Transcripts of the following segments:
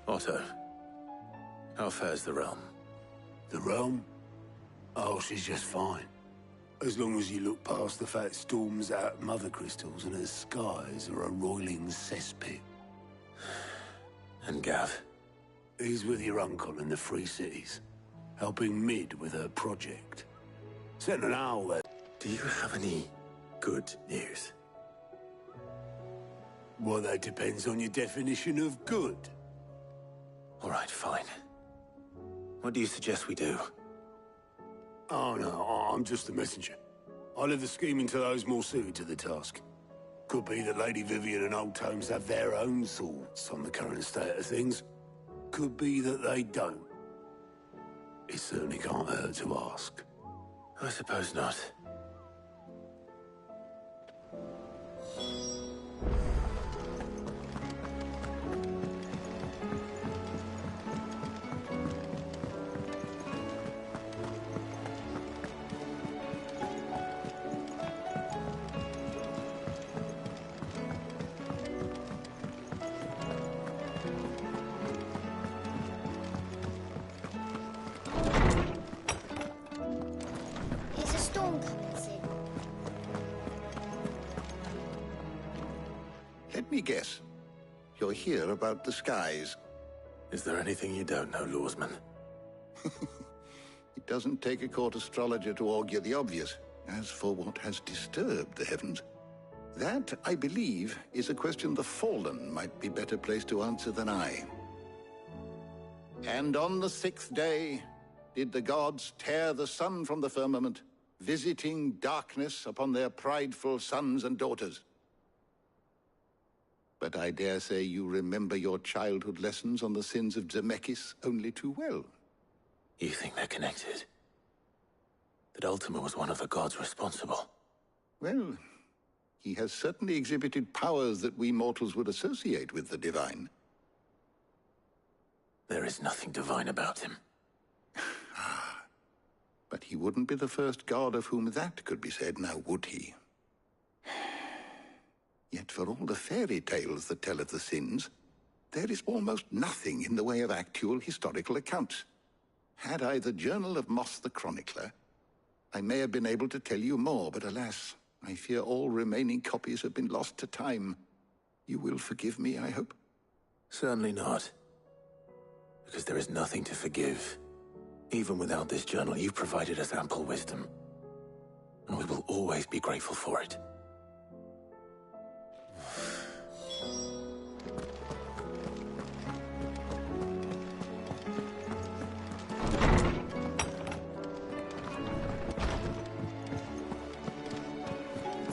Otto, how fares the realm? The realm? Oh, she's just fine. As long as you look past the fat storms out mother crystals and her skies are a roiling cesspit. And Gav? He's with your uncle in the Free Cities, helping Mid with her project. Sent an owl there. Do you have any good news? Well, that depends on your definition of good. All right, fine. What do you suggest we do? Oh, no, I'm just the messenger. I'll leave the scheming to those more suited to the task. Could be that Lady Vivian and Old Tomes have their own thoughts on the current state of things. Could be that they don't. It certainly can't hurt to ask. I suppose not. Let me guess. You're here about the skies. Is there anything you don't know, Lawsman? It doesn't take a court astrologer to augur the obvious. As for what has disturbed the heavens, that, I believe, is a question the Fallen might be better placed to answer than I. And on the 6th day did the gods tear the sun from the firmament, visiting darkness upon their prideful sons and daughters. But I dare say you remember your childhood lessons on the sins of Zemeckis only too well. You think they're connected? That Ultima was one of the gods responsible? Well, he has certainly exhibited powers that we mortals would associate with the divine. There is nothing divine about him. But he wouldn't be the first god of whom that could be said, now would he? Yet for all the fairy tales that tell of the sins, there is almost nothing in the way of actual historical accounts. Had I the Journal of Moss the Chronicler, I may have been able to tell you more, but alas, I fear all remaining copies have been lost to time. You will forgive me, I hope? Certainly not. Because there is nothing to forgive. Even without this journal, you've provided us ample wisdom. And we will always be grateful for it.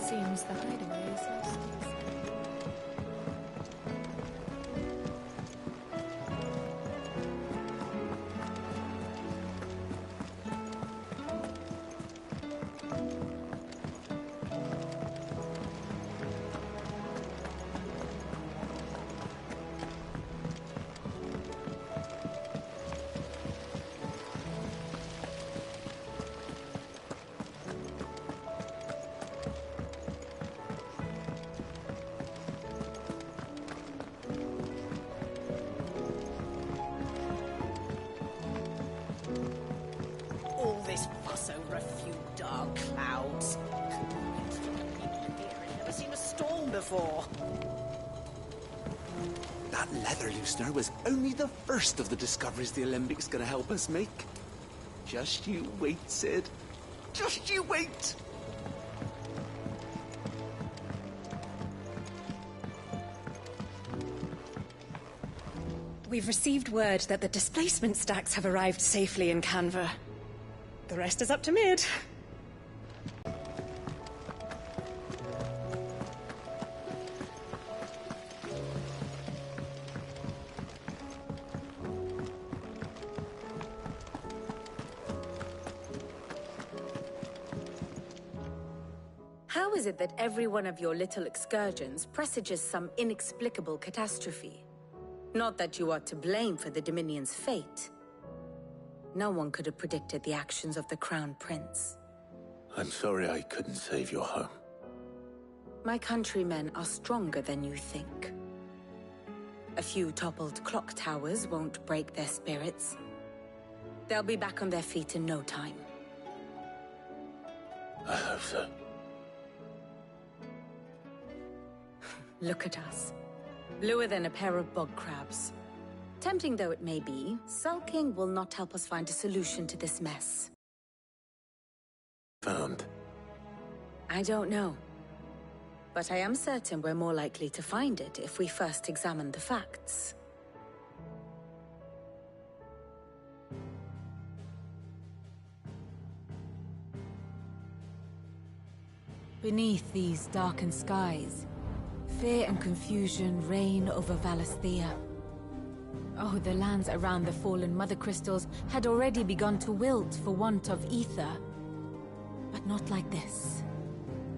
Seems the hideaway is lost. All this fuss over a few dark clouds. People in here have never seen a storm before. That leather loosener was only the first of the discoveries the Alembic gonna help us make. Just you wait, Sid. Just you wait! We've received word that the displacement stacks have arrived safely in Canva. The rest is up to Mid. How is it that every one of your little excursions presages some inexplicable catastrophe? Not that you are to blame for the Dominion's fate. No one could have predicted the actions of the Crown Prince. I'm sorry I couldn't save your home. My countrymen are stronger than you think. A few toppled clock towers won't break their spirits. They'll be back on their feet in no time. I hope so. Look at us. Bluer than a pair of bog crabs. Tempting though it may be, sulking will not help us find a solution to this mess. Found. I don't know. But I am certain we're more likely to find it if we first examine the facts. Beneath these darkened skies, fear and confusion reign over Valisthea. Oh, the lands around the fallen Mother Crystals had already begun to wilt for want of ether. But not like this.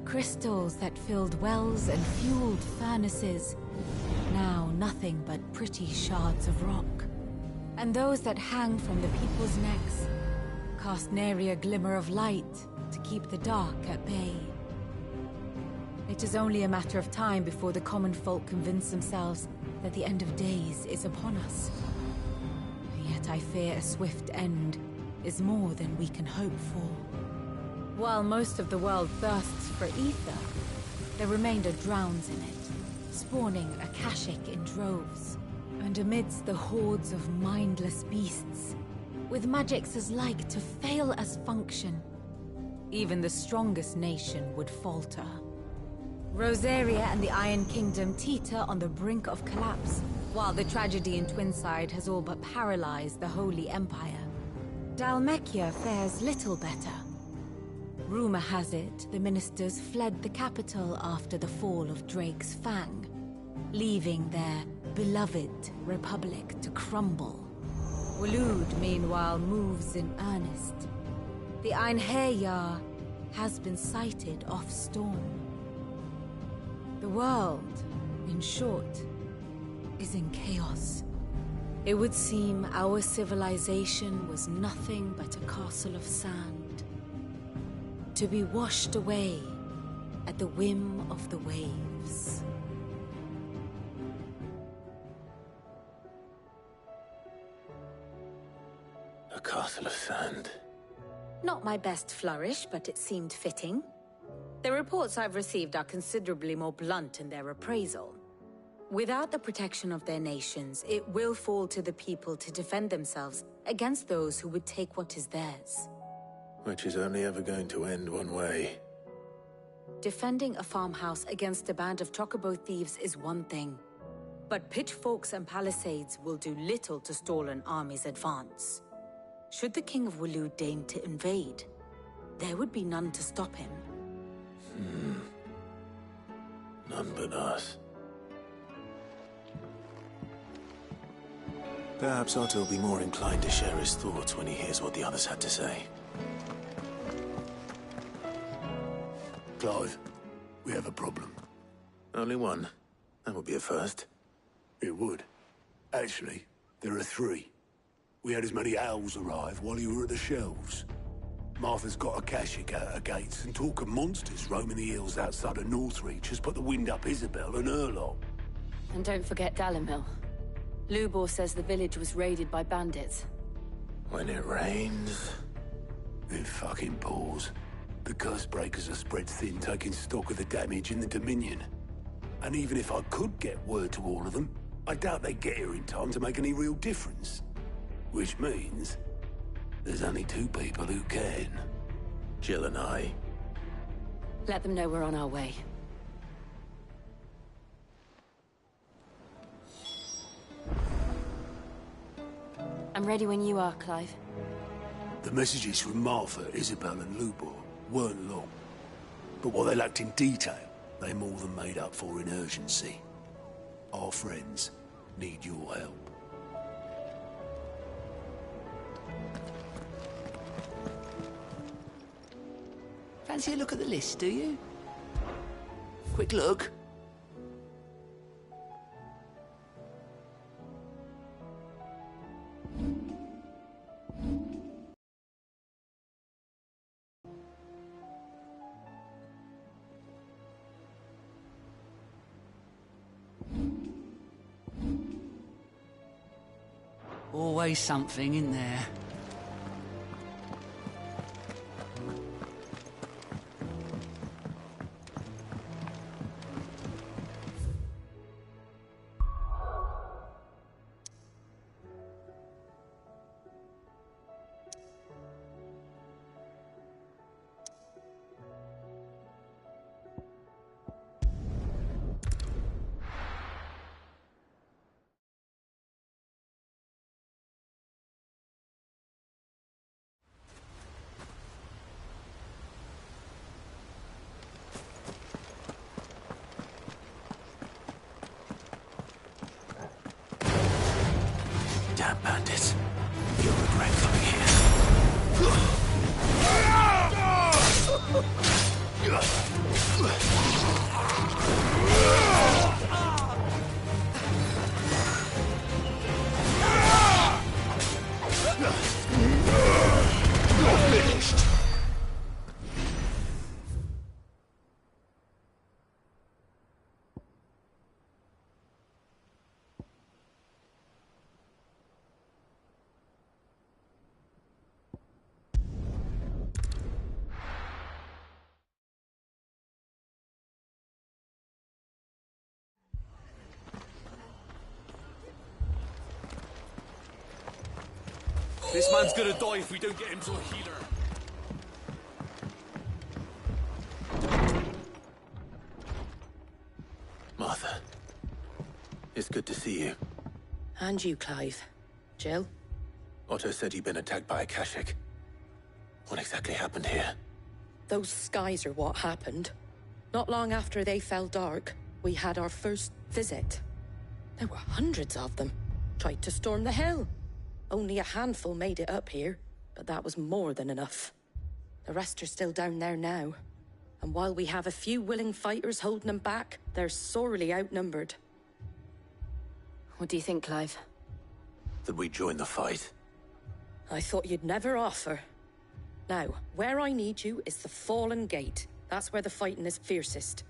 Crystals that filled wells and fueled furnaces, now nothing but pretty shards of rock. And those that hang from the people's necks cast nary a glimmer of light to keep the dark at bay. It is only a matter of time before the common folk convince themselves that the end of days is upon us. Yet I fear a swift end is more than we can hope for. While most of the world thirsts for ether, the remainder drowns in it, spawning Akashic in droves. And amidst the hordes of mindless beasts, with magics as like to fail as function, even the strongest nation would falter. Rosaria and the Iron Kingdom teeter on the brink of collapse, while the tragedy in Twinside has all but paralyzed the Holy Empire. Dhalmekia fares little better. Rumor has it the ministers fled the capital after the fall of Drake's Fang, leaving their beloved republic to crumble. Waloed, meanwhile, moves in earnest. The Einherjar has been sighted off Storm. The world, in short, is in chaos. It would seem our civilization was nothing but a castle of sand, to be washed away at the whim of the waves. A castle of sand. Not my best flourish, but it seemed fitting. The reports I've received are considerably more blunt in their appraisal. Without the protection of their nations, it will fall to the people to defend themselves against those who would take what is theirs. Which is only ever going to end one way. Defending a farmhouse against a band of chocobo thieves is one thing, but pitchforks and palisades will do little to stall an army's advance. Should the King of Waloed deign to invade, there would be none to stop him. None but us. Perhaps Otto will be more inclined to share his thoughts when he hears what the others had to say. Clive, we have a problem. Only one. That would be a first. It would. Actually, there are three. We had as many owls arrive while you were at the shelves. Martha's got Akashic out her gates, and talk of monsters roaming the hills outside of Northreach has put the wind up Isabel and her lot. And don't forget Dalimil. Lubor says the village was raided by bandits. When it rains... It fucking pours. The curse breakers are spread thin, taking stock of the damage in the Dominion. And even if I could get word to all of them, I doubt they get here in time to make any real difference. Which means there's only two people who can. Jill and I. Let them know we're on our way. I'm ready when you are, Clive. The messages from Martha, Isabel and Lubor weren't long. But what they lacked in detail, they more than made up for in urgency. Our friends need your help. Fancy a look at the list, do you? Quick look. Always something in there. Damn bandits. You'll regret coming here. You're finished. This man's gonna die if we don't get him to a healer. Martha, it's good to see you. And you, Clive. Jill? Otto said you'd been attacked by Akashic. What exactly happened here? Those skies are what happened. Not long after they fell dark, we had our first visit. There were hundreds of them. Tried to storm the hill. Only a handful made it up here, but that was more than enough. The rest are still down there now. And while we have a few willing fighters holding them back, they're sorely outnumbered. What do you think, Clive? That we join the fight? I thought you'd never offer. Now, where I need you is the Fallen Gate. That's where the fighting is fiercest.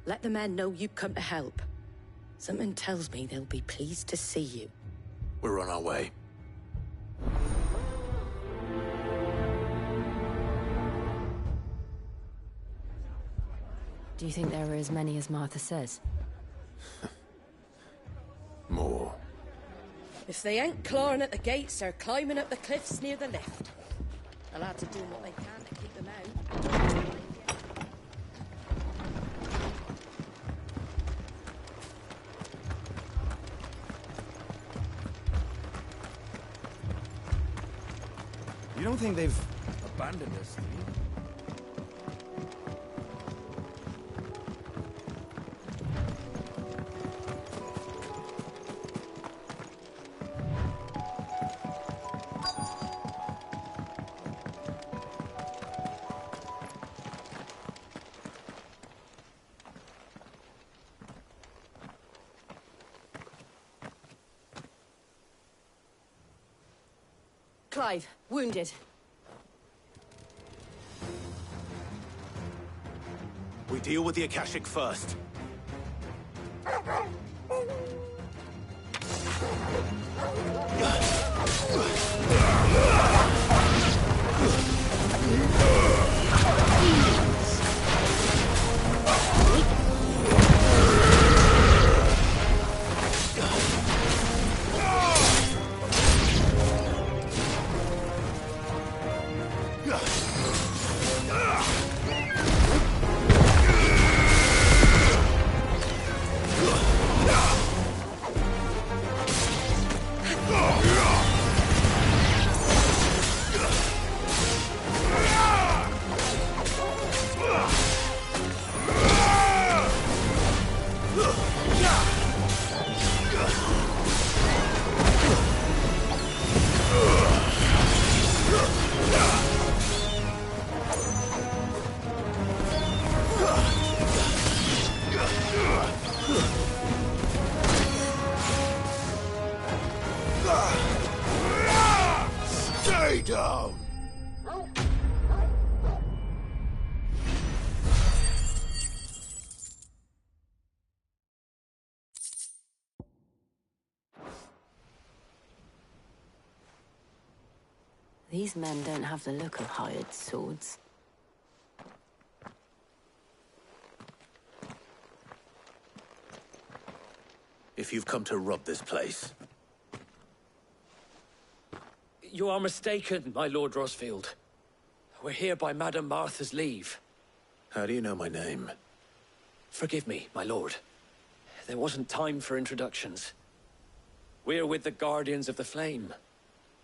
Let the men know you come to help. Something tells me they'll be pleased to see you. We're on our way. Do you think there are as many as Martha says? More. If they ain't clawing at the gates, they're climbing up the cliffs near the lift. The lads are doing what they can to keep them out. You don't think they've abandoned us, do you? Clive, wounded. We deal with the Akashic first. Stay down! These men don't have the look of hired swords. If you've come to rob this place... You are mistaken, my Lord Rosfield. We're here by Madame Martha's leave. How do you know my name? Forgive me, my lord. There wasn't time for introductions. We're with the Guardians of the Flame.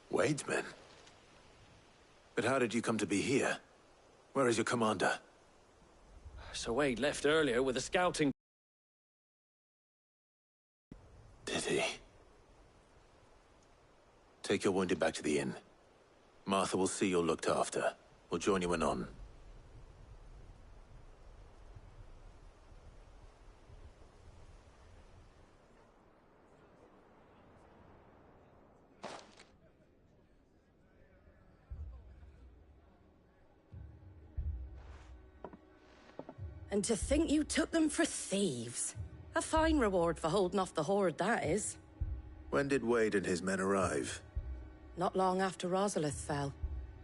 Wade's men? But how did you come to be here? Where is your commander? Sir Wade left earlier with a scouting... Did he? Take your wounded back to the inn. Martha will see you're looked after. We'll join you anon. And to think you took them for thieves. A fine reward for holding off the horde, that is. When did Wade and his men arrive? Not long after Rosalith fell.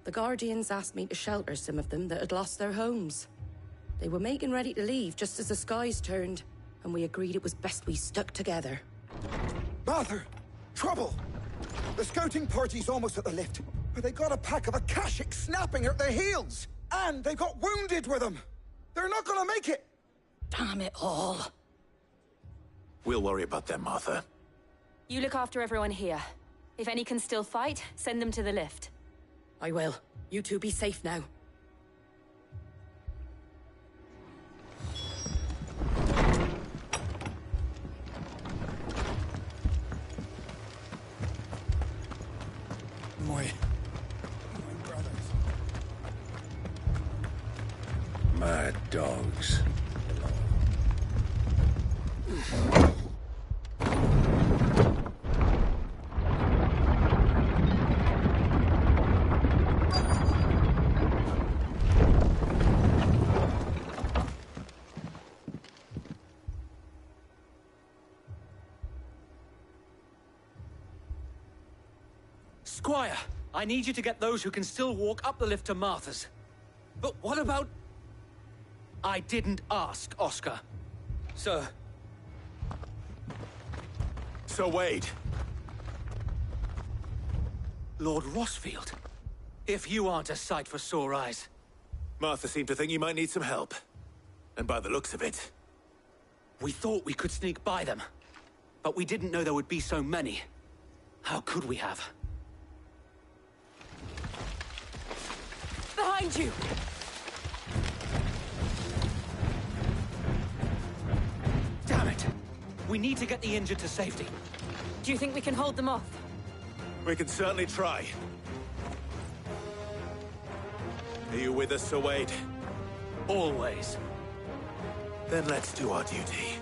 The Guardians asked me to shelter some of them that had lost their homes. They were making ready to leave just as the skies turned, and we agreed it was best we stuck together. Martha! Trouble! The scouting party's almost at the lift, but they got a pack of Akashics snapping at their heels! And they got wounded with them! They're not gonna make it! Damn it all. We'll worry about them, Martha. You look after everyone here. If any can still fight, send them to the lift. I will. You two be safe now. My brothers. Mad dogs. Squire, I need you to get those who can still walk up the lift to Martha's. But what about... I didn't ask, Oscar. Sir. Sir Wade. Lord Rosfield. If you aren't a sight for sore eyes. Martha seemed to think you might need some help. And by the looks of it... We thought we could sneak by them. But we didn't know there would be so many. How could we have? Behind you! Damn it! We need to get the injured to safety. Do you think we can hold them off? We can certainly try. Are you with us, Sir Wade? Always. Then let's do our duty.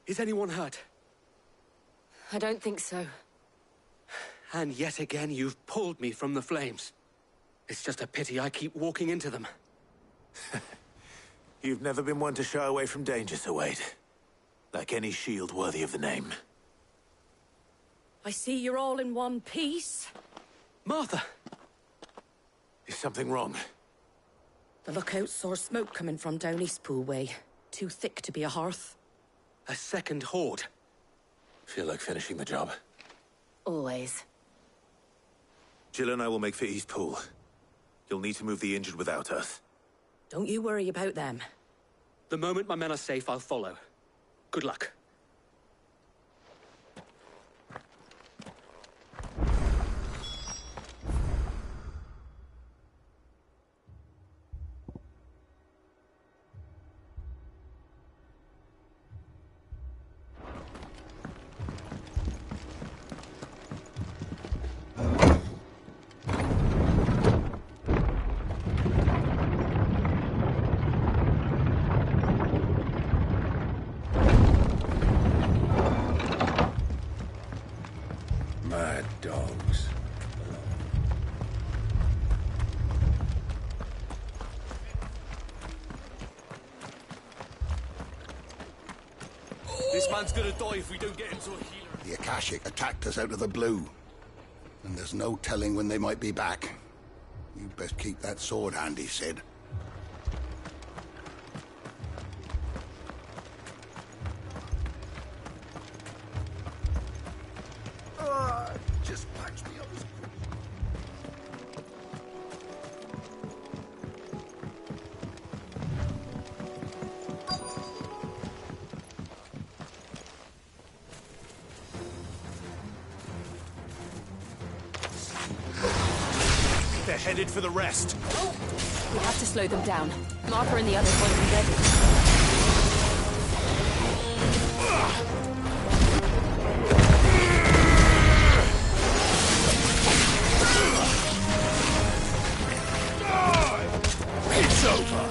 Is anyone hurt? I don't think so. And yet again, you've pulled me from the flames. It's just a pity I keep walking into them. You've never been one to shy away from danger, Sir Wade. Like any shield worthy of the name. I see you're all in one piece. Martha! Is something wrong? The lookout saw smoke coming from down Eastpool way. Too thick to be a hearth. A second horde. Feel like finishing the job? Always. Jill and I will make for Eastpool. You'll need to move the injured without us. Don't you worry about them. The moment my men are safe, I'll follow. Good luck. Mad dogs. This man's gonna die if we don't get him to a healer. The Akashic attacked us out of the blue. And there's no telling when they might be back. You'd best keep that sword handy, Sid. Just patch me up. They're headed for the rest. We have to slow them down. Martha and the others won't be ready. It's over.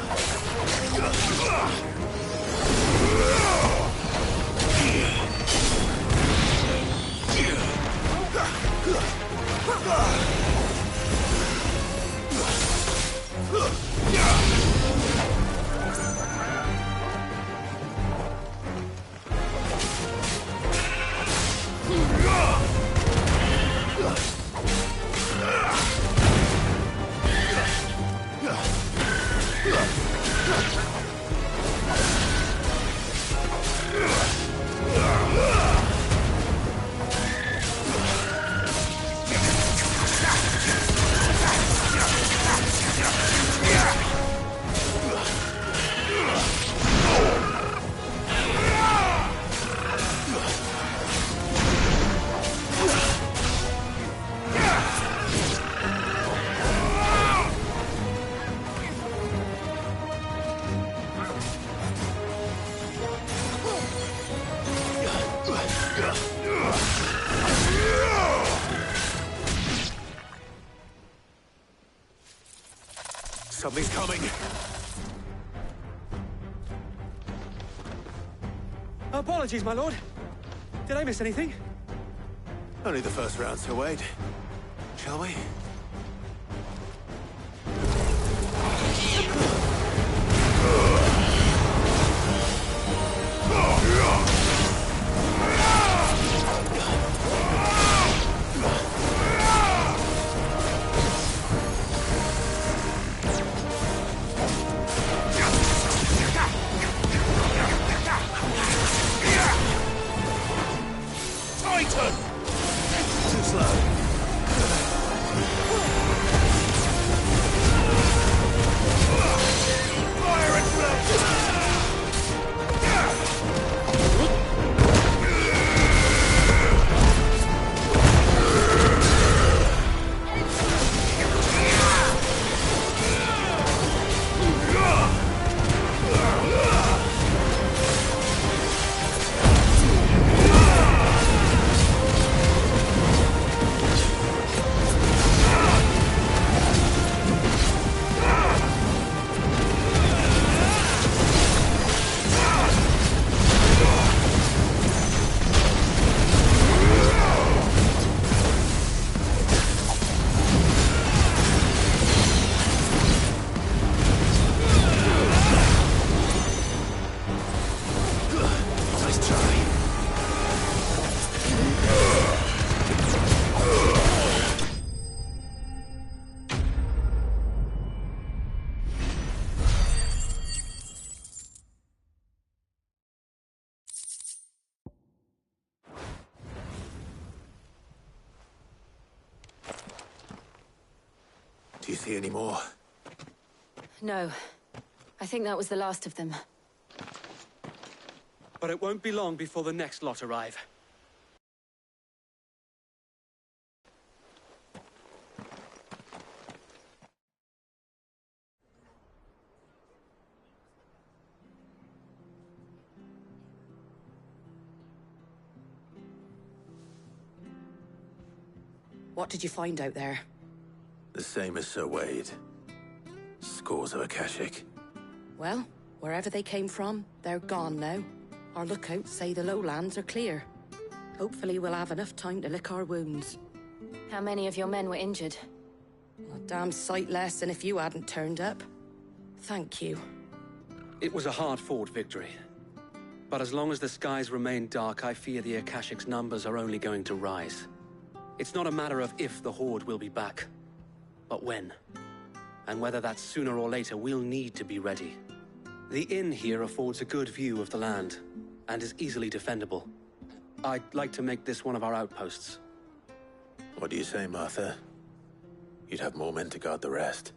Something's coming. Apologies, my lord. Did I miss anything? Only the first round, Sir Wade. Shall we? Titan! Too slow. Do you see any more? No. I think that was the last of them. But it won't be long before the next lot arrive. What did you find out there? The same as Sir Wade. Scores of Akashic. Well, wherever they came from, they're gone now. Our lookouts say the lowlands are clear. Hopefully we'll have enough time to lick our wounds. How many of your men were injured? A damn sight less than if you hadn't turned up. Thank you. It was a hard-fought victory. But as long as the skies remain dark, I fear the Akashic's numbers are only going to rise. It's not a matter of if the Horde will be back, but when. And whether that's sooner or later, we'll need to be ready. The inn here affords a good view of the land, and is easily defendable. I'd like to make this one of our outposts. What do you say, Martha? You'd have more men to guard the rest.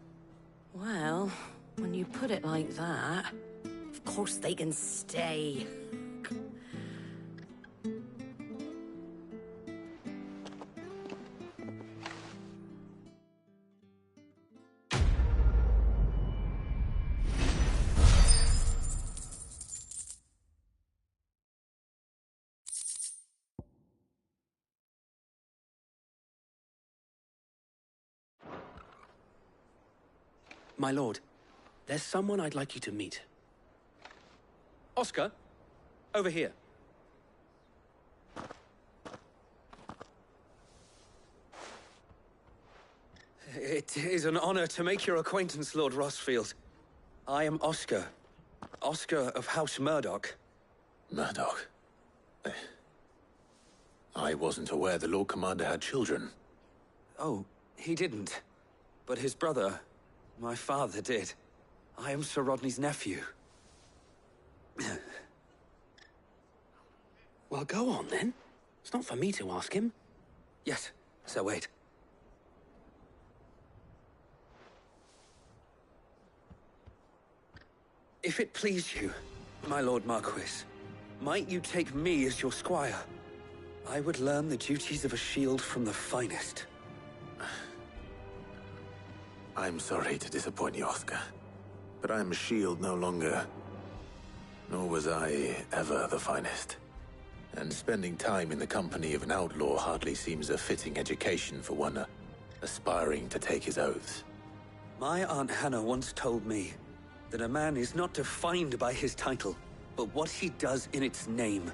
Well, when you put it like that, of course they can stay. My lord, there's someone I'd like you to meet. Oscar, over here. It is an honor to make your acquaintance, Lord Rosfield. I am Oscar. Oscar of House Murdoch. Murdoch? I wasn't aware the Lord Commander had children. Oh, he didn't. But his brother, my father, did. I am Sir Rodney's nephew. Well, go on, then. It's not for me to ask him. Yes, Sir Wade. If it please you, my Lord Marquis, might you take me as your squire? I would learn the duties of a shield from the finest. I'm sorry to disappoint you, Oscar, but I'm a shield no longer. Nor was I ever the finest. And spending time in the company of an outlaw hardly seems a fitting education for one aspiring to take his oaths. My Aunt Hannah once told me that a man is not defined by his title, but what he does in its name.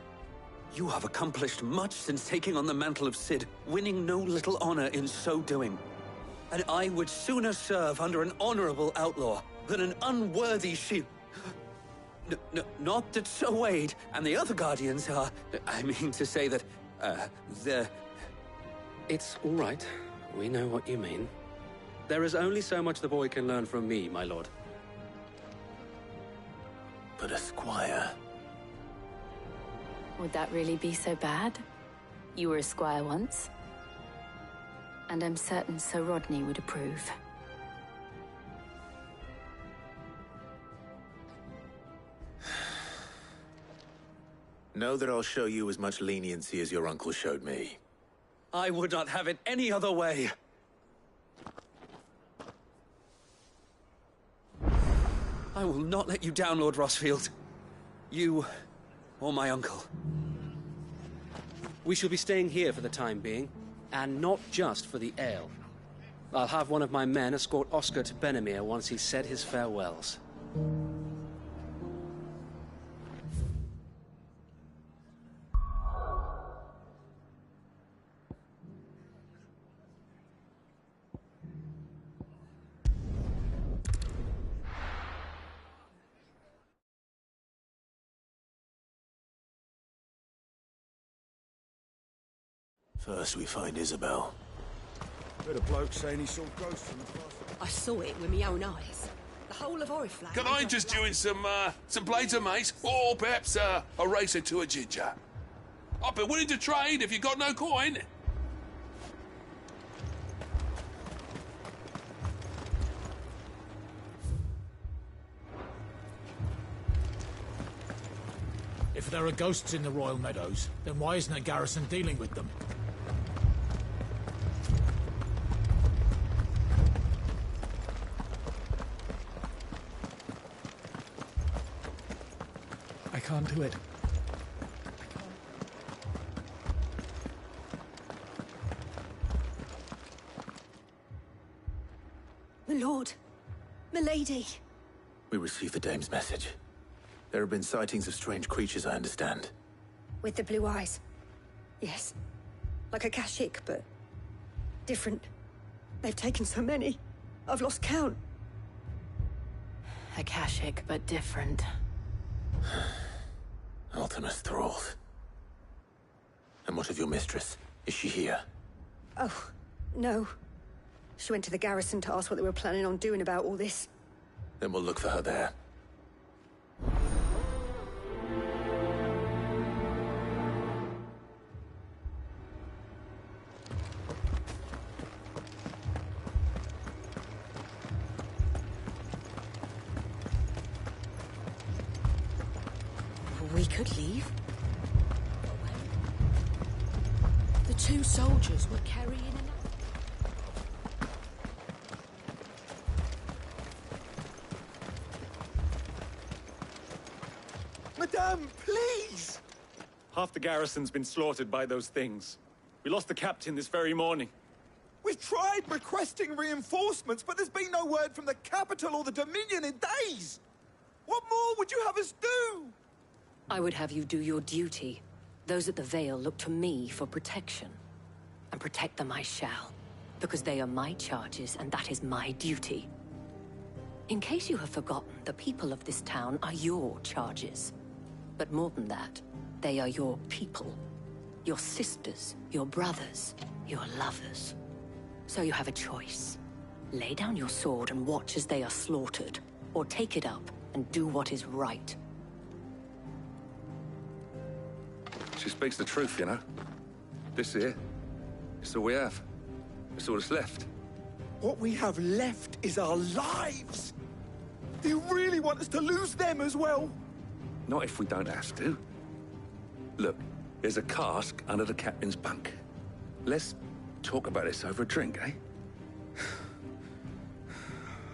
You have accomplished much since taking on the mantle of Cid, winning no little honor in so doing. And I would sooner serve under an honorable outlaw than an unworthy shield. Not that Sir Wade and the other Guardians are... I mean to say that, they're... It's all right. We know what you mean. There is only so much the boy can learn from me, my lord. But a squire... Would that really be so bad? You were a squire once. And I'm certain Sir Rodney would approve. Know that I'll show you as much leniency as your uncle showed me. I would not have it any other way. I will not let you down, Lord Rosfield. You, or my uncle. We shall be staying here for the time being, and not just for the ale. I'll have one of my men escort Oscar to Benimir once he's said his farewells. First we find Isabel. Heard a bloke saying he saw ghosts from the past. I saw it with my own eyes. The whole of Oriflamme. Can I interest you in some blades of mace? Or perhaps a racer to a ginger? I'd be willing to trade if you got no coin. If there are ghosts in the Royal Meadows, then why isn't a garrison dealing with them? I can't do it. My lord. Milady. We received the Dame's message. There have been sightings of strange creatures, I understand. With the blue eyes. Yes. Like a Kashik, but different. They've taken so many. I've lost count. Akashic, but different. Ultimus thralls. And what of your mistress? Is she here? Oh, no. She went to the garrison to ask what they were planning on doing about all this. Then we'll look for her there. We could leave. The two soldiers were carrying an... Madame, please! Half the garrison's been slaughtered by those things. We lost the captain this very morning. We've tried requesting reinforcements, but there's been no word from the capital or the Dominion in days! What more would you have us do? I would have you do your duty. Those at the Vale look to me for protection. And protect them I shall. Because they are my charges, and that is my duty. In case you have forgotten, the people of this town are your charges. But more than that, they are your people. Your sisters, your brothers, your lovers. So you have a choice. Lay down your sword and watch as they are slaughtered, or take it up and do what is right. She speaks the truth, you know. This here, it's all we have. It's all that's left. What we have left is our lives! Do you really want us to lose them as well? Not if we don't have to. Look, there's a cask under the captain's bunk. Let's talk about this over a drink, eh?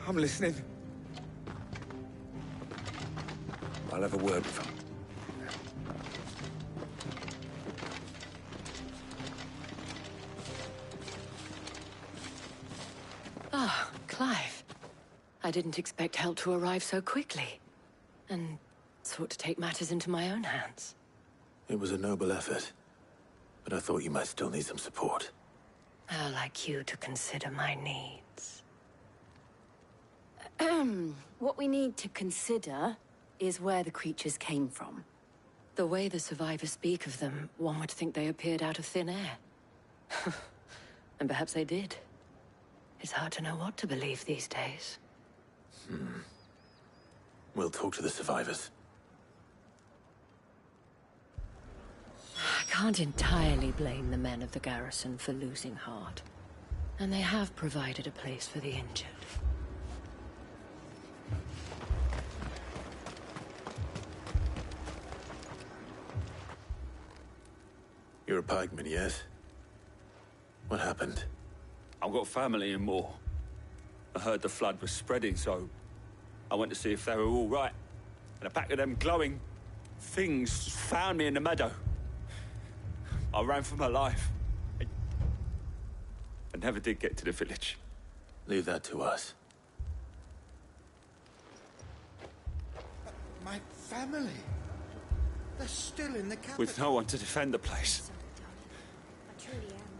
I'm listening. I'll have a word with him. Ah, Clive. I didn't expect help to arrive so quickly. And sought to take matters into my own hands. It was a noble effort, but I thought you might still need some support. How like you to consider my needs. What we need to consider is where the creatures came from. The way the survivors speak of them, one would think they appeared out of thin air. And perhaps they did. It's hard to know what to believe these days. We'll talk to the survivors. I can't entirely blame the men of the garrison for losing heart. And they have provided a place for the injured. You're a pikeman, yes? What happened? I've got family in Moor. I heard the flood was spreading, so I went to see if they were all right. And a pack of them glowing things found me in the meadow. I ran for my life. I never did get to the village. Leave that to us. My family? They're still in the capital. With no one to defend the place.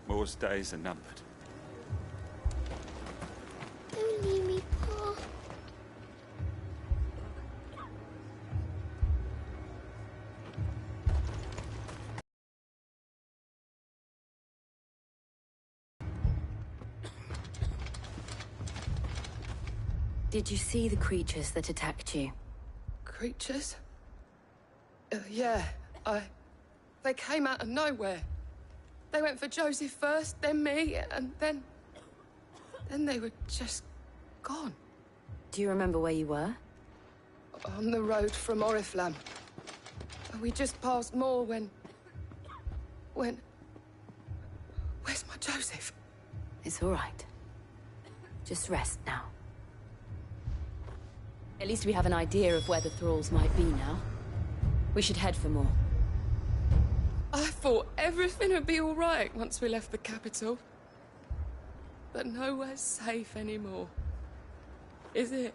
Moor's days are numbered. Don't leave me, Pa. Did you see the creatures that attacked you? Creatures? Yeah, They came out of nowhere. They went for Joseph first, then me, and then they were just gone. Do you remember where you were? On the road from Oriflamme. And we just passed more when... Where's my Joseph? It's all right. Just rest now. At least we have an idea of where the thralls might be now. We should head for more. I thought everything would be all right once we left the capital. But nowhere's safe anymore. Is it?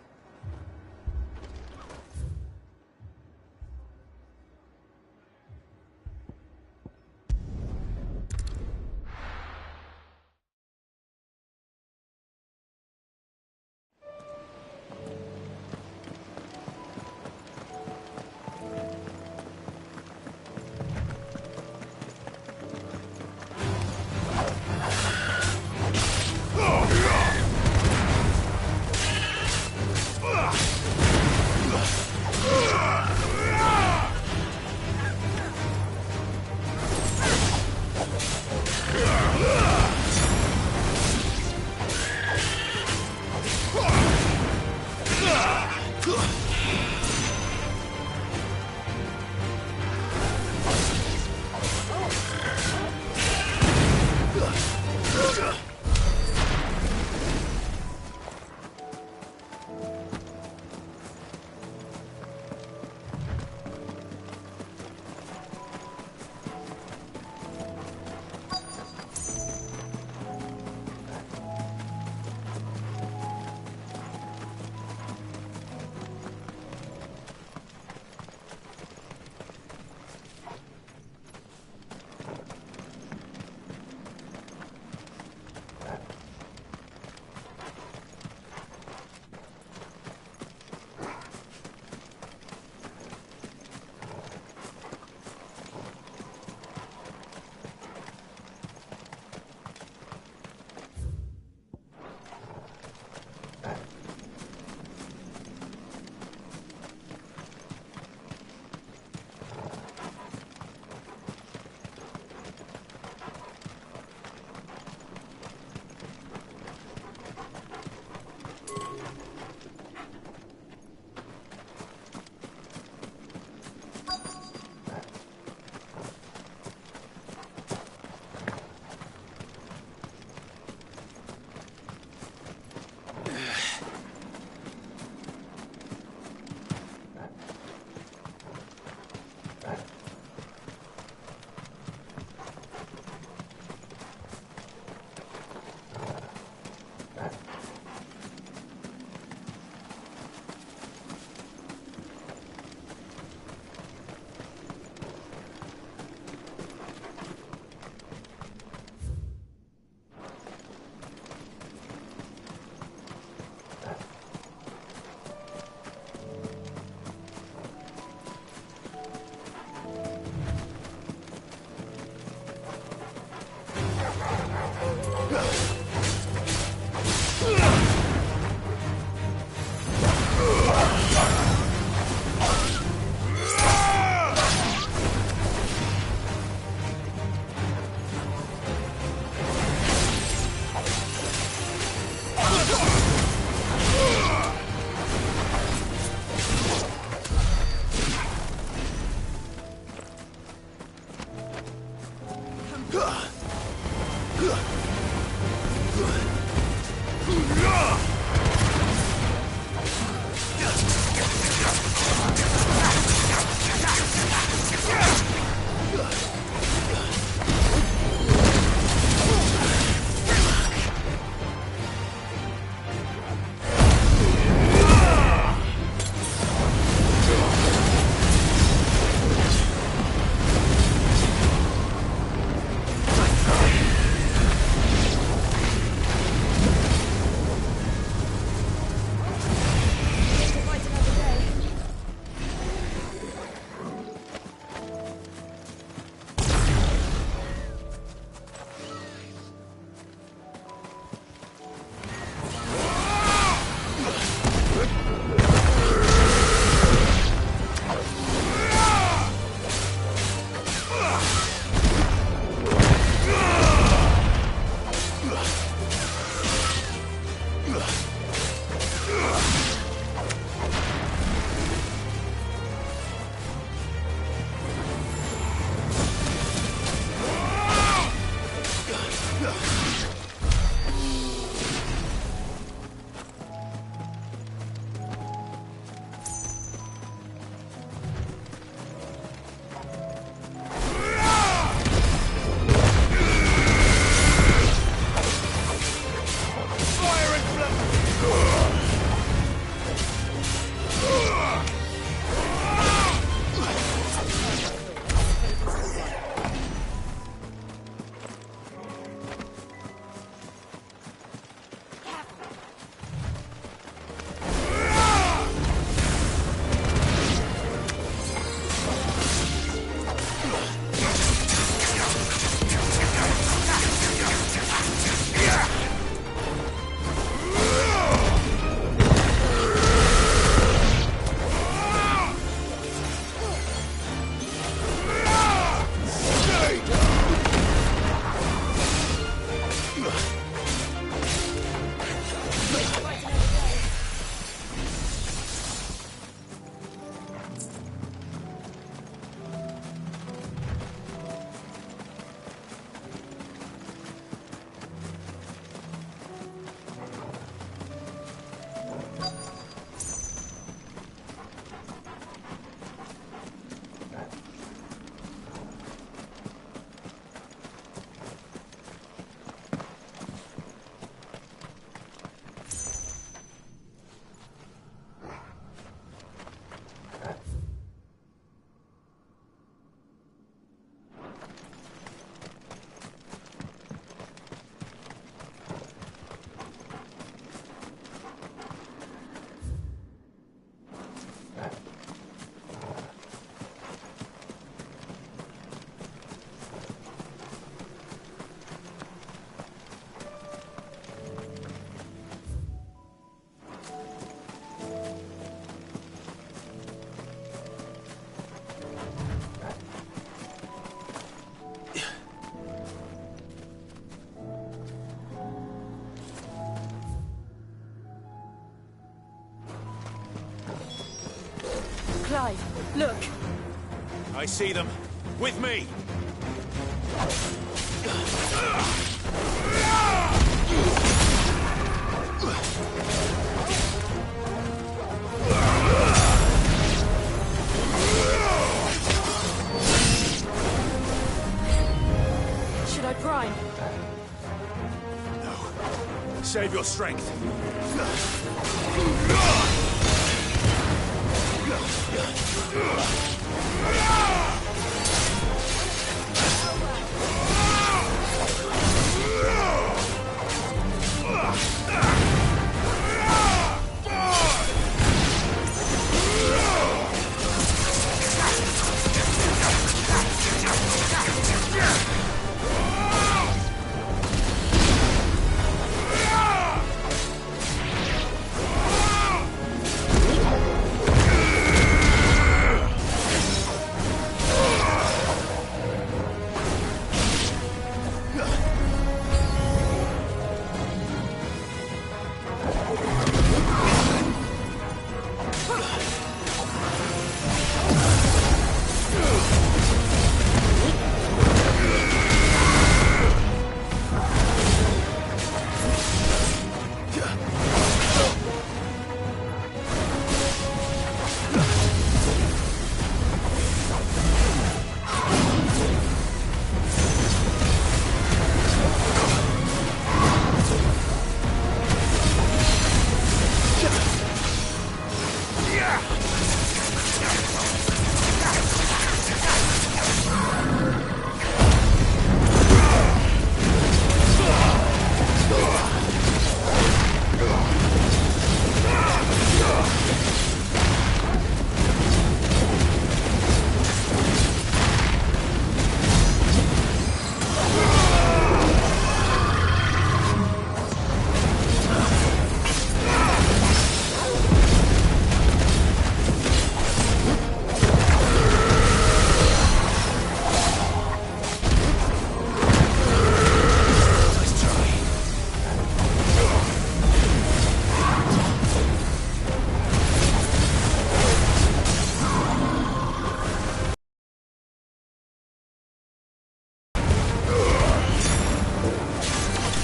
Look. I see them. With me! Should I prime? No. Save your strength.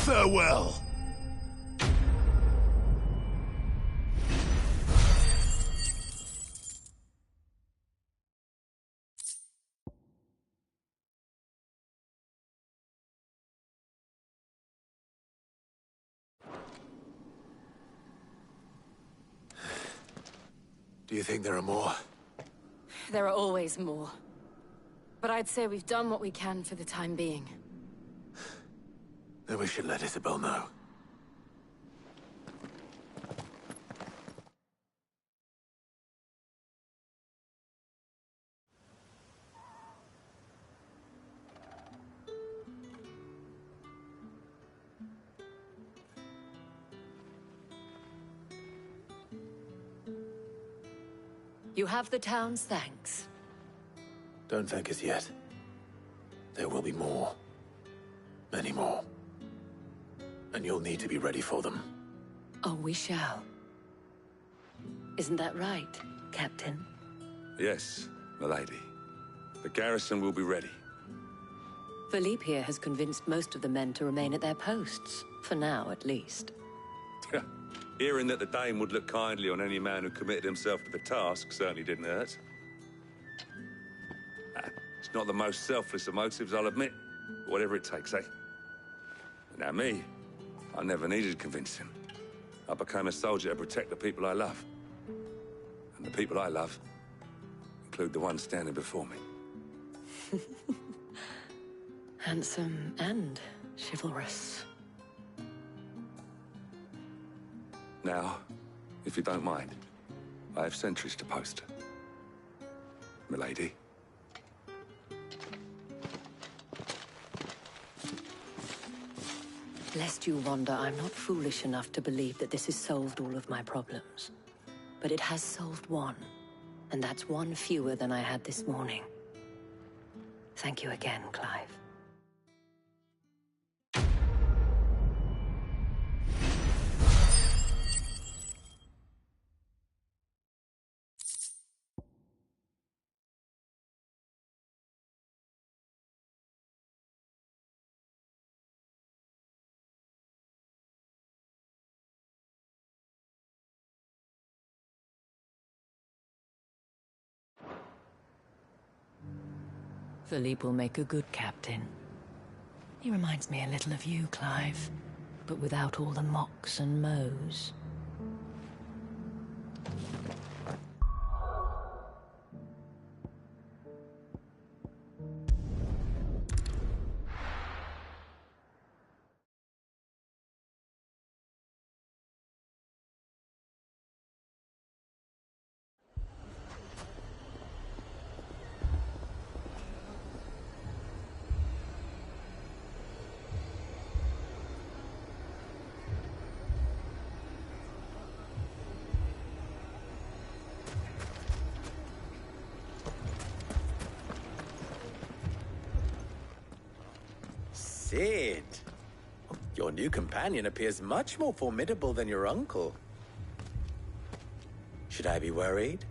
Farewell. Do you think there are more? There are always more. But I'd say we've done what we can for the time being. Then we should let Isabel know. You have the town's thanks. Don't thank us yet. There will be more. Many more. And you'll need to be ready for them. Oh, we shall. Isn't that right, Captain? Yes, milady. The garrison will be ready. Philippe here has convinced most of the men to remain at their posts. For now, at least. Hearing that the Dane would look kindly on any man who committed himself to the task certainly didn't hurt. It's not the most selfless of motives, I'll admit. Whatever it takes, eh? Now me, I never needed convincing. I became a soldier to protect the people I love. And the people I love include the one standing before me. Handsome and chivalrous. Now, if you don't mind, I have sentries to post. Milady. Lest you wonder, I'm not foolish enough to believe that this has solved all of my problems. But it has solved one, and that's one fewer than I had this morning. Thank you again, Clive. Philippe will make a good captain. He reminds me a little of you, Clive, but without all the mocks and mows. Cid! Your new companion appears much more formidable than your uncle. Should I be worried?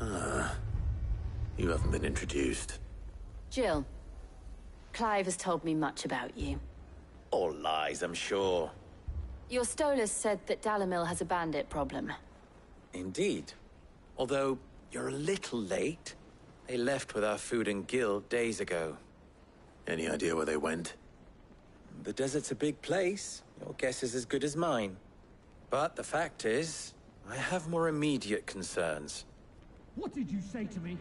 You haven't been introduced. Jill. Clive has told me much about you. All lies, I'm sure. Your Stolas said that Dalimil has a bandit problem. Indeed. Although, you're a little late. They left with our food and guild days ago. Any idea where they went? The desert's a big place. Your guess is as good as mine. But the fact is, I have more immediate concerns. What did you say to me?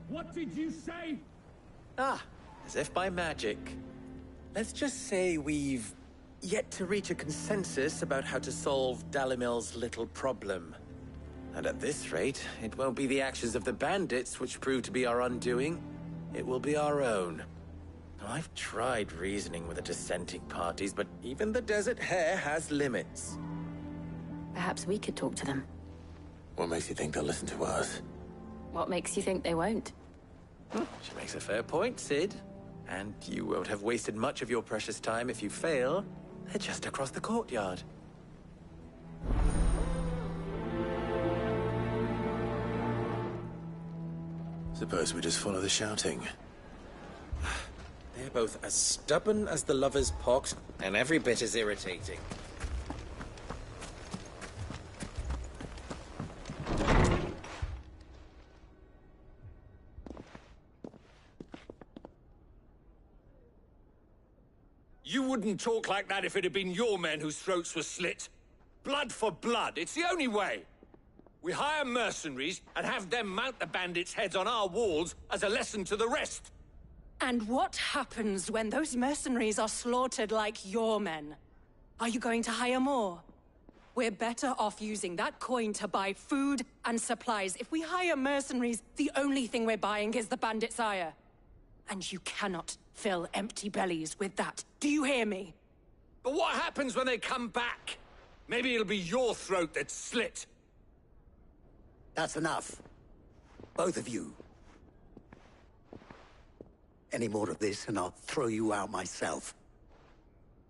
What did you say? Ah, as if by magic. Let's just say we've yet to reach a consensus about how to solve Dalimil's little problem. And at this rate, it won't be the actions of the bandits which prove to be our undoing. It will be our own. I've tried reasoning with the dissenting parties, but even the Desert Hare has limits. Perhaps we could talk to them. What makes you think they'll listen to us? What makes you think they won't? She makes a fair point, Cid. And you won't have wasted much of your precious time if you fail. They're just across the courtyard. Suppose we just follow the shouting. They're both as stubborn as the lover's pox, and every bit as irritating. You wouldn't talk like that if it had been your men whose throats were slit. Blood for blood, it's the only way. We hire mercenaries and have them mount the bandits' heads on our walls as a lesson to the rest. And what happens when those mercenaries are slaughtered like your men? Are you going to hire more? We're better off using that coin to buy food and supplies. If we hire mercenaries, the only thing we're buying is the bandit's ire. And you cannot fill empty bellies with that. Do you hear me? But what happens when they come back? Maybe it'll be your throat that's slit. That's enough. Both of you. Any more of this and I'll throw you out myself.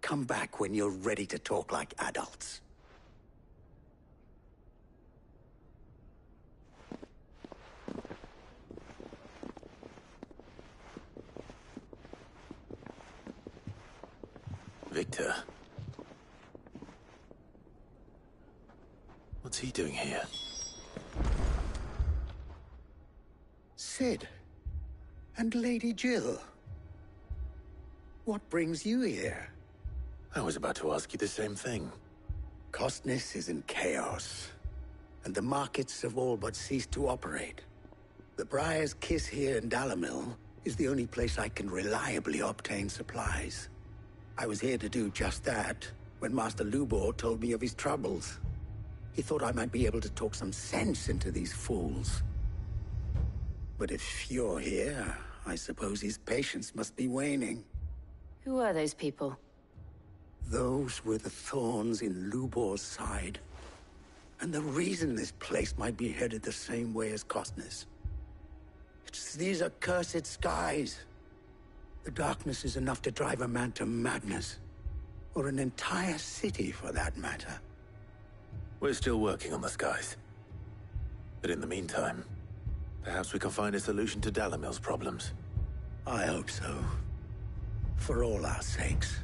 Come back when you're ready to talk like adults. Victor. What's he doing here? Cid. And Lady Jill. What brings you here? I was about to ask you the same thing. Costness is in chaos, and the markets have all but ceased to operate. The Briar's Kiss here in Dalimil is the only place I can reliably obtain supplies. I was here to do just that when Master Lubor told me of his troubles. He thought I might be able to talk some sense into these fools. But if you're here, I suppose his patience must be waning. Who are those people? Those were the thorns in Lubor's side. And the reason this place might be headed the same way as Costness. It's these accursed skies. The darkness is enough to drive a man to madness. Or an entire city, for that matter. We're still working on the skies. But in the meantime, perhaps we can find a solution to Dalimil's problems. I hope so. For all our sakes.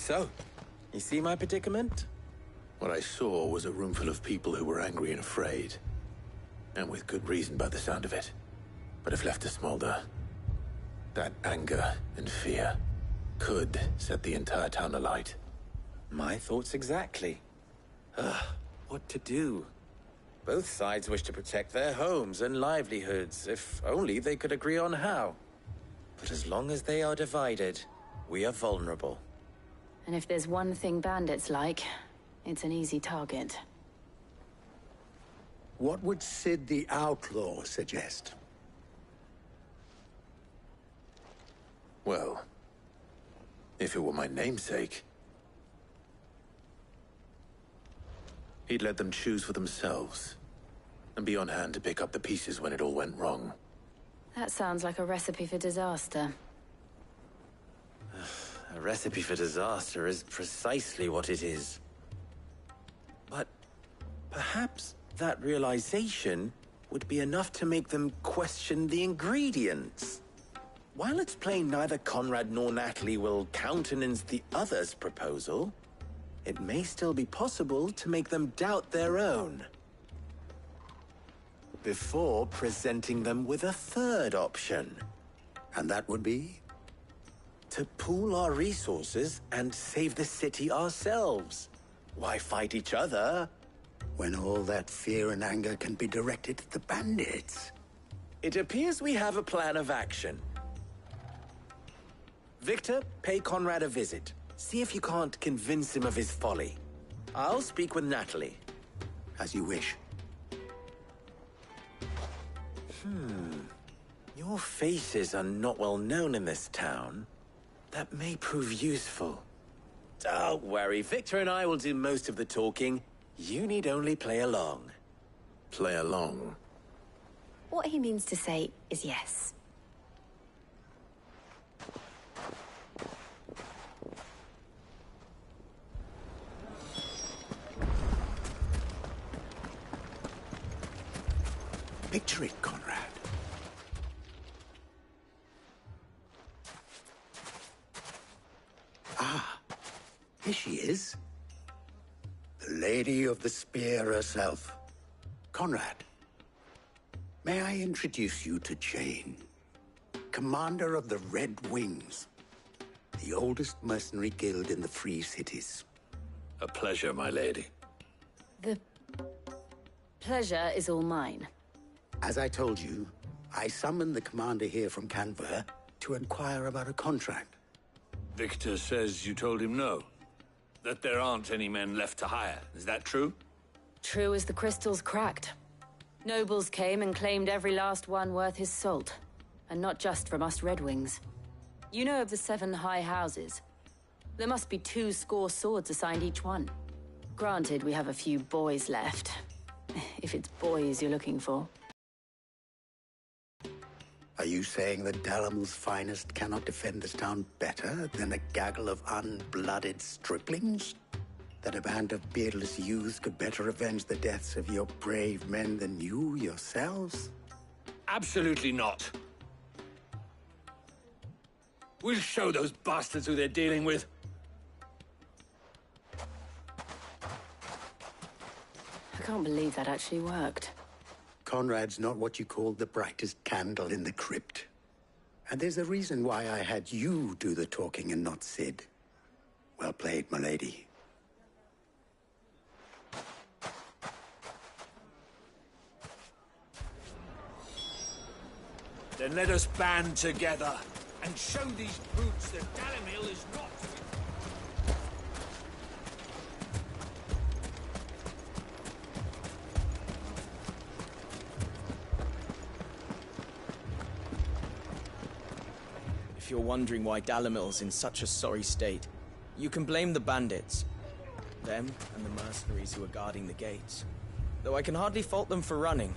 So, you see my predicament? What I saw was a room full of people who were angry and afraid. And with good reason by the sound of it. But if left to smolder, that anger and fear could set the entire town alight. My thoughts exactly. What to do? Both sides wish to protect their homes and livelihoods, if only they could agree on how. But as long as they are divided, we are vulnerable. And if there's one thing bandits like, it's an easy target. What would Sid the Outlaw suggest? Well, if it were my namesake, he'd let them choose for themselves, and be on hand to pick up the pieces when it all went wrong. That sounds like a recipe for disaster. A recipe for disaster is precisely what it is. But perhaps that realization would be enough to make them question the ingredients. While it's plain neither Conrad nor Natalie will countenance the other's proposal, it may still be possible to make them doubt their own. Before presenting them with a third option. And that would be? To pool our resources and save the city ourselves. Why fight each other? When all that fear and anger can be directed at the bandits. It appears we have a plan of action. Victor, pay Conrad a visit. See if you can't convince him of his folly. I'll speak with Natalie. As you wish. Your faces are not well known in this town. That may prove useful. Don't worry, Victor and I will do most of the talking. You need only play along. Play along? What he means to say is yes. Picture it, Conrad. Ah, here she is. The Lady of the Spear herself. Conrad, may I introduce you to Jane, commander of the Red Wings, the oldest mercenary guild in the Free Cities. A pleasure, my lady. The pleasure is all mine. As I told you, I summoned the commander here from Canver to inquire about a contract. Victor says you told him no. That there aren't any men left to hire. Is that true? True as the crystals cracked. Nobles came and claimed every last one worth his salt. And not just from us Red Wings. You know of the 7 high houses. There must be 2 swords assigned each one. Granted, we have a few boys left. If it's boys you're looking for. Are you saying that Dalimil's finest cannot defend this town better than a gaggle of unblooded striplings? That a band of beardless youths could better avenge the deaths of your brave men than you yourselves? Absolutely not. We'll show those bastards who they're dealing with. I can't believe that actually worked. Conrad's not what you call the brightest candle in the crypt. And there's a reason why I had you do the talking and not Sid. Well played, my lady. Then let us band together and show these brutes that Dalimil is not... If you're wondering why Dalimil's in such a sorry state, you can blame the bandits. Them and the mercenaries who are guarding the gates. Though I can hardly fault them for running.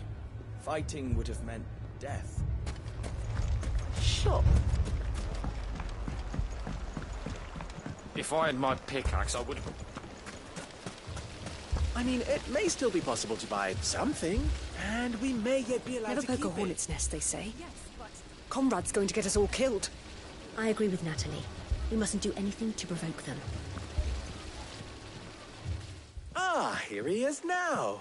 Fighting would have meant death. Sure. If I had my pickaxe, I would have... I mean, it may still be possible to buy something, and we may yet be allowed Never to poke keep a it. hornet's nest, they say. Yes, but... Conrad's going to get us all killed. I agree with Natalie. We mustn't do anything to provoke them. Here he is now.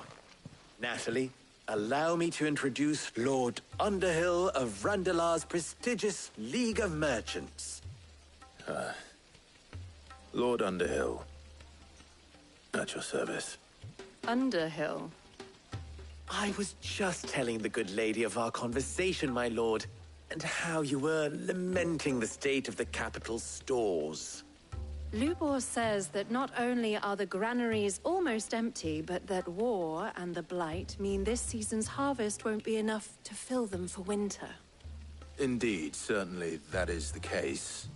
Natalie, allow me to introduce Lord Underhill of Randalar's prestigious League of Merchants. Lord Underhill. At your service. Underhill? I was just telling the good lady of our conversation, my lord, and how you were lamenting the state of the capital's stores. Lubor says that not only are the granaries almost empty, but that war and the Blight mean this season's harvest won't be enough to fill them for winter. Indeed, certainly that is the case.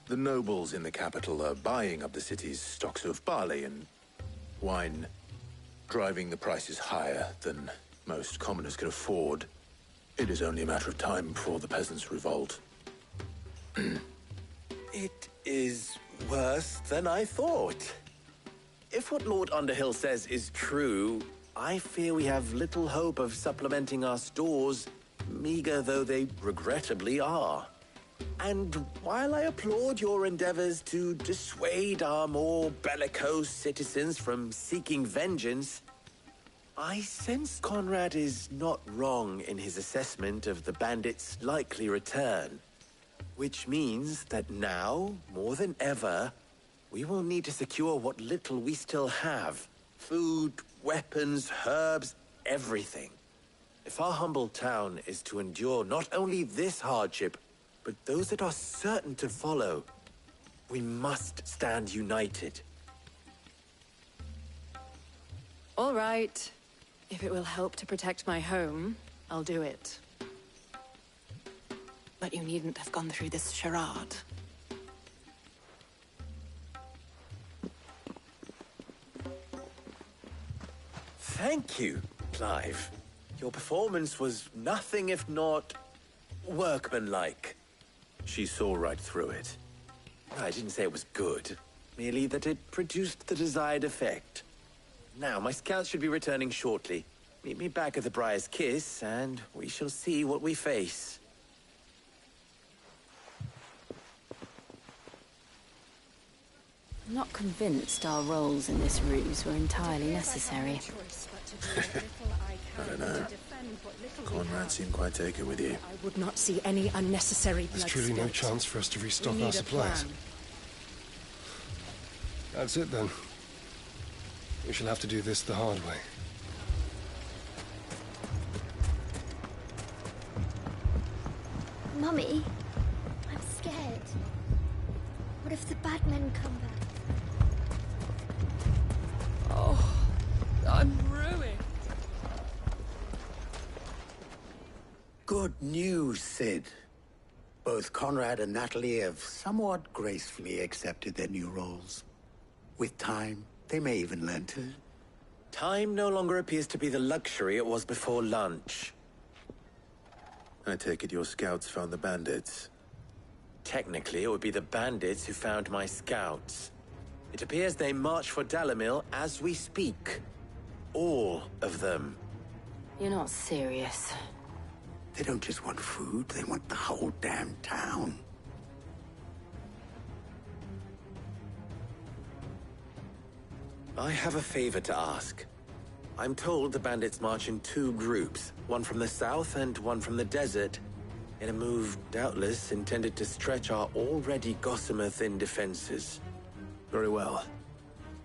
The nobles in the capital are buying up the city's stocks of barley and wine, driving the prices higher than most commoners can afford. It is only a matter of time before the peasants revolt. It is worse than I thought. If what Lord Underhill says is true, I fear we have little hope of supplementing our stores, meager though they regrettably are. And while I applaud your endeavors to dissuade our more bellicose citizens from seeking vengeance, I sense Conrad is not wrong in his assessment of the bandits' likely return. Which means that now, more than ever, we will need to secure what little we still have. Food, weapons, herbs, everything. If our humble town is to endure not only this hardship, but those that are certain to follow, we must stand united. All right. If it will help to protect my home, I'll do it. But you needn't have gone through this charade. Thank you, Clive. Your performance was nothing if not workmanlike. She saw right through it. I didn't say it was good, merely that it produced the desired effect. Now, my scouts should be returning shortly. Meet me back at the Briar's Kiss, and we shall see what we face. I'm not convinced our roles in this ruse were entirely necessary. I don't know. Conrad seemed quite taken with you. I would not see any unnecessary blood There's truly no spilt. chance for us to restock We our need a supplies. plan. That's it then. We shall have to do this the hard way. Mummy, I'm scared. What if the bad men come back? Oh, I'm ruined. Good news, Sid. Both Conrad and Natalie have somewhat gracefully accepted their new roles. With time, they may even learn to. Time no longer appears to be the luxury it was before lunch. I take it your scouts found the bandits. Technically, it would be the bandits who found my scouts. It appears they march for Dalimil as we speak. All of them. You're not serious. They don't just want food, they want the whole damn town. I have a favor to ask. I'm told the bandits march in two groups, one from the south and one from the desert, in a move doubtless intended to stretch our already gossamer-thin defenses. Very well.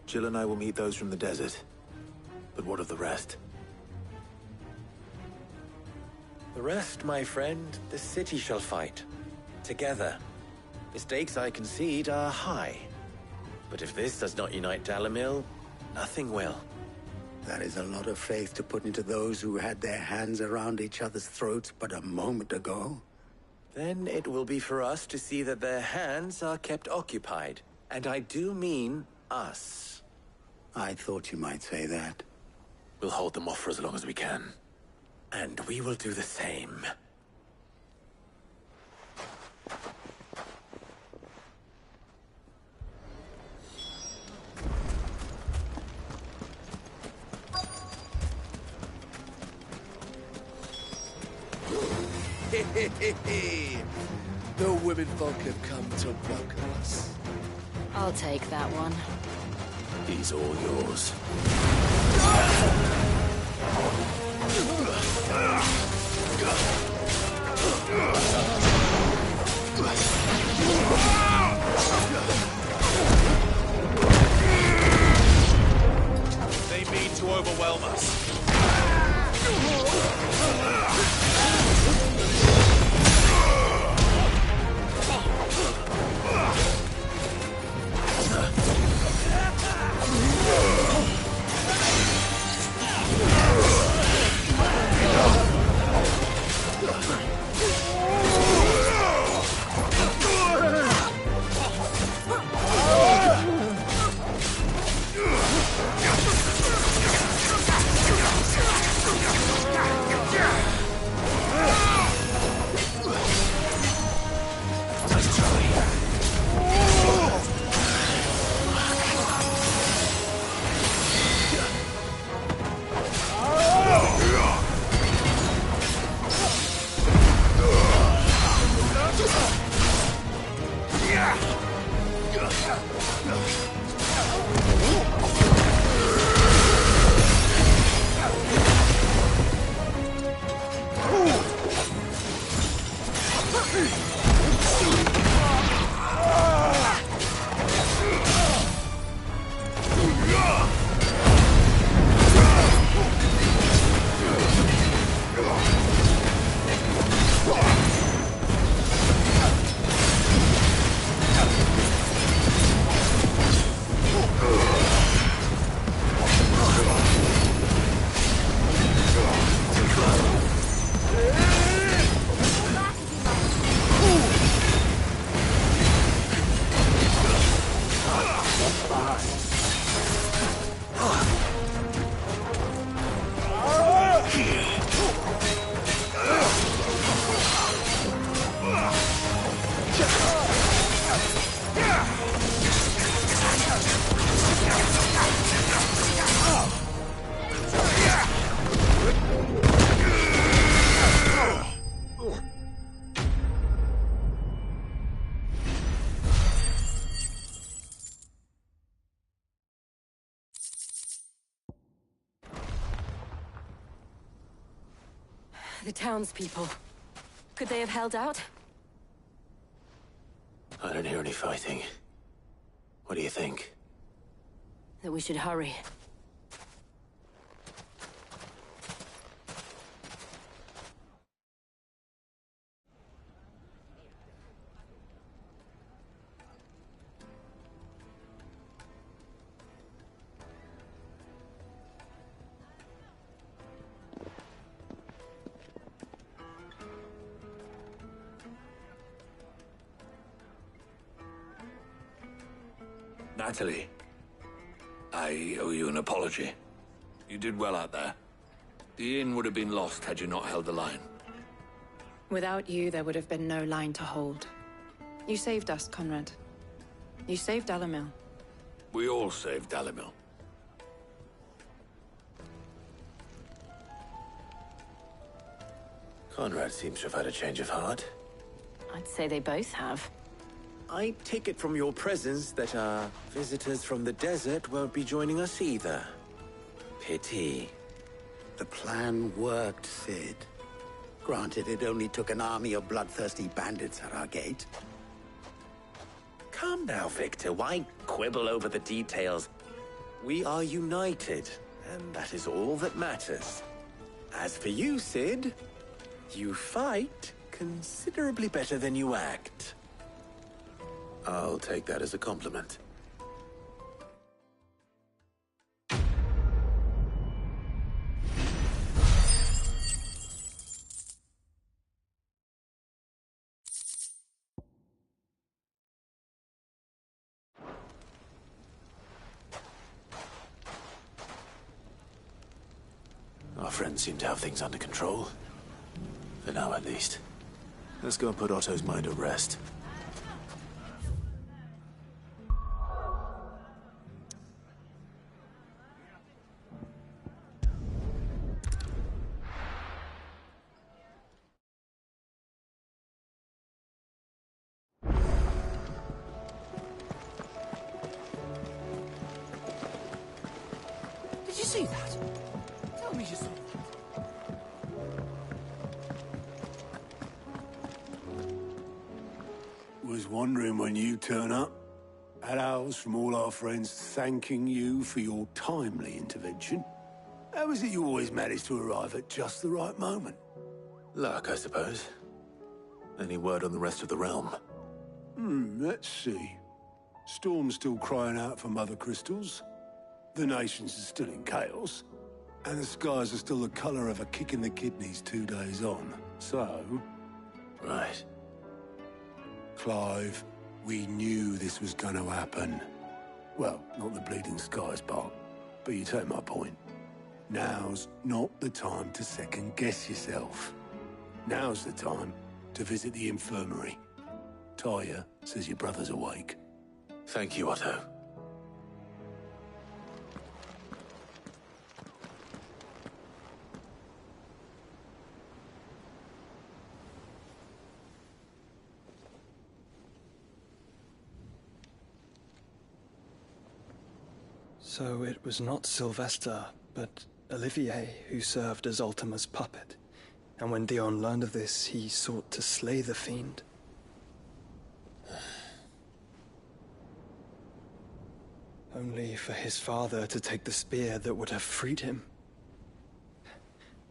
Jill and I will meet those from the desert. But what of the rest? The rest, my friend, the city shall fight. Together. The stakes, I concede, are high. But if this does not unite Dalimil, nothing will. That is a lot of faith to put into those who had their hands around each other's throats but a moment ago. Then it will be for us to see that their hands are kept occupied. And I do mean us. I thought you might say that. We'll hold them off for as long as we can. And we will do the same. The women folk have come to welcome us. I'll take that one. He's all yours. They mean to overwhelm us. The townspeople. Could they have held out? I don't hear any fighting. What do you think? That we should hurry. Natalie, I owe you an apology. You did well out there. The inn would have been lost had you not held the line. Without you, there would have been no line to hold. You saved us, Conrad. You saved Dalimil. We all saved Dalimil. Conrad seems to have had a change of heart. I'd say they both have. I take it from your presence that our visitors from the desert won't be joining us either. Pity. The plan worked, Cid. Granted, it only took an army of bloodthirsty bandits at our gate. Calm now, Victor. Why quibble over the details? We are united, and that is all that matters. As for you, Cid, you fight considerably better than you act. I'll take that as a compliment. Our friends seem to have things under control. For now, at least. Let's go and put Otto's mind at rest. see that? Tell me you saw that. Was wondering when you turn up. Had owls from all our friends thanking you for your timely intervention. How is it you always manage to arrive at just the right moment? Luck, I suppose. Any word on the rest of the realm? Let's see. Storm's still crying out for mother crystals. The nations are still in chaos. And the skies are still the color of a kick in the kidneys 2 days on. So... Right. Clive, we knew this was going to happen. Well, not the bleeding skies part, but you take my point. Now's not the time to second-guess yourself. Now's the time to visit the infirmary. Talia says your brother's awake. Thank you, Otto. So it was not Sylvester, but Olivier who served as Ultima's puppet. And when Dion learned of this, he sought to slay the fiend. Only for his father to take the spear that would have freed him.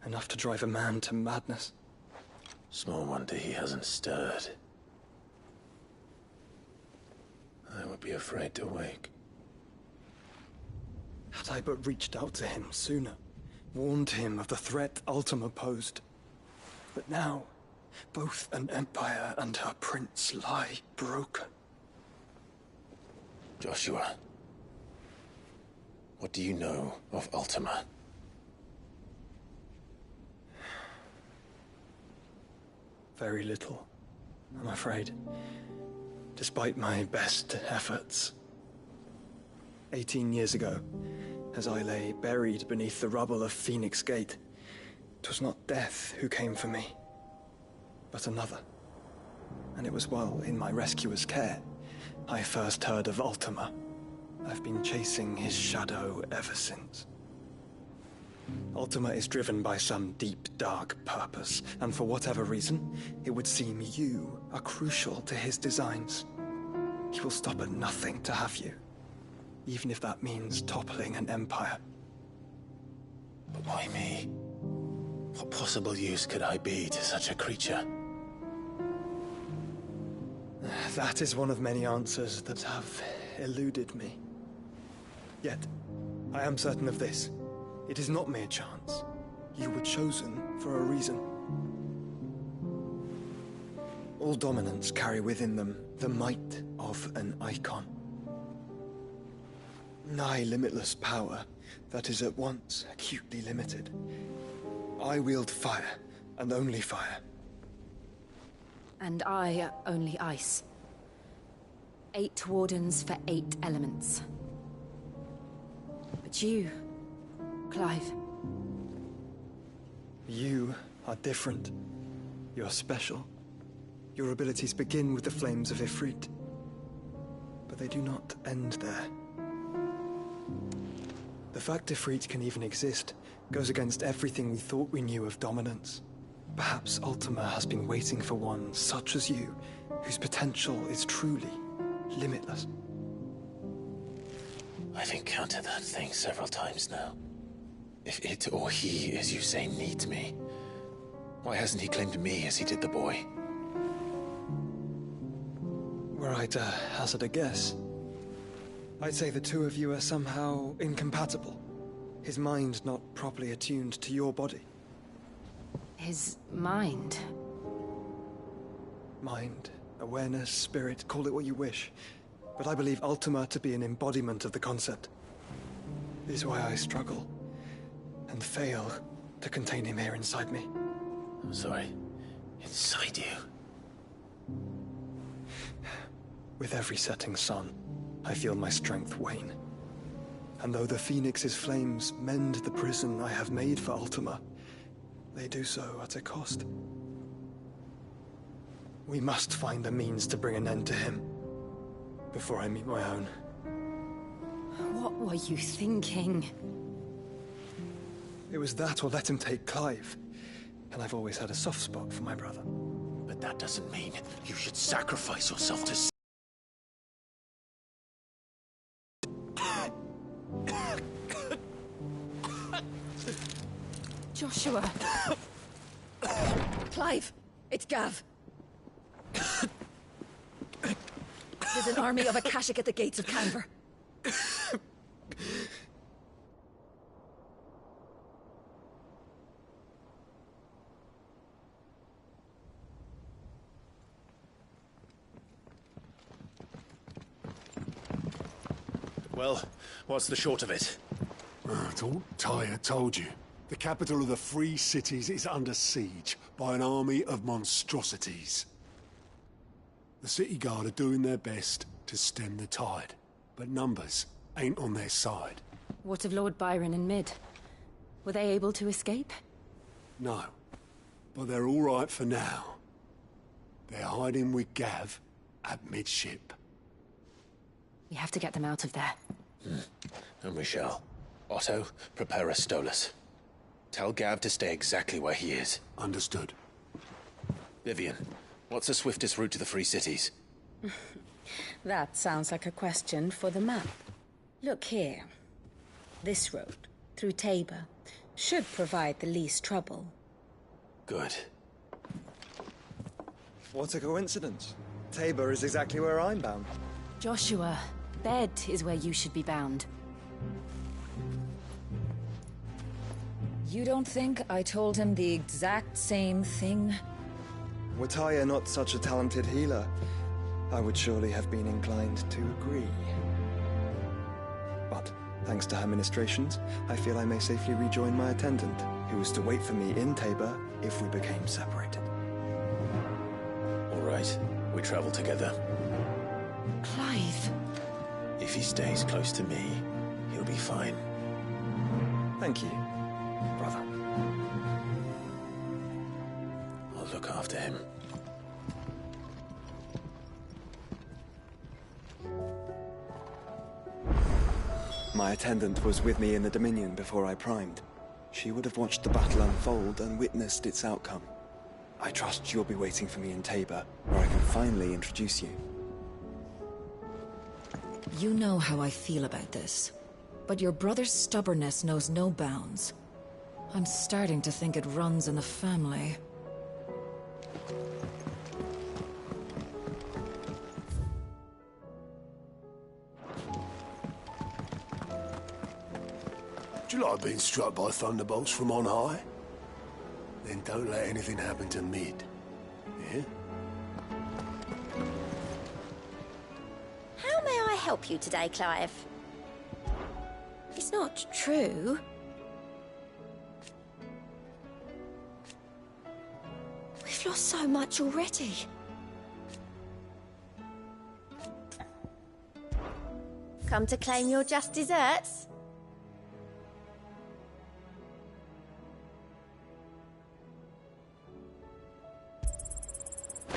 Enough to drive a man to madness. Small wonder he hasn't stirred. I would be afraid to wake. Had I but reached out to him sooner, warned him of the threat Ultima posed. But now, both an empire and her prince lie broken. Joshua, what do you know of Ultima? Very little, I'm afraid. Despite my best efforts. 18 years ago, as I lay buried beneath the rubble of Phoenix Gate, 'twas not death who came for me, but another. And it was while in my rescuer's care, I first heard of Ultima. I've been chasing his shadow ever since. Ultima is driven by some deep, dark purpose, and for whatever reason, it would seem you are crucial to his designs. He will stop at nothing to have you, even if that means toppling an empire. But why me? What possible use could I be to such a creature? That is one of many answers that have eluded me. Yet, I am certain of this. It is not mere chance. You were chosen for a reason. All dominants carry within them the might of an icon. Nigh limitless power that is at once acutely limited. I wield fire, and only fire. And I only ice. 8 wardens for 8 elements. But you, Clive. You are different. You're special. Your abilities begin with the flames of Ifrit. But they do not end there. The fact Ifrit can even exist goes against everything we thought we knew of dominance. Perhaps Ultima has been waiting for one such as you, whose potential is truly limitless. I've encountered that thing several times now. If it or he, as you say, needs me, why hasn't he claimed me as he did the boy? Were I to hazard a guess, I'd say the two of you are somehow incompatible. His mind not properly attuned to your body. His mind? Mind, awareness, spirit, call it what you wish. But I believe Ultima to be an embodiment of the concept. It is why I struggle and fail to contain him here inside me. I'm sorry. Inside you? With every setting sun, I feel my strength wane. And though the Phoenix's flames mend the prison I have made for Ultima, they do so at a cost. We must find a means to bring an end to him before I meet my own. What were you thinking? It was that or let him take Clive. And I've always had a soft spot for my brother. But that doesn't mean you should sacrifice yourself to... Joshua! Clive! It's Gav! There's an army of Akashic at the gates of Canver. Well, what's the short of it? It's all Tyr told you. The capital of the Free Cities is under siege by an army of monstrosities. The City Guard are doing their best to stem the tide, but numbers ain't on their side. What of Lord Byron and Mid? Were they able to escape? No, but they're all right for now. They're hiding with Gav at midship. We have to get them out of there. And we shall. Otto, prepare a Stolas. Tell Gav to stay exactly where he is. Understood. Vivian, what's the swiftest route to the Free Cities? That sounds like a question for the map. Look here. This road, through Tabor, should provide the least trouble. Good. What a coincidence. Tabor is exactly where I'm bound. Joshua, Bed is where you should be bound. You don't think I told him the exact same thing? Were Tyr not such a talented healer, I would surely have been inclined to agree. But, thanks to her ministrations, I feel I may safely rejoin my attendant, who was to wait for me in Tabor if we became separated. All right, we travel together. Clive. If he stays close to me, he'll be fine. Thank you, brother. I'll look after him. My attendant was with me in the Dominion before I primed. She would have watched the battle unfold and witnessed its outcome. I trust you'll be waiting for me in Tabor, where I can finally introduce you. You know how I feel about this, but your brother's stubbornness knows no bounds. I'm starting to think it runs in the family. Do you like being struck by thunderbolts from on high? Then don't let anything happen to Mid. Yeah? How may I help you today, Clive? It's not true. We've lost so much already. Come to claim your just desserts?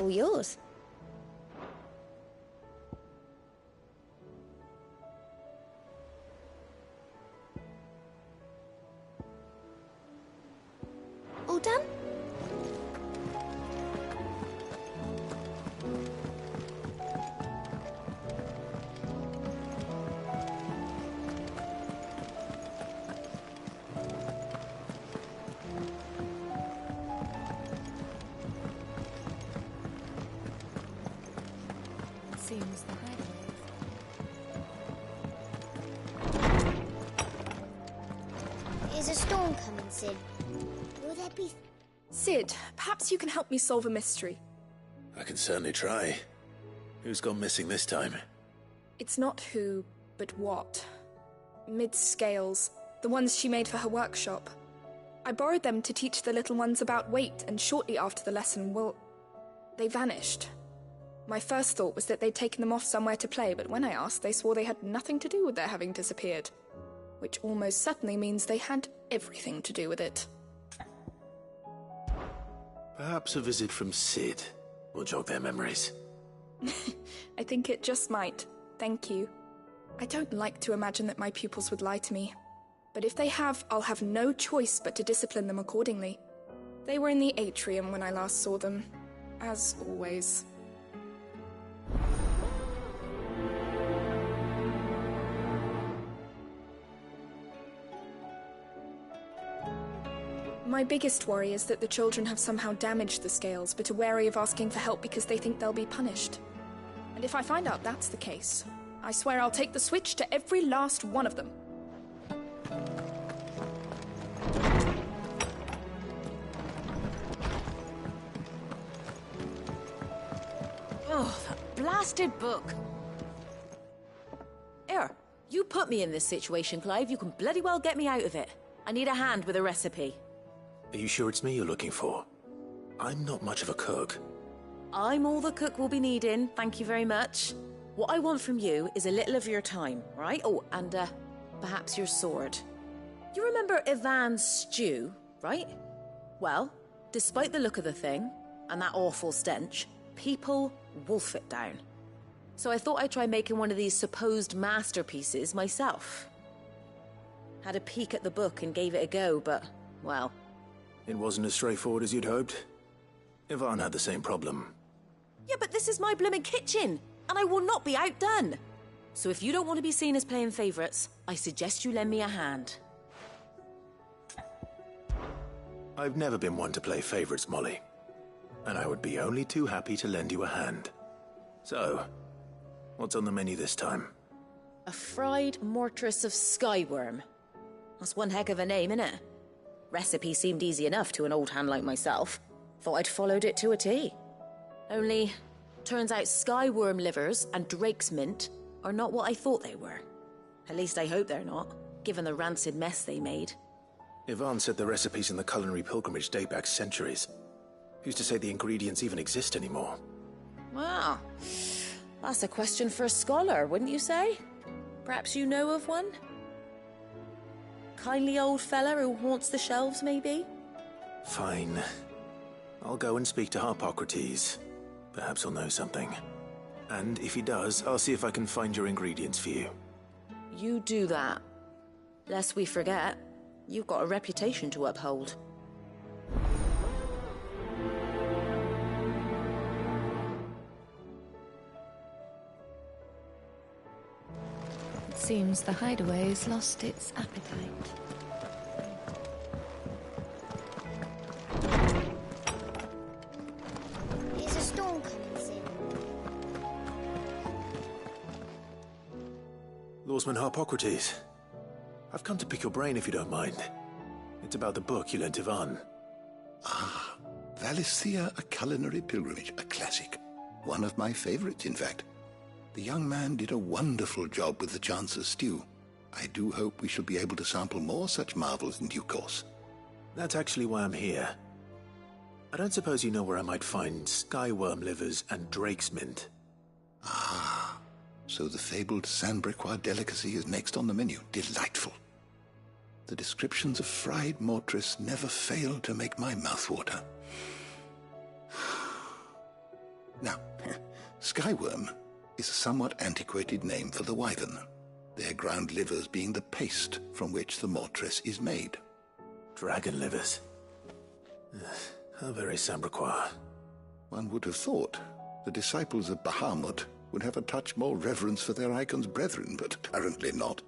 All yours. All done? Seems the hideaway. Is a storm coming, Sid? Will there be... Sid, perhaps you can help me solve a mystery. I can certainly try. Who's gone missing this time? It's not who, but what. Mid's scales, the ones she made for her workshop. I borrowed them to teach the little ones about weight, and shortly after the lesson, well, they vanished. My first thought was that they'd taken them off somewhere to play, but when I asked, they swore they had nothing to do with their having disappeared. Which almost certainly means they had everything to do with it. Perhaps a visit from Sid will jog their memories. I think it just might. Thank you. I don't like to imagine that my pupils would lie to me. But if they have, I'll have no choice but to discipline them accordingly. They were in the atrium when I last saw them, as always. My biggest worry is that the children have somehow damaged the scales, but are wary of asking for help because they think they'll be punished. And if I find out that's the case, I swear I'll take the switch to every last one of them. Oh, that blasted book. Here, you put me in this situation, Clive. You can bloody well get me out of it. I need a hand with a recipe. Are you sure it's me you're looking for? I'm not much of a cook. I'm all the cook will be needing, thank you very much. What I want from you is a little of your time, right? Oh, and perhaps your sword. You remember Ivan's stew, right? Well, despite the look of the thing, and that awful stench, people wolf it down. So I thought I'd try making one of these supposed masterpieces myself. Had a peek at the book and gave it a go, but, well... It wasn't as straightforward as you'd hoped. Ivan had the same problem. Yeah, but this is my blimmin' kitchen, and I will not be outdone. So if you don't want to be seen as playing favourites, I suggest you lend me a hand. I've never been one to play favourites, Molly. And I would be only too happy to lend you a hand. So, what's on the menu this time? A fried mortress of skyworm. That's one heck of a name, innit? Recipe seemed easy enough to an old hand like myself. Thought I'd followed it to a T. Only, turns out skyworm livers and drake's mint are not what I thought they were. At least I hope they're not, given the rancid mess they made. Ivan said the recipes in the culinary pilgrimage date back centuries. Who's to say the ingredients even exist anymore? Wow. That's a question for a scholar, wouldn't you say? Perhaps you know of one? Kindly old fella who haunts the shelves, maybe? Fine. I'll go and speak to Harpocrates. Perhaps he'll know something. And if he does, I'll see if I can find your ingredients for you. You do that. Lest we forget, you've got a reputation to uphold. It seems the hideaway's lost its appetite. Is a storm coming soon? Lawsman Harpocrates. I've come to pick your brain if you don't mind. It's about the book you lent Ivan. Ah, Valisthea, A Culinary Pilgrimage, a classic. One of my favorites, in fact. The young man did a wonderful job with the Chance's stew. I do hope we shall be able to sample more such marvels in due course. That's actually why I'm here. I don't suppose you know where I might find skyworm livers and drake's mint. Ah, so the fabled Sanbriquois delicacy is next on the menu. Delightful. The descriptions of fried mortress never fail to make my mouth water. Now, skyworm is a somewhat antiquated name for the wyvern, their ground livers being the paste from which the mortress is made. Dragon livers. How very Sanbriquois. One would have thought the disciples of Bahamut would have a touch more reverence for their icon's brethren, but apparently not.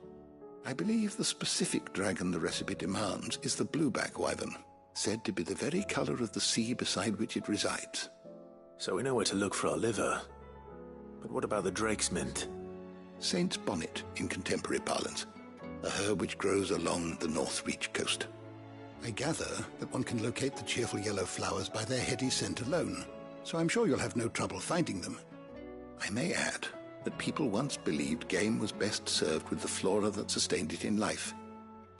I believe the specific dragon the recipe demands is the blueback wyvern, said to be the very color of the sea beside which it resides. So we know where to look for our liver. But what about the drake's mint? Saint's bonnet in contemporary parlance, a herb which grows along the North Reach coast. I gather that one can locate the cheerful yellow flowers by their heady scent alone, so I'm sure you'll have no trouble finding them. I may add that people once believed game was best served with the flora that sustained it in life,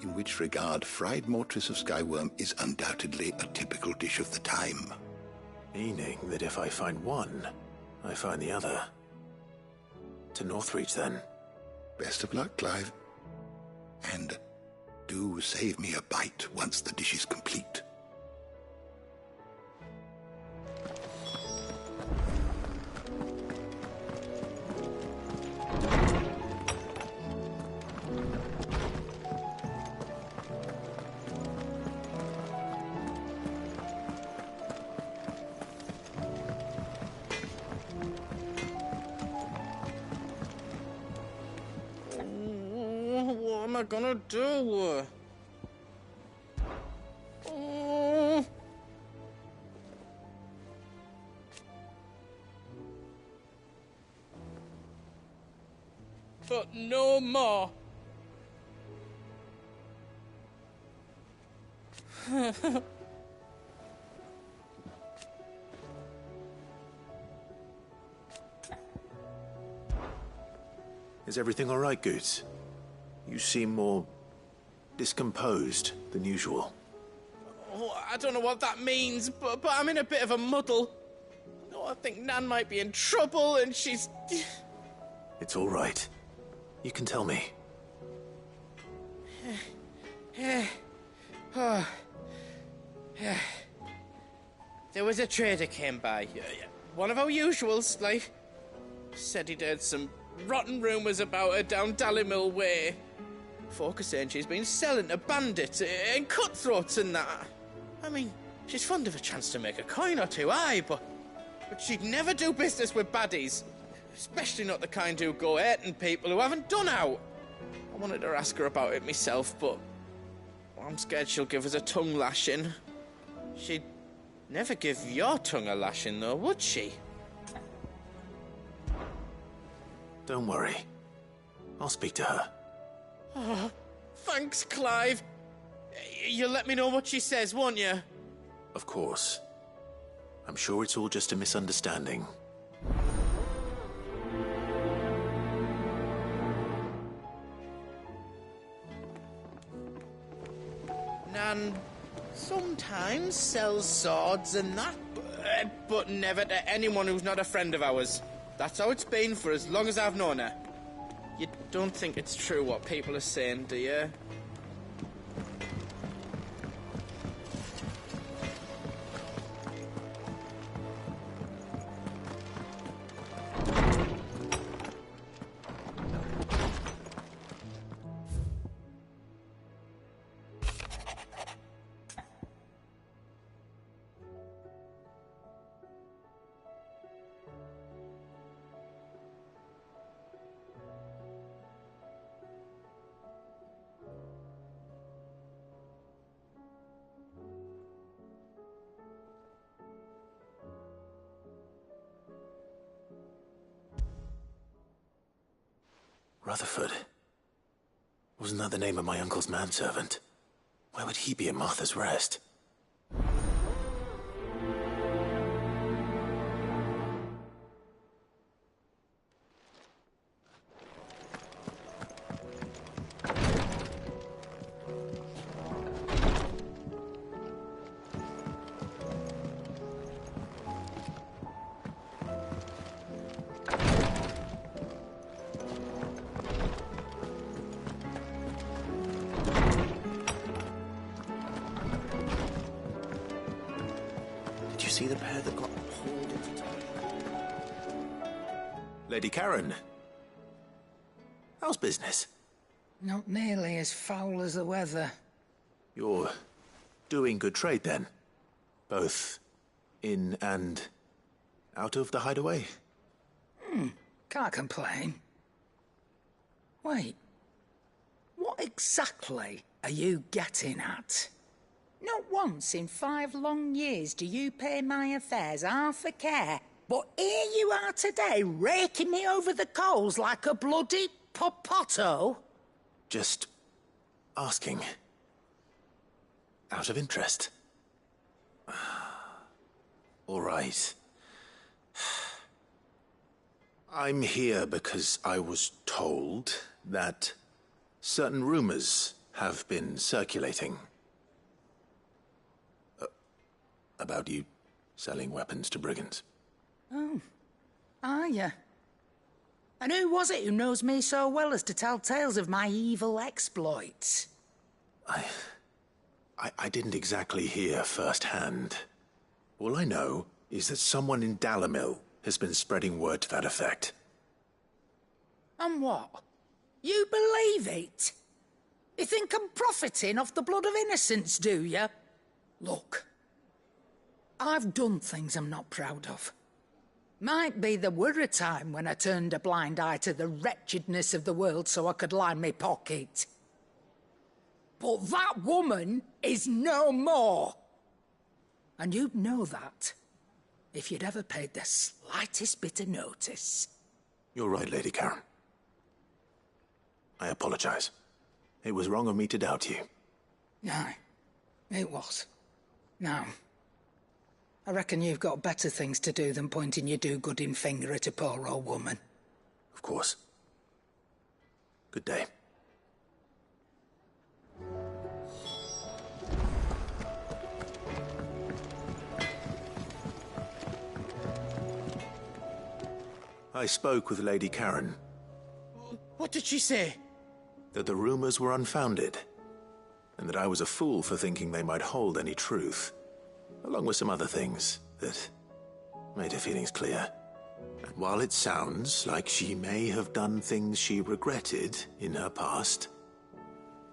in which regard fried mortress of skyworm is undoubtedly a typical dish of the time. Meaning that if I find one, I find the other. To Northreach, then. Best of luck, Clive. And do save me a bite once the dish is complete. am I gonna do? Oh. But no more. Is everything all right, Goetz? You seem more discomposed than usual. Oh, I don't know what that means, but I'm in a bit of a muddle. Oh, I think Nan might be in trouble, and she's... It's all right. You can tell me. There was a trader came by. One of our usuals, like. Said he'd heard some rotten rumours about her down Dalimil Way. Folk are saying she's been selling to bandits and cutthroats and that. I mean, she's fond of a chance to make a coin or two, aye, but she'd never do business with baddies. Especially not the kind who go hurting people who haven't done out. I wanted to ask her about it myself, but I'm scared she'll give us a tongue lashing. She'd never give your tongue a lashing, though, would she? Don't worry. I'll speak to her. Oh, thanks, Clive. You'll let me know what she says, won't you? Of course. I'm sure it's all just a misunderstanding. Nan sometimes sells swords and that, but never to anyone who's not a friend of ours. That's how it's been for as long as I've known her. You don't think it's true what people are saying, do you? Rutherford. Wasn't that the name of my uncle's manservant? Why would he be at Martha's Rest? See the pair that got pulled into Lady Karen. How's business? Not nearly as foul as the weather. You're doing good trade, then? Both in and out of the hideaway? Can't complain. Wait. What exactly are you getting at? Not once in 5 long years do you pay my affairs half a care, but here you are today, raking me over the coals like a bloody popoto? Just asking. Out of interest. All right. I'm here because I was told that certain rumors have been circulating. About you selling weapons to brigands. Oh, are you? And who was it who knows me so well as to tell tales of my evil exploits? I didn't exactly hear firsthand. All I know is that someone in Dalimil has been spreading word to that effect. And what? You believe it? You think I'm profiting off the blood of innocents, do you? Look. I've done things I'm not proud of. Might be there were a time when I turned a blind eye to the wretchedness of the world so I could line my pocket. But that woman is no more. And you'd know that if you'd ever paid the slightest bit of notice. You're right, Lady Karen. I apologize. It was wrong of me to doubt you. No, it was. Now, I reckon you've got better things to do than pointing your do-gooding finger at a poor old woman. Of course. Good day. I spoke with Lady Karen. What did she say? That the rumors were unfounded, and that I was a fool for thinking they might hold any truth, along with some other things that made her feelings clear. And while it sounds like she may have done things she regretted in her past,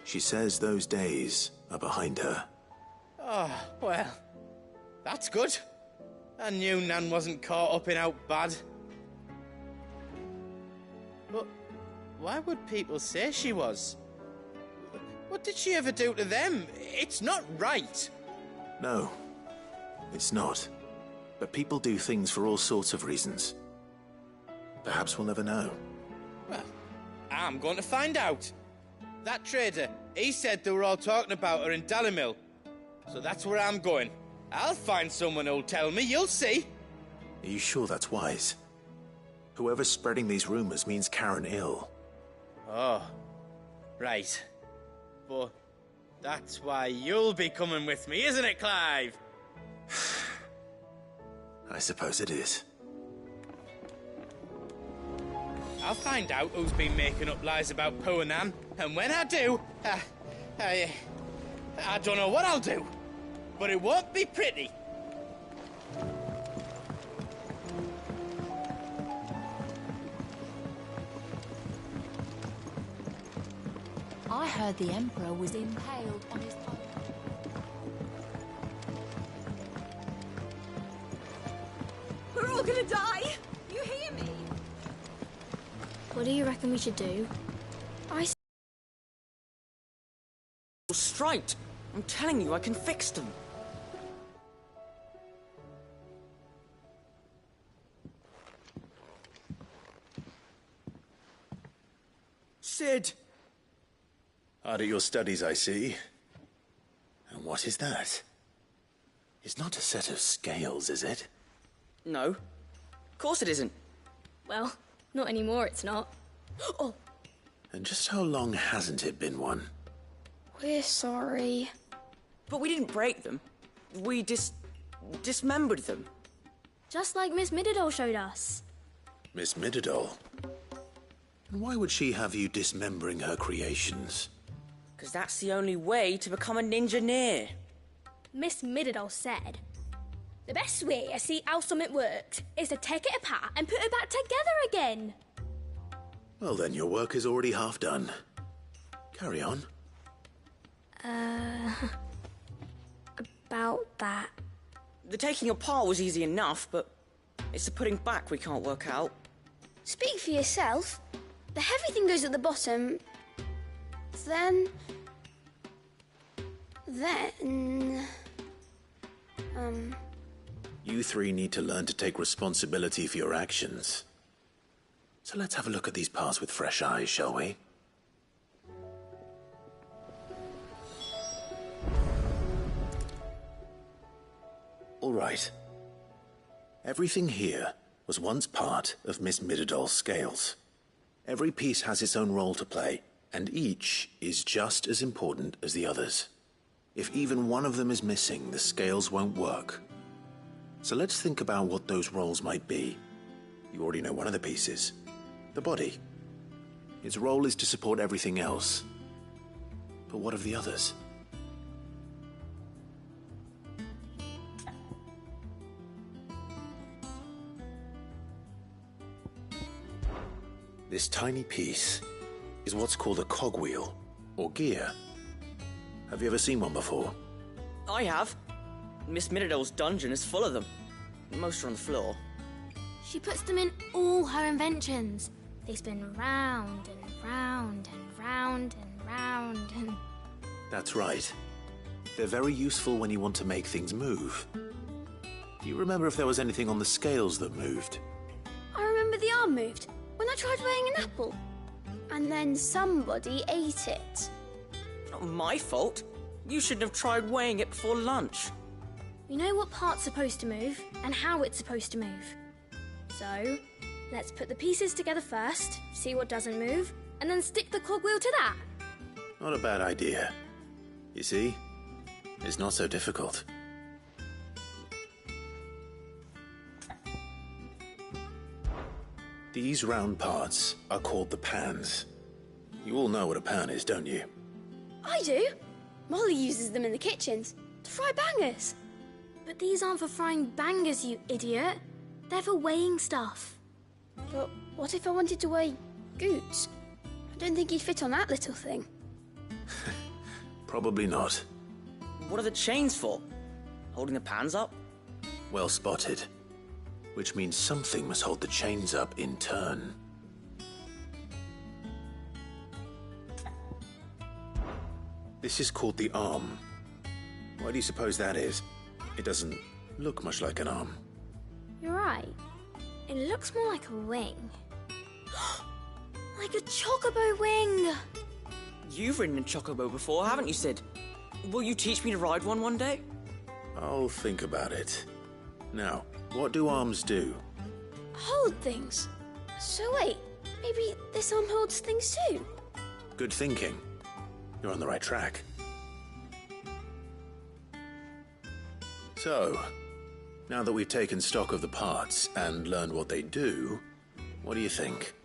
she says those days are behind her. Oh, well, that's good. I knew Nan wasn't caught up in out bad. But why would people say she was? What did she ever do to them? It's not right. No, it's not. But people do things for all sorts of reasons. Perhaps we'll never know. Well, I'm going to find out. That trader, he said they were all talking about her in Dalimil. So that's where I'm going. I'll find someone who'll tell me, you'll see. Are you sure that's wise? Whoever's spreading these rumors means Karen ill. Oh, right. But that's why you'll be coming with me, isn't it, Clive? I suppose it is. I'll find out who's been making up lies about poor Nan, and when I do, I don't know what I'll do, but it won't be pretty. I heard the Emperor was impaled on his throne. We're all gonna die! You hear me? What do you reckon we should do? Straight. I'm telling you, I can fix them. Sid! Hard at your studies, I see. And what is that? It's not a set of scales, is it? No. Of course it isn't. Well, not anymore, it's not. Oh! And just how long hasn't it been one? We're sorry. But we didn't break them. We dismembered them. Just like Miss Mididol showed us. Miss Mididol? And why would she have you dismembering her creations? Because that's the only way to become a ninja-neer. Miss Mididol said, the best way to see how something works is to take it apart and put it back together again. Well then, your work is already half done. Carry on. About that. The taking apart was easy enough, but it's the putting back we can't work out. Speak for yourself. The heavy thing goes at the bottom. Then... You three need to learn to take responsibility for your actions. So let's have a look at these parts with fresh eyes, shall we? All right. Everything here was once part of Miss Mididol's scales. Every piece has its own role to play, and each is just as important as the others. If even one of them is missing, the scales won't work. So let's think about what those roles might be. You already know one of the pieces. The body. Its role is to support everything else. But what of the others? This tiny piece is what's called a cogwheel, or gear. Have you ever seen one before? I have. Miss Mididol's dungeon is full of them. Most are on the floor. She puts them in all her inventions. They spin round and round and round and round and... That's right. They're very useful when you want to make things move. Do you remember if there was anything on the scales that moved? I remember the arm moved when I tried weighing an apple. And then somebody ate it. Not my fault. You shouldn't have tried weighing it before lunch. We know what part's supposed to move and how it's supposed to move. So, let's put the pieces together first, see what doesn't move, and then stick the cogwheel to that. Not a bad idea. You see? It's not so difficult. These round parts are called the pans. You all know what a pan is, don't you? I do. Molly uses them in the kitchens to fry bangers. But these aren't for frying bangers, you idiot. They're for weighing stuff. But what if I wanted to weigh Goots? I don't think he'd fit on that little thing. Probably not. What are the chains for? Holding the pans up? Well spotted. Which means something must hold the chains up in turn. This is called the arm. Why do you suppose that is? It doesn't look much like an arm. You're right. It looks more like a wing. Like a chocobo wing! You've ridden a chocobo before, haven't you, Sid? Will you teach me to ride one day? I'll think about it. Now, what do arms do? Hold things. So wait, maybe this arm holds things too? Good thinking. You're on the right track. So, now that we've taken stock of the parts and learned what they do, what do you think?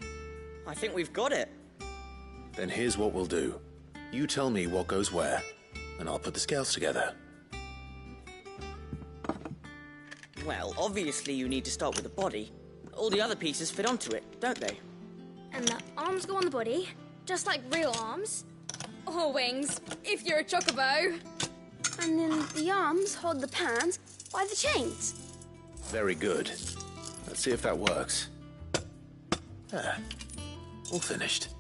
I think we've got it. Then here's what we'll do. You tell me what goes where, and I'll put the scales together. Well, obviously you need to start with the body. All the other pieces fit onto it, don't they? And the arms go on the body, just like real arms. Or wings, if you're a chocobo. And then the arms hold the pans by the chains. Very good. Let's see if that works. There. All finished.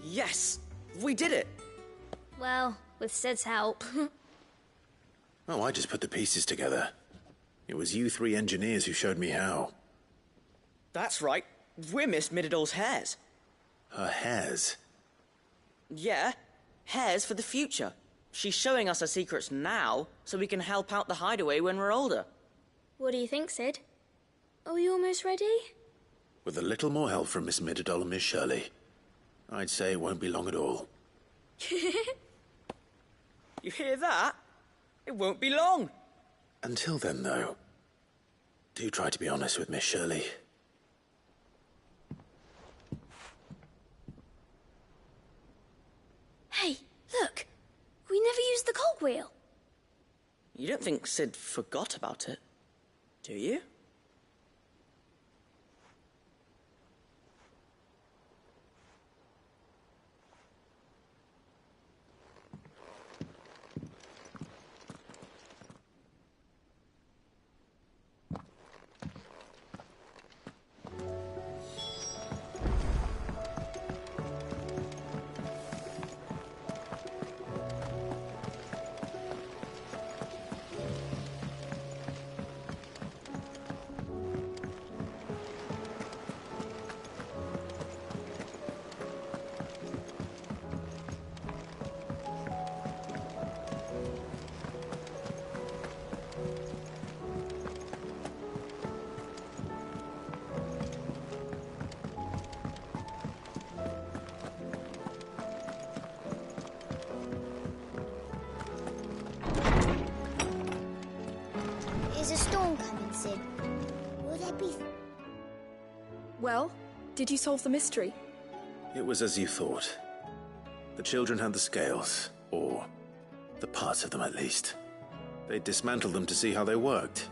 Yes! We did it! Well, with Sid's help. Oh, I just put the pieces together. It was you three engineers who showed me how. That's right. We're Miss Mididol's hairs. Her hairs? Yeah, hairs for the future. She's showing us her secrets now, so we can help out the hideaway when we're older. What do you think, Sid? Are we almost ready? With a little more help from Miss Mididol and Miss Shirley, I'd say it won't be long at all. You hear that? It won't be long. Until then, though, do try to be honest with Miss Shirley. Hey, look! We never used the cogwheel. You don't think Sid forgot about it, do you? Is a storm coming, Sid? Will there be... Well, did you solve the mystery? It was as you thought. The children had the scales, or the parts of them at least. They dismantled them to see how they worked.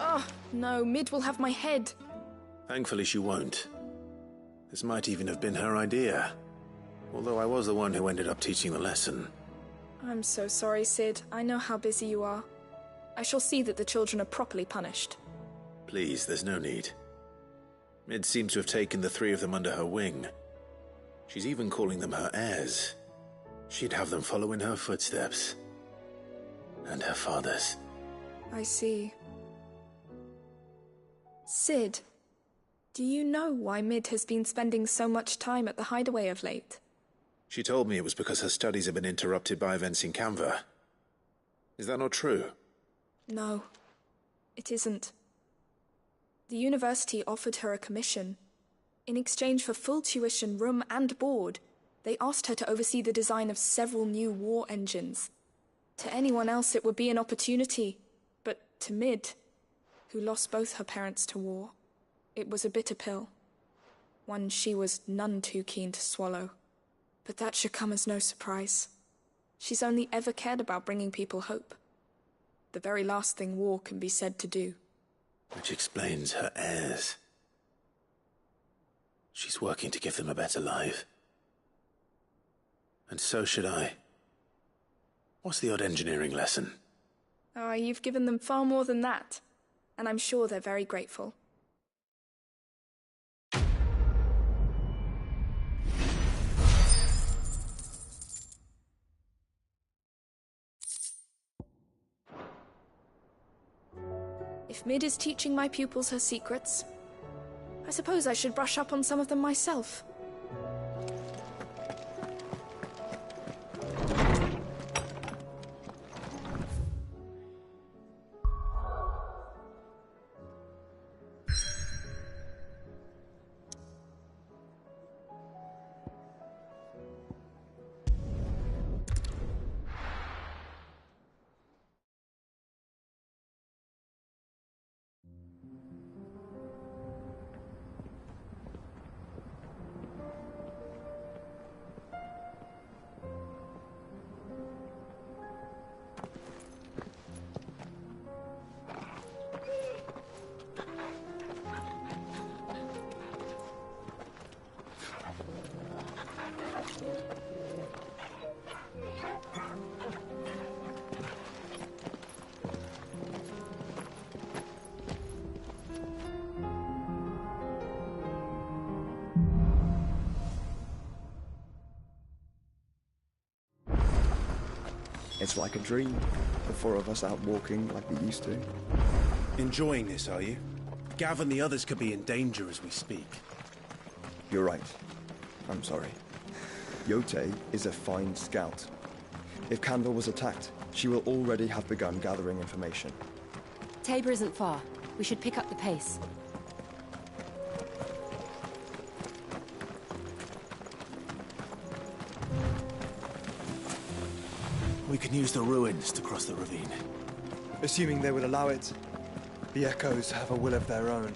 Oh, no, Mid will have my head. Thankfully she won't. This might even have been her idea. Although I was the one who ended up teaching the lesson. I'm so sorry, Sid. I know how busy you are. I shall see that the children are properly punished. Please, there's no need. Mid seems to have taken the three of them under her wing. She's even calling them her heirs. She'd have them follow in her footsteps. And her father's. I see. Sid, do you know why Mid has been spending so much time at the Hideaway of late? She told me it was because her studies have been interrupted by events in Canva. Is that not true? No, it isn't. The university offered her a commission. In exchange for full tuition, room and board, they asked her to oversee the design of several new war engines. To anyone else it would be an opportunity, but to Mid, who lost both her parents to war, it was a bitter pill. One she was none too keen to swallow. But that should come as no surprise. She's only ever cared about bringing people hope. The very last thing war can be said to do. Which explains her heirs. She's working to give them a better life. And so should I. What's the odd engineering lesson? Ah, you've given them far more than that. And I'm sure they're very grateful. If Mid is teaching my pupils her secrets, I suppose I should brush up on some of them myself. It's like a dream. The four of us out walking like we used to. Enjoying this, are you? Gav and the others could be in danger as we speak. You're right. I'm sorry. Yote is a fine scout. If Candle was attacked, she will already have begun gathering information. Tabor isn't far. We should pick up the pace. We can use the ruins to cross the ravine. Assuming they would allow it. The Echoes have a will of their own.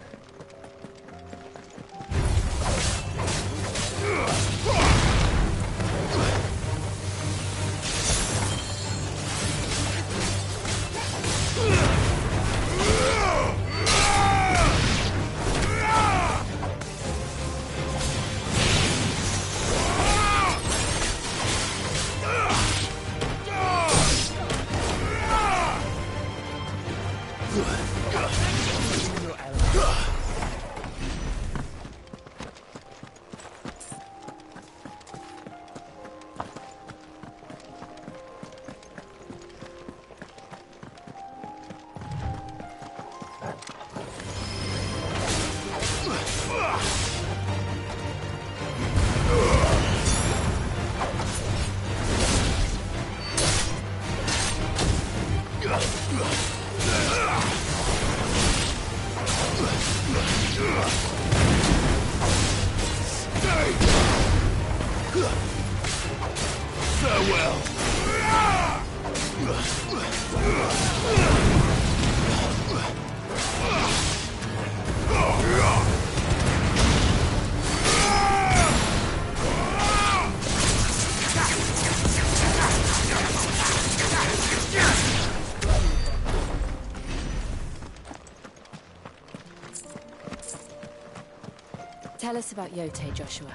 Tell us about Yote, Joshua.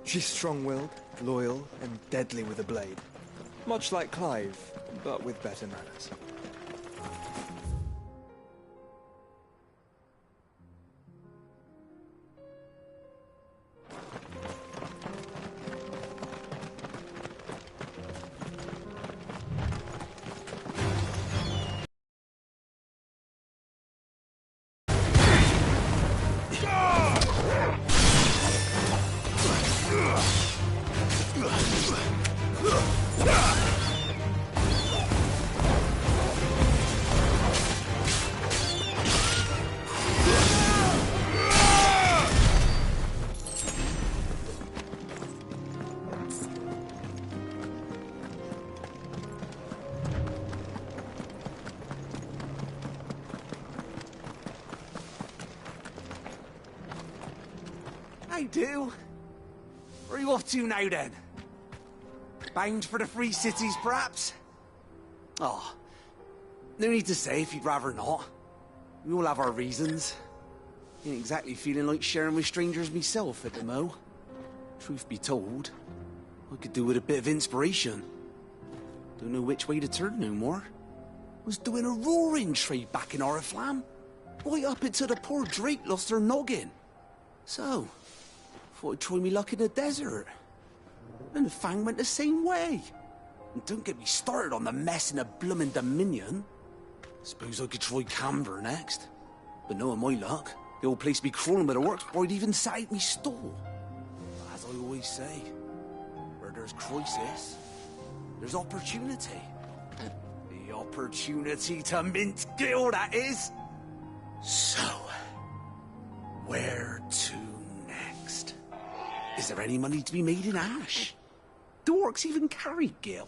She's strong-willed, loyal, and deadly with a blade. Much like Clive, but with better manners. I do. Where are you off to now, then? Bound for the Free Cities, perhaps? Oh, no need to say if you'd rather not. We all have our reasons. Ain't exactly feeling like sharing with strangers myself at the mo. Truth be told, I could do with a bit of inspiration. Don't know which way to turn no more. Was doing a roaring trade back in Oriflamme. Right up until the poor Drake lost her noggin. So, thought I'd try me luck in the desert. And the Fang went the same way. And don't get me started on the mess in the bloomin' Dominion. Suppose I could try Camber next. But knowing my luck, the old place be crawling with the works before I'd even sat out me stall. But as I always say, where there's crisis, there's opportunity. The opportunity to mint Gil, that is. So, where to next? Is there any money to be made in Ash? Do orcs even carry Gil?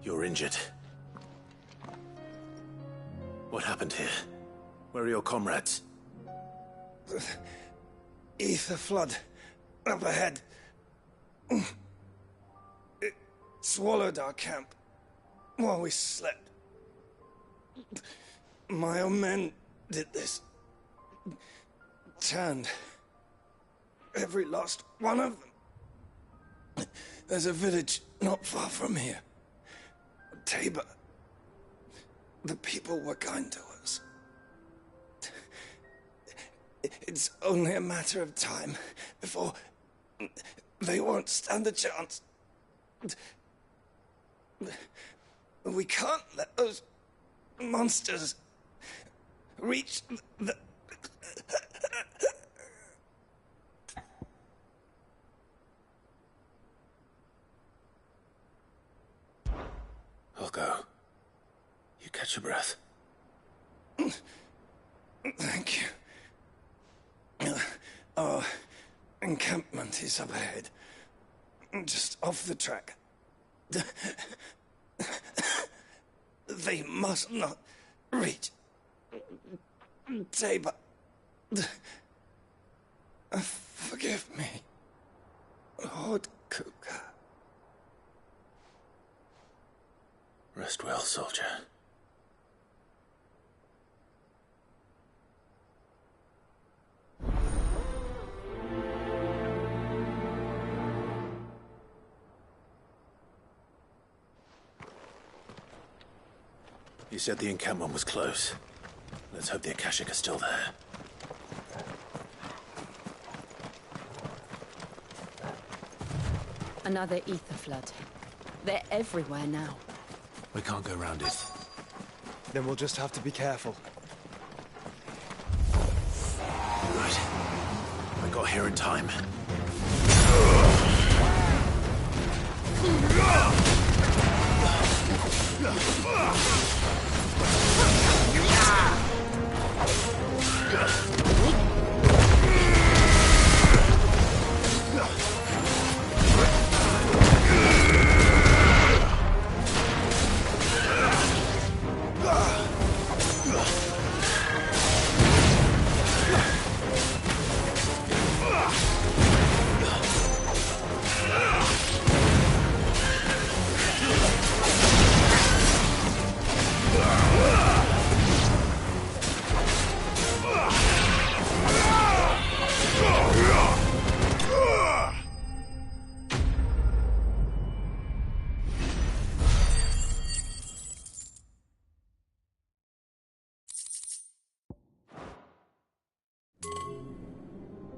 You're injured. What happened here? Where are your comrades? Ether flood. Up ahead. It swallowed our camp while we slept. My own men did this. Turned every last one of them. There's a village not far from here. Tabor. The people were kind to us. It's only a matter of time before they won't stand a chance. We can't let those monsters reach the... I'll go. You catch your breath. Thank you. Our encampment is up ahead. Just off the track. They must not reach Tabor. Forgive me, Lord Kuka. Rest well, soldier. You said the encampment was close. Let's hope the Akashic are still there. Another ether flood. They're everywhere now. We can't go around it. Then we'll just have to be careful. Right. I got here in time.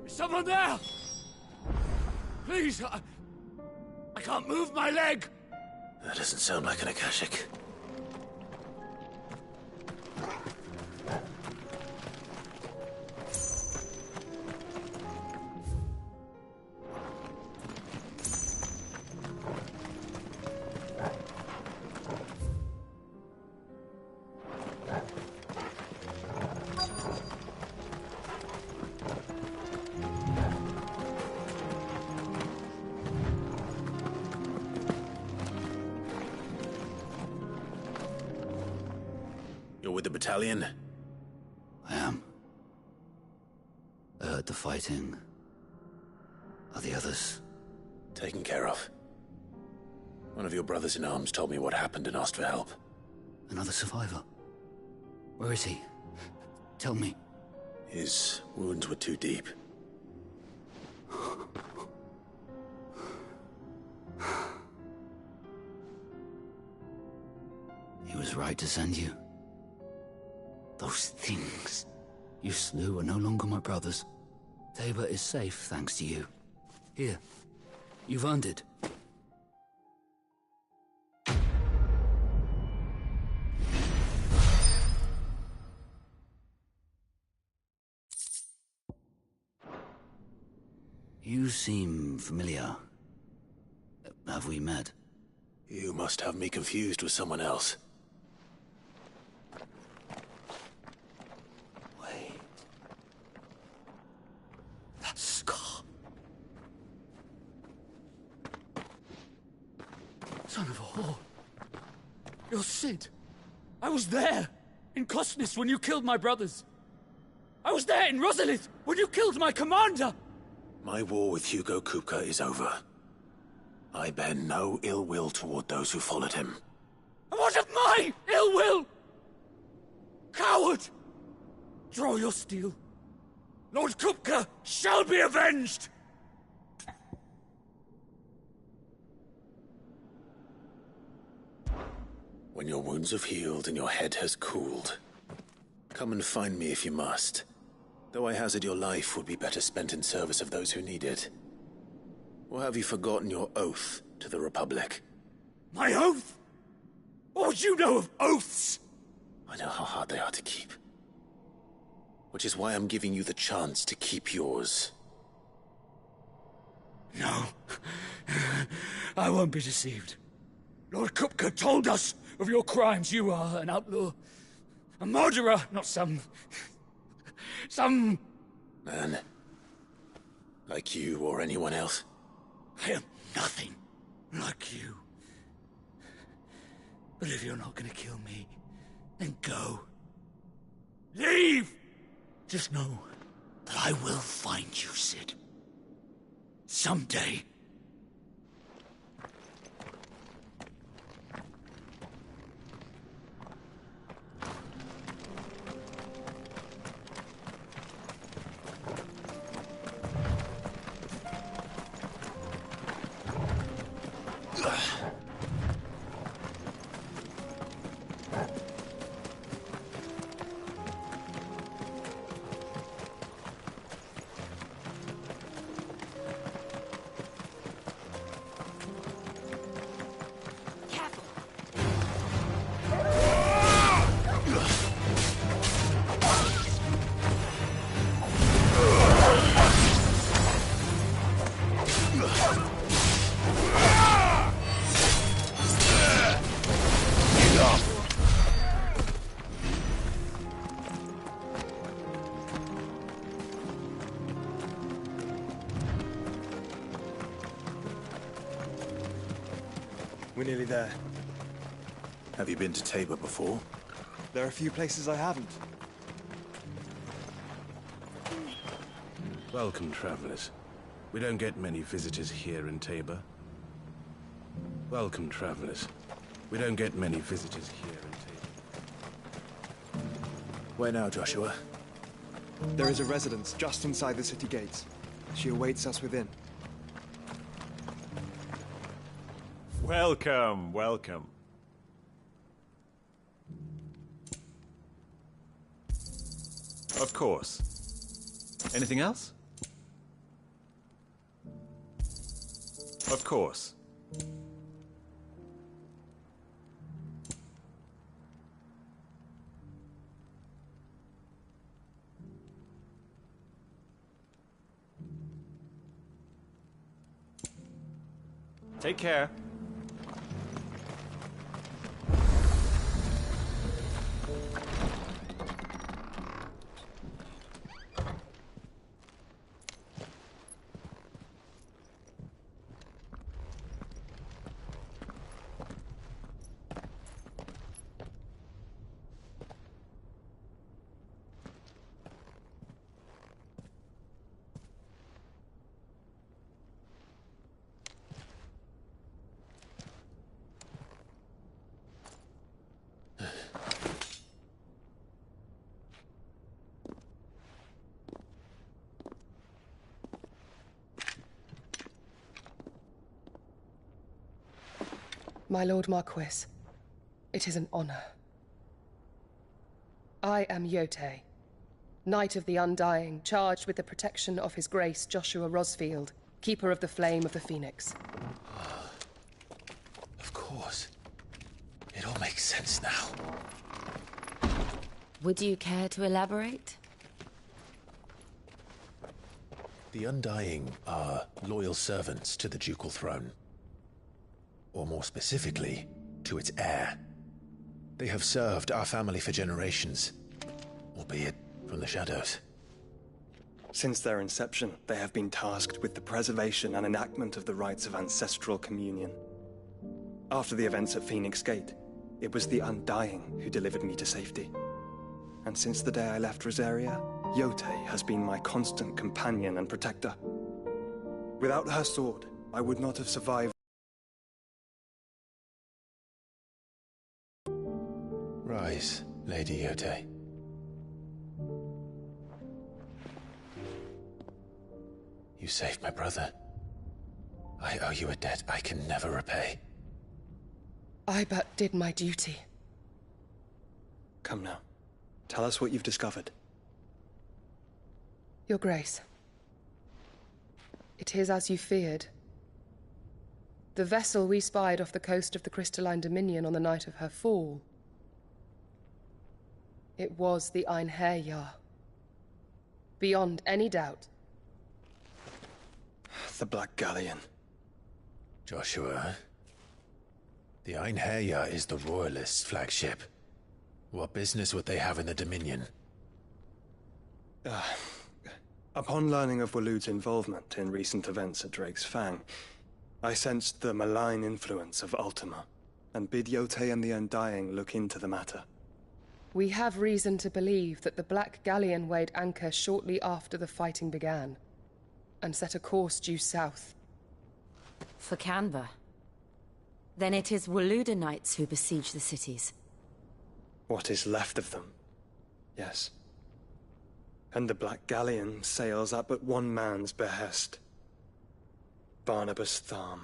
Someone there! Please, I can't move my leg! That doesn't sound like an Akashic. You're with the battalion? I am. I heard the fighting. Are the others? Taken care of. One of your brothers-in-arms told me what happened and asked for help. Another survivor? Where is he? Tell me. His wounds were too deep. He was right to send you. Those things you slew are no longer my brothers. Tabor is safe thanks to you. Here, you've earned it. You seem familiar. Have we met? You must have me confused with someone else. Wait. That scar. Son of a whore. You're Sid. I was there, in Cosnes, when you killed my brothers. I was there in Rosalith, when you killed my commander! My war with Hugo Kupka is over. I bear no ill will toward those who followed him. And what of my ill will? Coward! Draw your steel. Lord Kupka shall be avenged! When your wounds have healed and your head has cooled, come and find me if you must. Though I hazard your life would be better spent in service of those who need it. Or have you forgotten your oath to the Republic? My oath? What would you know of oaths? I know how hard they are to keep. Which is why I'm giving you the chance to keep yours. No. I won't be deceived. Lord Kupka told us of your crimes. You are an outlaw. A murderer, not some man. Like you or anyone else. I am nothing like you. But if you're not gonna kill me, then go. Leave! Just know that I will find you, Sid. Someday. We're nearly there. Have you been to Tabor before? There are a few places I haven't. Welcome, travelers. We don't get many visitors here in Tabor. Welcome, travelers. We don't get many visitors here in Tabor. Where now, Joshua? There is a residence just inside the city gates. She awaits us within. Welcome, welcome. Of course. Anything else? Of course. Take care. My Lord Marquis, it is an honor. I am Yote, Knight of the Undying, charged with the protection of His Grace Joshua Rosfield, Keeper of the Flame of the Phoenix. Of course. It all makes sense now. Would you care to elaborate? The Undying are loyal servants to the ducal throne. Or more specifically, to its heir. They have served our family for generations, albeit from the shadows. Since their inception, they have been tasked with the preservation and enactment of the rites of ancestral communion. After the events at Phoenix Gate, it was the Undying who delivered me to safety. And since the day I left Rosaria, Yote has been my constant companion and protector. Without her sword, I would not have survived. Rise, Lady Yote. You saved my brother. I owe you a debt I can never repay. I but did my duty. Come now. Tell us what you've discovered. Your Grace. It is as you feared. The vessel we spied off the coast of the Crystalline Dominion on the night of her fall. It was the Einherjar. Beyond any doubt. The Black Galleon. Joshua, the Einherjar is the Royalists' flagship. What business would they have in the Dominion? Upon learning of Waloed's involvement in recent events at Drake's Fang, I sensed the malign influence of Ultima, and bid Yote and the Undying look into the matter. We have reason to believe that the Black Galleon weighed anchor shortly after the fighting began, and set a course due south. For Canva. Then it is Waloed Knights who besiege the cities. What is left of them, yes. And the Black Galleon sails at but one man's behest. Barnabas Tharm.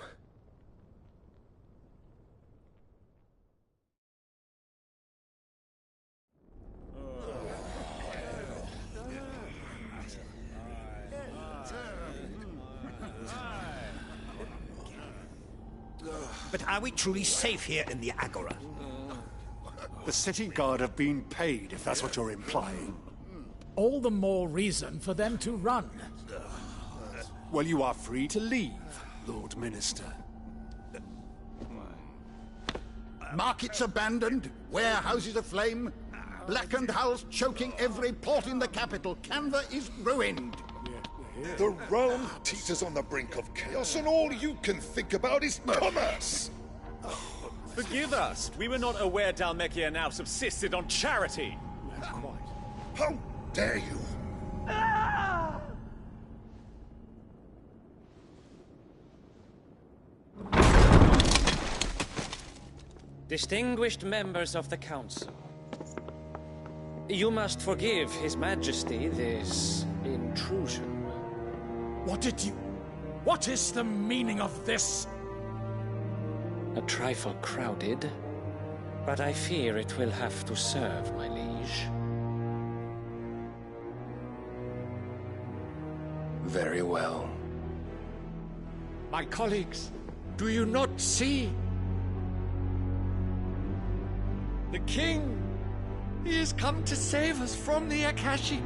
But are we truly safe here in the Agora? The city guard have been paid, if that's what you're implying. All the more reason for them to run. Well, you are free to leave, Lord Minister. Markets abandoned, warehouses aflame, blackened hulls choking every port in the capital. Canva is ruined. The realm teeters on the brink of chaos, and all you can think about is commerce! Forgive us. We were not aware Dhalmekia now subsisted on charity. How dare you? Distinguished members of the Council, you must forgive His Majesty this intrusion. What is the meaning of this? A trifle crowded, but I fear it will have to serve, my liege. Very well. My colleagues, do you not see? The King! He has come to save us from the Akashic!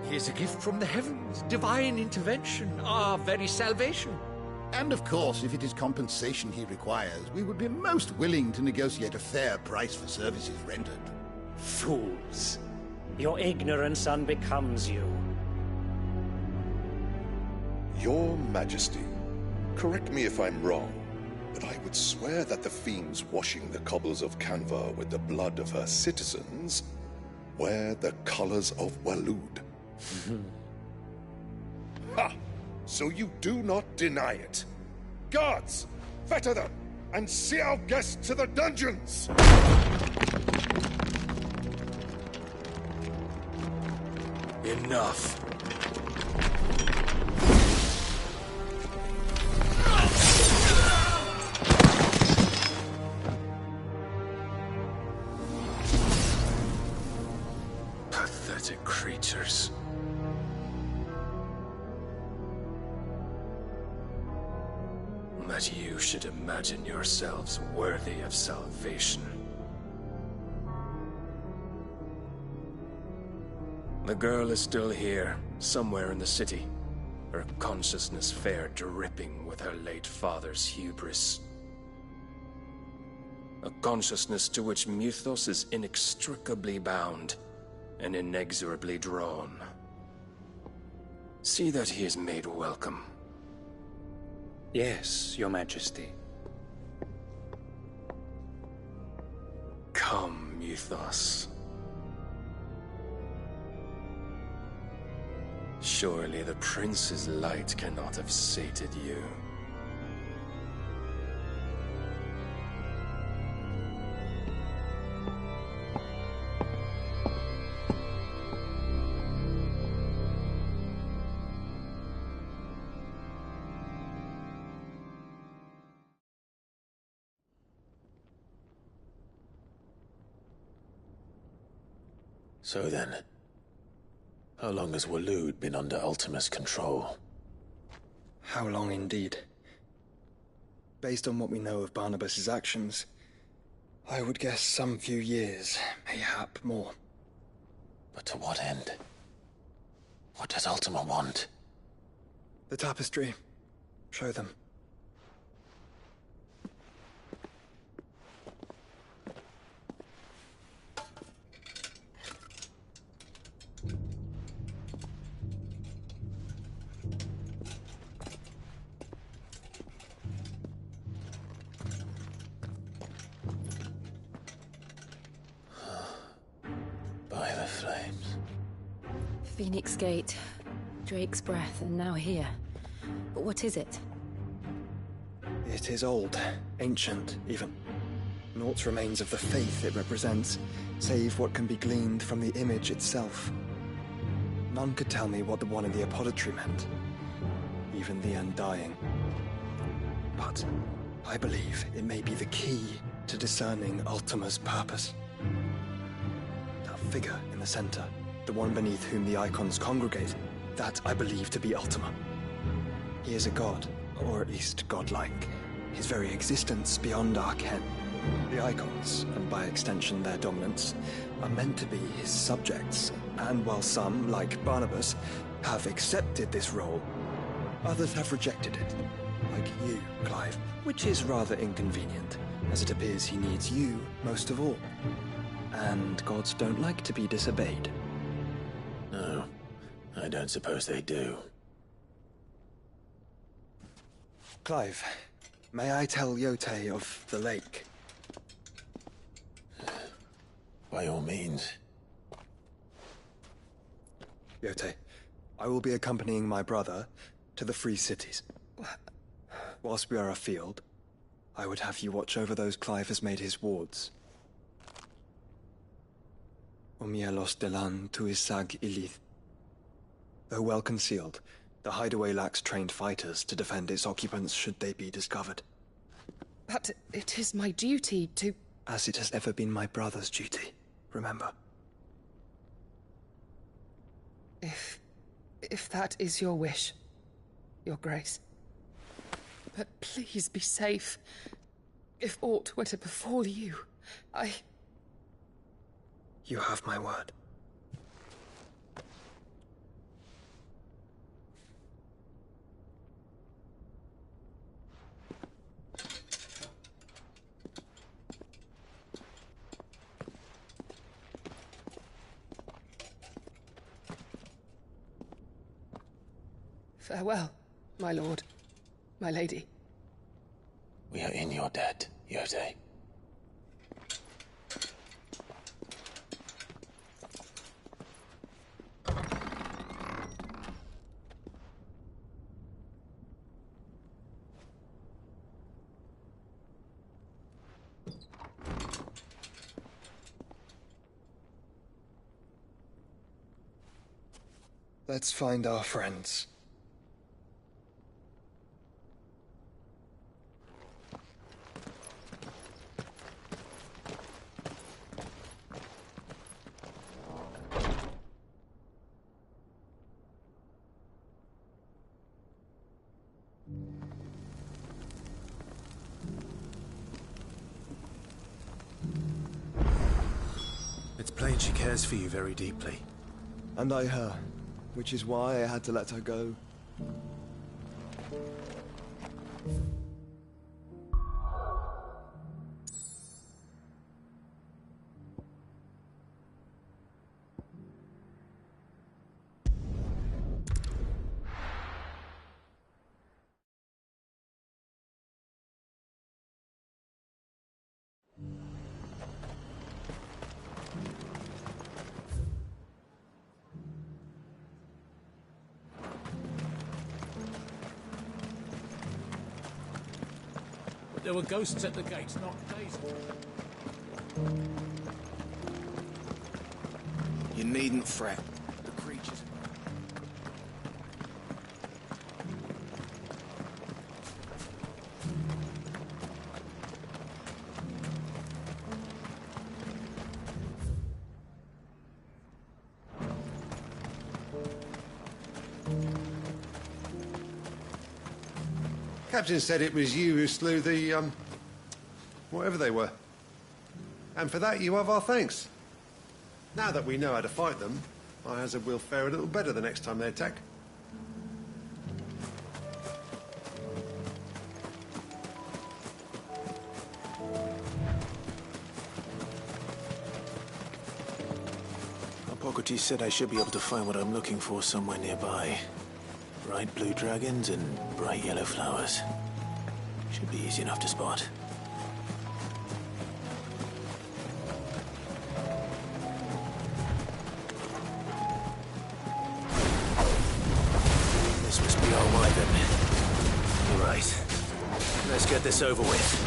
He is a gift from the heavens, divine intervention, our very salvation. And of course, if it is compensation he requires, we would be most willing to negotiate a fair price for services rendered. Fools. Your ignorance unbecomes you. Your Majesty, correct me if I'm wrong, but I would swear that the fiends washing the cobbles of Canva with the blood of her citizens wear the colors of Waloed. Ha! So you do not deny it. Guards, fetter them, and see our guests to the dungeons! Enough. Pathetic creatures. That you should imagine yourselves worthy of salvation. The girl is still here, somewhere in the city. Her consciousness fair dripping with her late father's hubris. A consciousness to which Mythos is inextricably bound and inexorably drawn. See that he is made welcome. Yes, Your Majesty. Come, Mythos. Surely the prince's light cannot have sated you. So then, how long has Waloed been under Ultima's control? How long indeed? Based on what we know of Barnabas's actions, I would guess some few years, mayhap more. But to what end? What does Ultima want? The tapestry. Show them. By the flames. Phoenix Gate, Drake's Breath, and now here. But what is it? It is old, ancient, even. Naught remains of the faith it represents, save what can be gleaned from the image itself. None could tell me what the one in the apothecary meant, even the Undying. But I believe it may be the key to discerning Ultima's purpose. That figure in the center, the one beneath whom the icons congregate, that I believe to be Ultima. He is a god, or at least godlike. His very existence beyond our ken. The icons, and by extension their dominance, are meant to be his subjects, and while some, like Barnabas, have accepted this role, others have rejected it. Like you, Clive, which is rather inconvenient, as it appears he needs you most of all. And gods don't like to be disobeyed. No, I don't suppose they do. Clive, may I tell Yote of the lake? By all means. Yote, I will be accompanying my brother to the Free Cities. Whilst we are afield, I would have you watch over those Clive has made his wards. Omielos delan tuisag ilith. Though well concealed, the hideaway lacks trained fighters to defend its occupants should they be discovered. But it is my duty to... As it has ever been my brother's duty, remember. If that is your wish, Your Grace. But please be safe. If aught were to befall you, You have my word. Farewell, my lord, my lady. We are in your debt, Yote. Let's find our friends. It's plain she cares for you very deeply. And I her, which is why I had to let her go. There were ghosts at the gates not days ago. You needn't fret. The creatures... Captain said it was you who slew the, whatever they were. And for that, you have our thanks. Now that we know how to fight them, I hazard we'll fare a little better the next time they attack. Hippocrates said I should be able to find what I'm looking for somewhere nearby. Bright blue dragons and bright yellow flowers. Should be easy enough to spot. This must be our wyvern. You're right. Let's get this over with.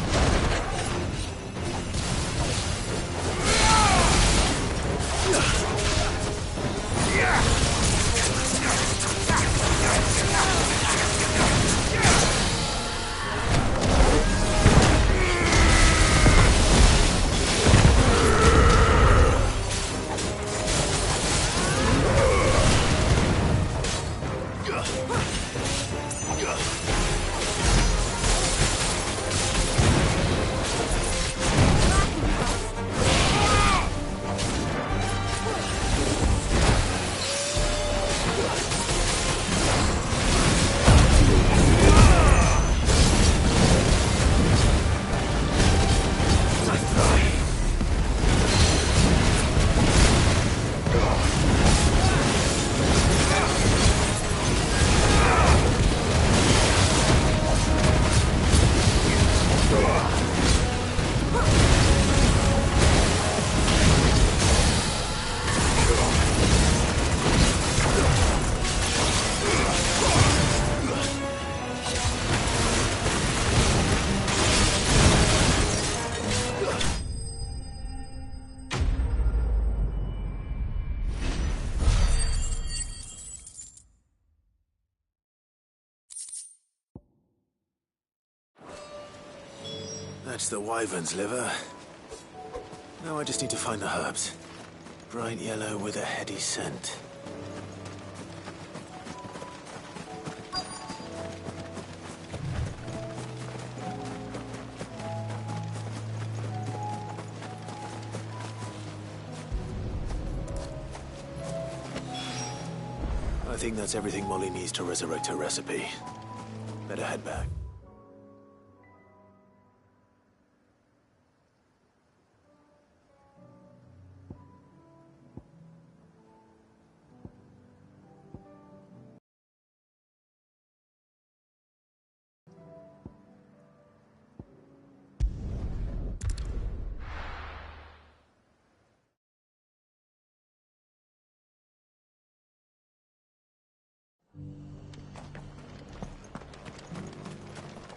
That's the wyvern's liver. Now I just need to find the herbs. Bright yellow with a heady scent. I think that's everything Molly needs to resurrect her recipe. Better head back.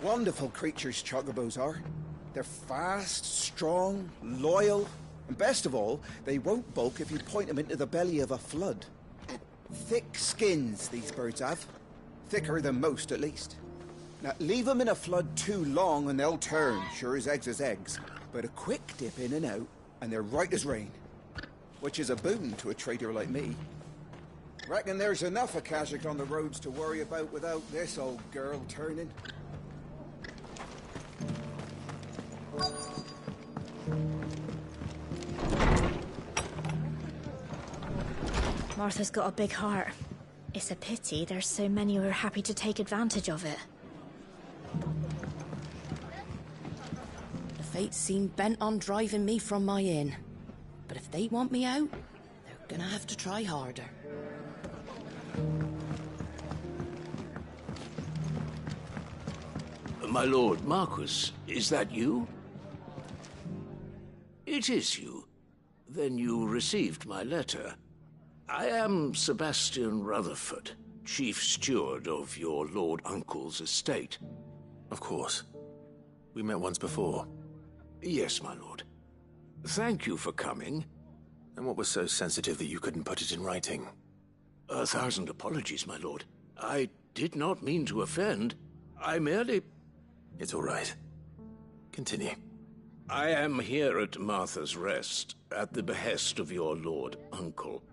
Wonderful creatures, chocobos are. They're fast, strong, loyal, and best of all, they won't balk if you point them into the belly of a flood. Thick skins, these birds have. Thicker than most, at least. Now, leave them in a flood too long and they'll turn, sure as eggs is eggs. But a quick dip in and out, and they're right as rain. Which is a boon to a trader like me. Reckon there's enough of Kazakh on the roads to worry about without this old girl turning. Martha's got a big heart. It's a pity there's so many who are happy to take advantage of it. The fates seem bent on driving me from my inn. But if they want me out, they're gonna have to try harder. My lord Marquis, is that you? It is you. Then you received my letter. I am Sebastian Rutherford, chief steward of your lord uncle's estate. Of course. We met once before. Yes, my lord. Thank you for coming. And what was so sensitive that you couldn't put it in writing? 1,000 apologies, my lord. I did not mean to offend. I merely... It's all right. Continue. I am here at Martha's Rest, at the behest of your lord uncle,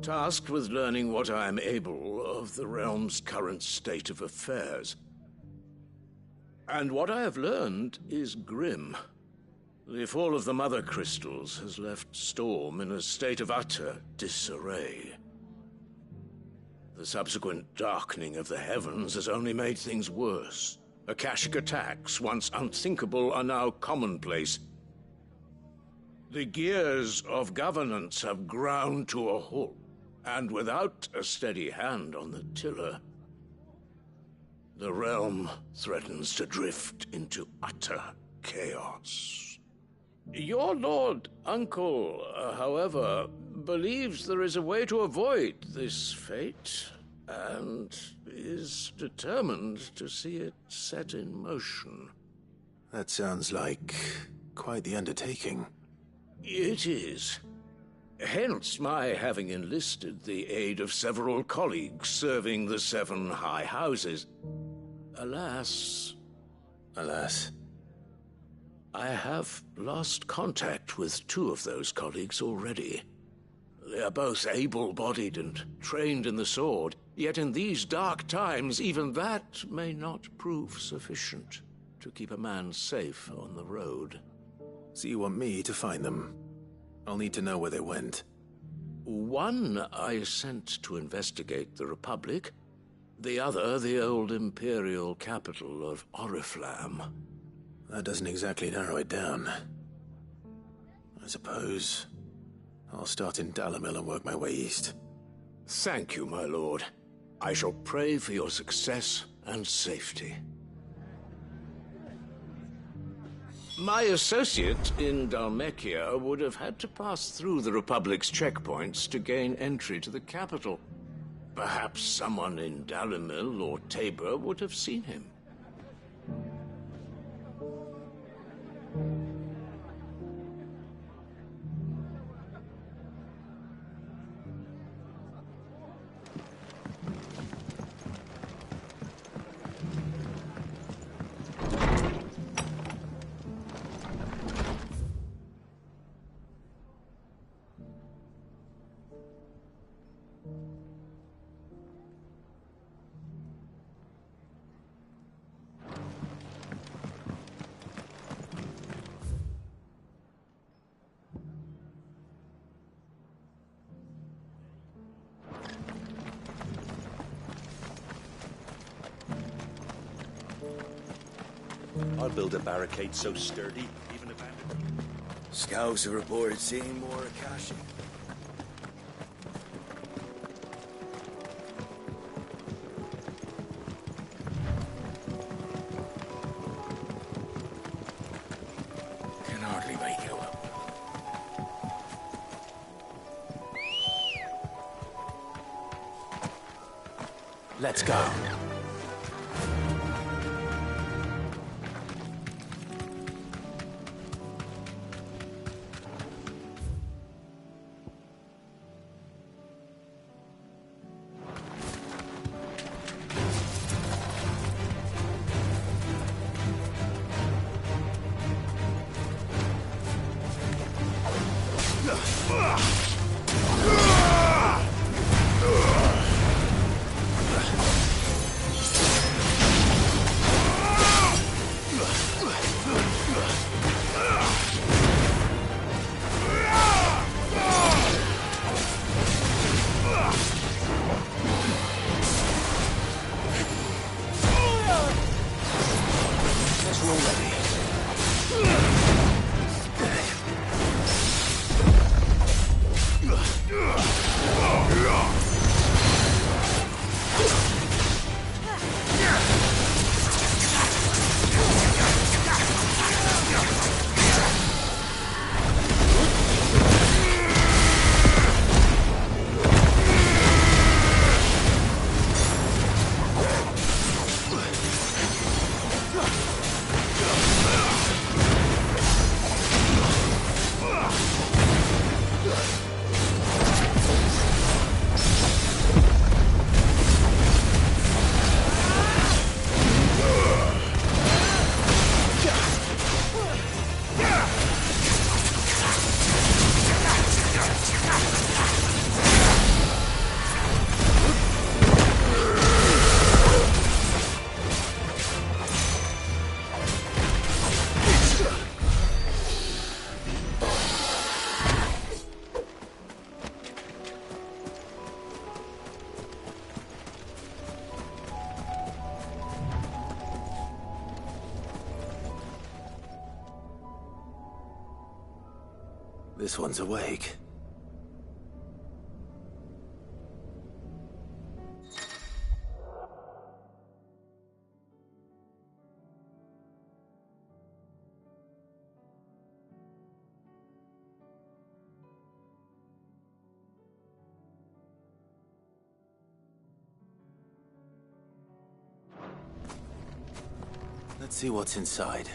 tasked with learning what I am able of the realm's current state of affairs. And what I have learned is grim. The fall of the Mother Crystals has left Storm in a state of utter disarray. The subsequent darkening of the heavens has only made things worse. Akashic attacks, once unthinkable, are now commonplace. The gears of governance have ground to a halt, and without a steady hand on the tiller, the realm threatens to drift into utter chaos. Your lord uncle, however, believes there is a way to avoid this fate, and is determined to see it set in motion. That sounds like quite the undertaking. It is. Hence my having enlisted the aid of several colleagues serving the 7 high houses. Alas... Alas? I have lost contact with 2 of those colleagues already. They are both able-bodied and trained in the sword, yet in these dark times even that may not prove sufficient to keep a man safe on the road. So you want me to find them? I'll need to know where they went. One I sent to investigate the Republic, the other the old Imperial capital of Oriflamme. That doesn't exactly narrow it down. I suppose I'll start in Dalimil and work my way east. Thank you, my lord. I shall pray for your success and safety. My associate in Dhalmekia would have had to pass through the Republic's checkpoints to gain entry to the capital. Perhaps someone in Dalimil or Tabor would have seen him. I'll build a barricade so sturdy, even a bandit. Scouts have reported seeing more Akashi. Can hardly make it up. Let's go. This one's awake. Let's see what's inside.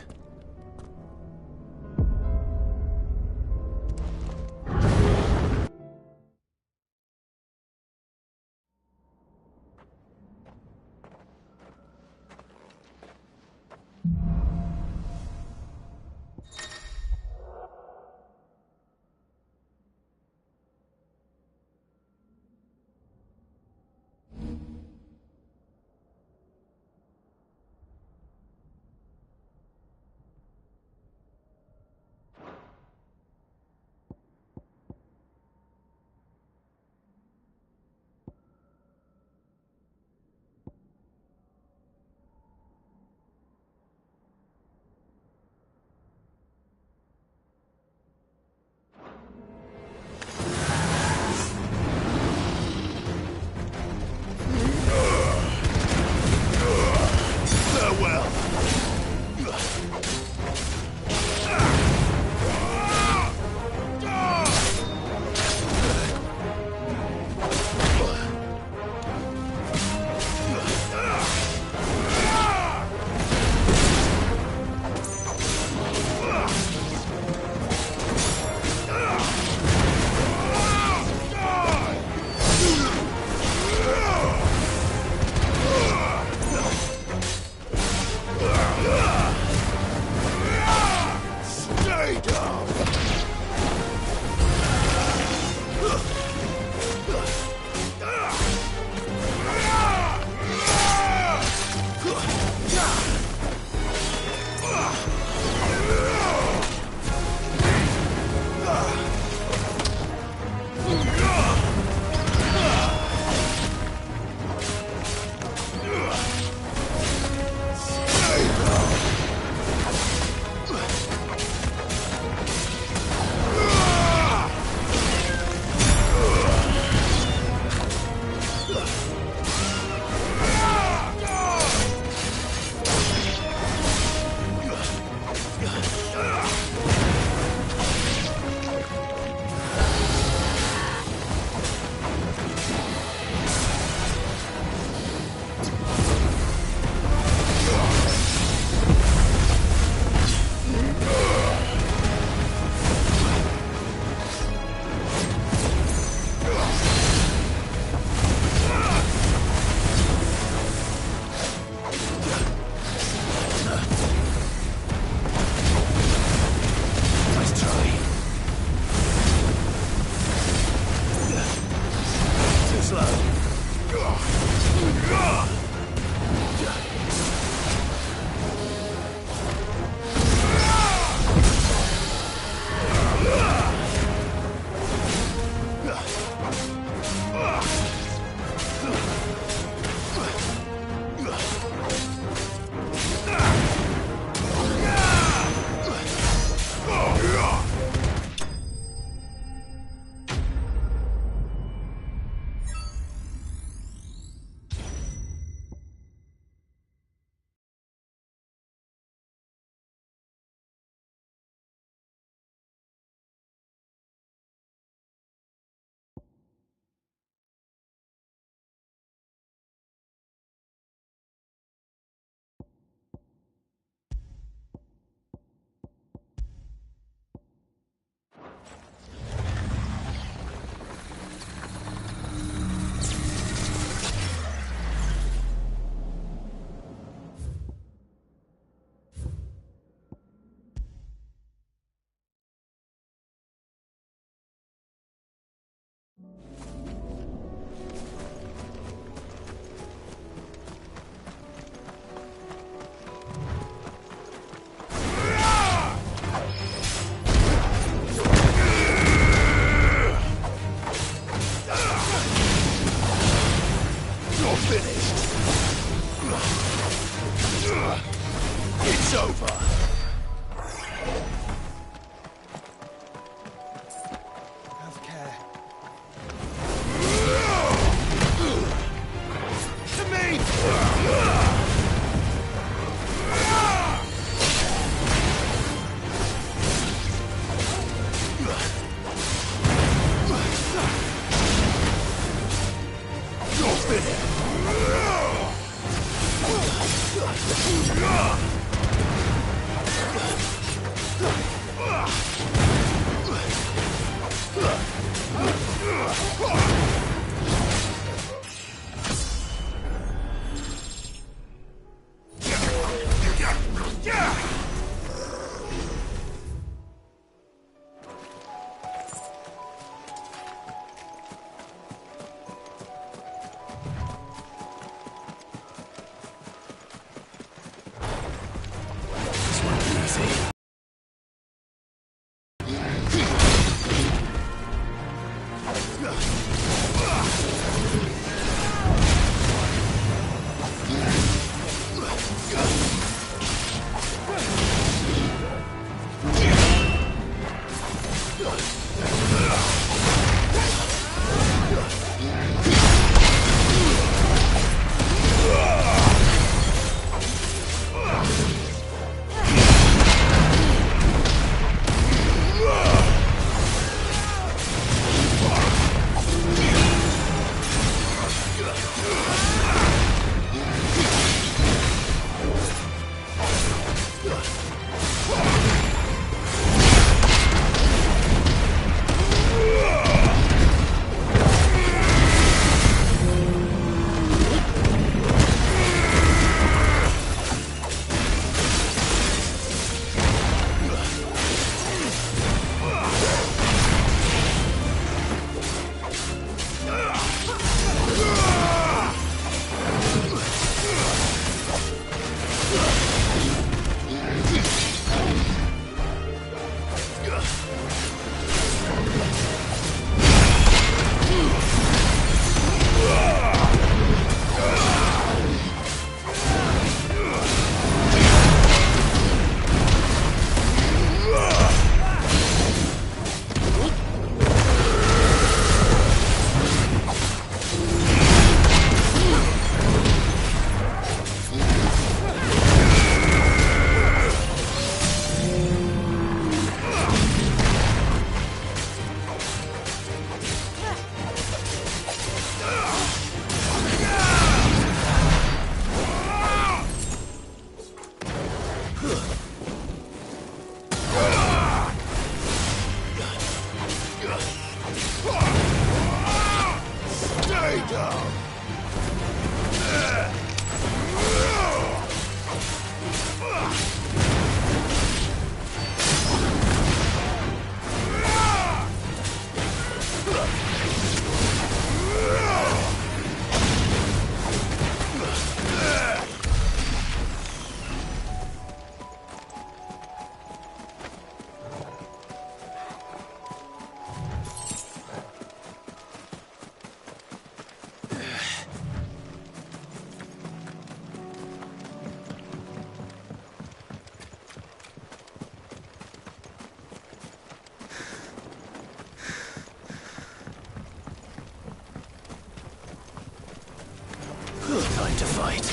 Time to fight.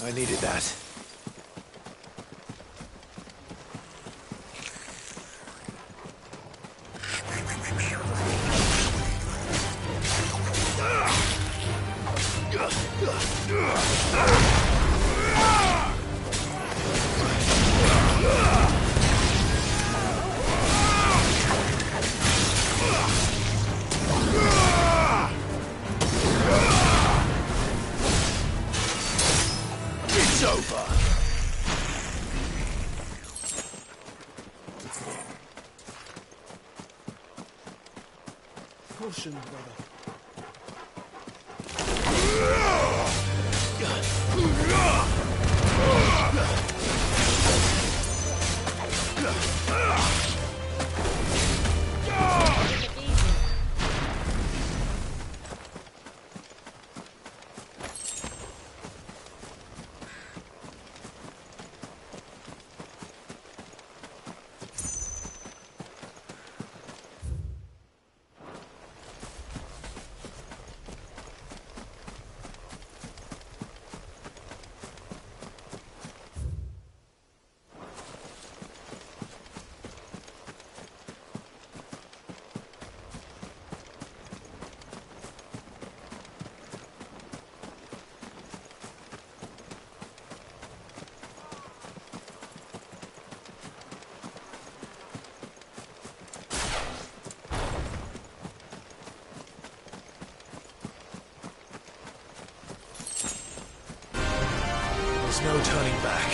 I needed that. It's over. Caution, brother. There's no turning back.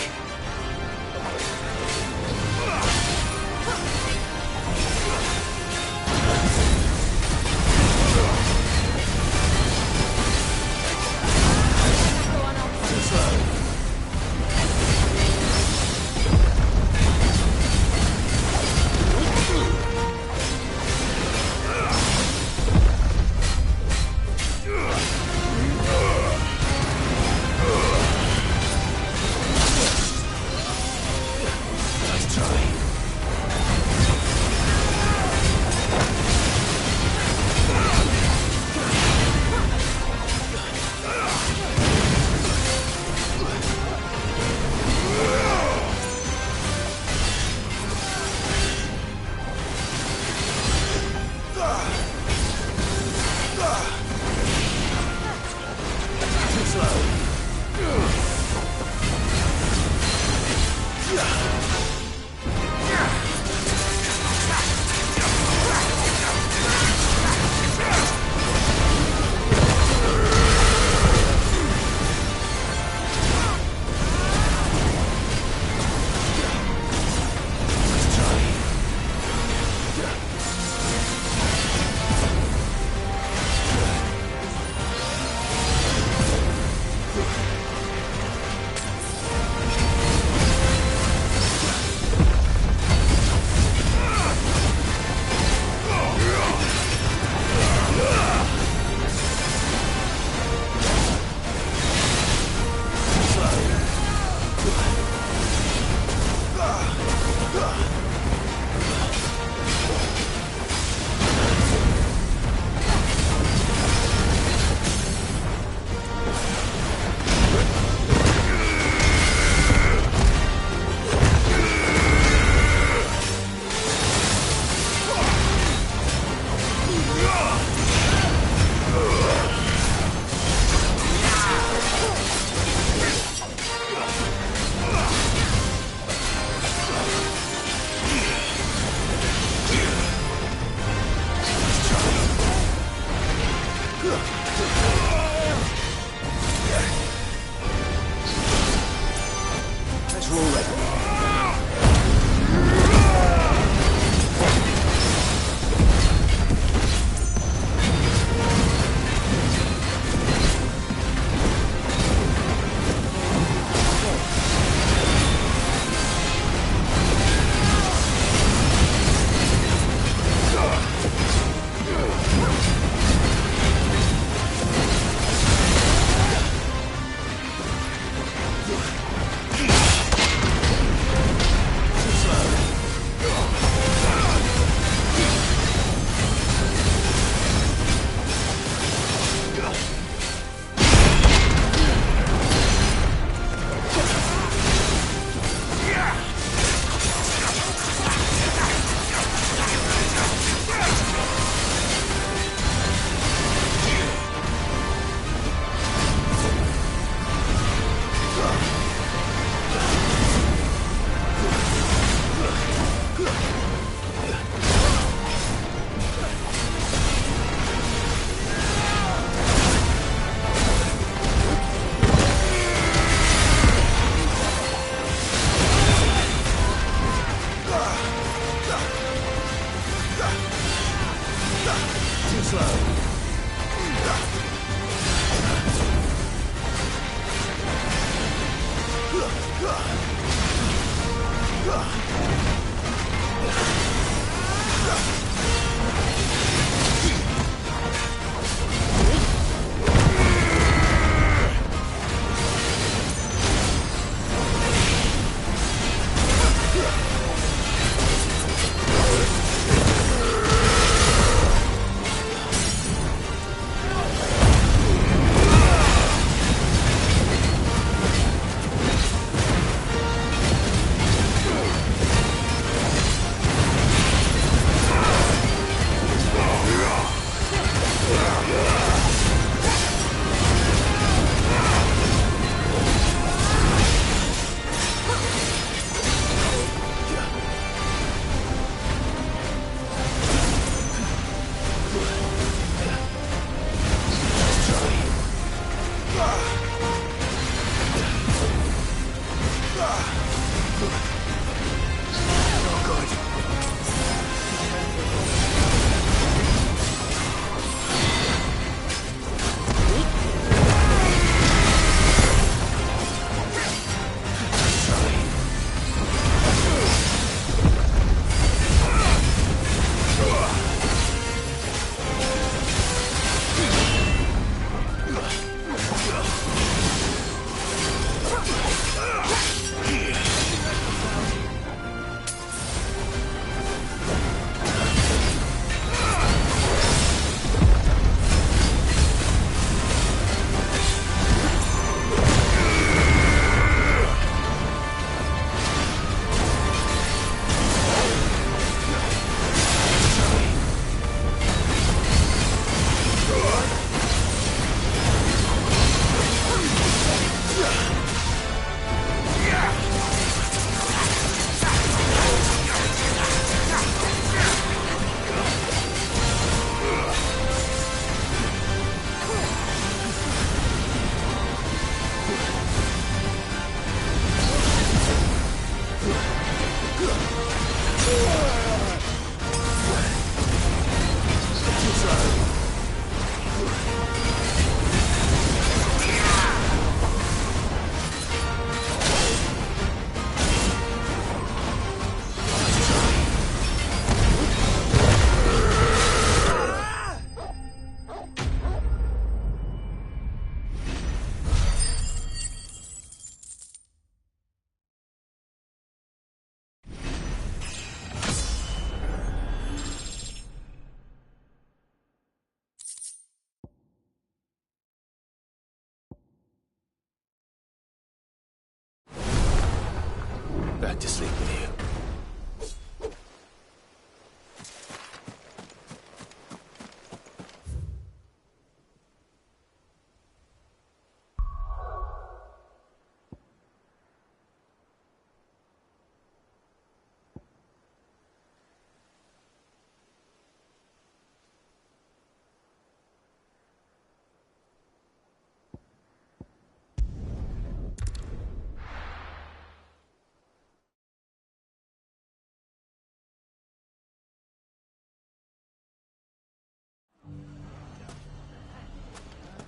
Back to sleep with you.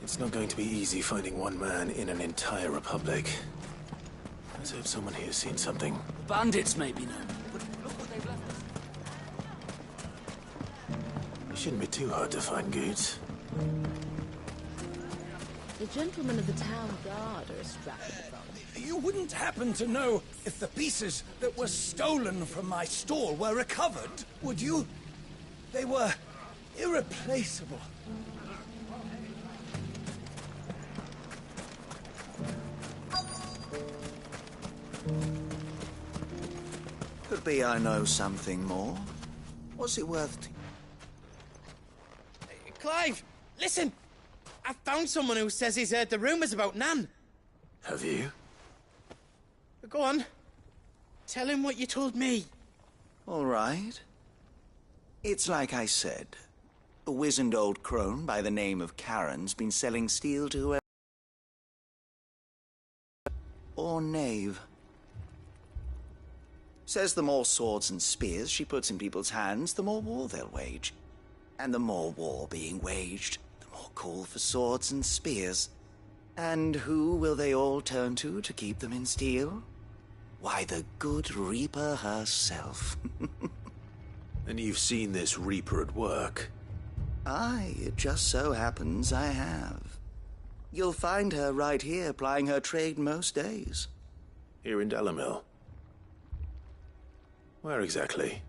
It's not going to be easy finding one man in an entire republic. Let's hope someone here's seen something. Bandits maybe no. But look what they've left us. It shouldn't be too hard to find goods. The gentlemen of the town guard are strapped at the front. You wouldn't happen to know if the pieces that were stolen from my store were recovered, would you? They were irreplaceable. Could be I know something more. What's it worth to... Clive, listen! I found someone who says he's heard the rumours about Nan. Have you? Go on. Tell him what you told me. All right. It's like I said. A wizened old crone by the name of Karen's been selling steel to whoever... or knave. Says the more swords and spears she puts in people's hands, the more war they'll wage. And the more war being waged, the more call for swords and spears. And who will they all turn to keep them in steel? Why, the good Reaper herself. And you've seen this Reaper at work? Aye, it just so happens I have. You'll find her right here plying her trade most days. Here in Dalimil? Where exactly?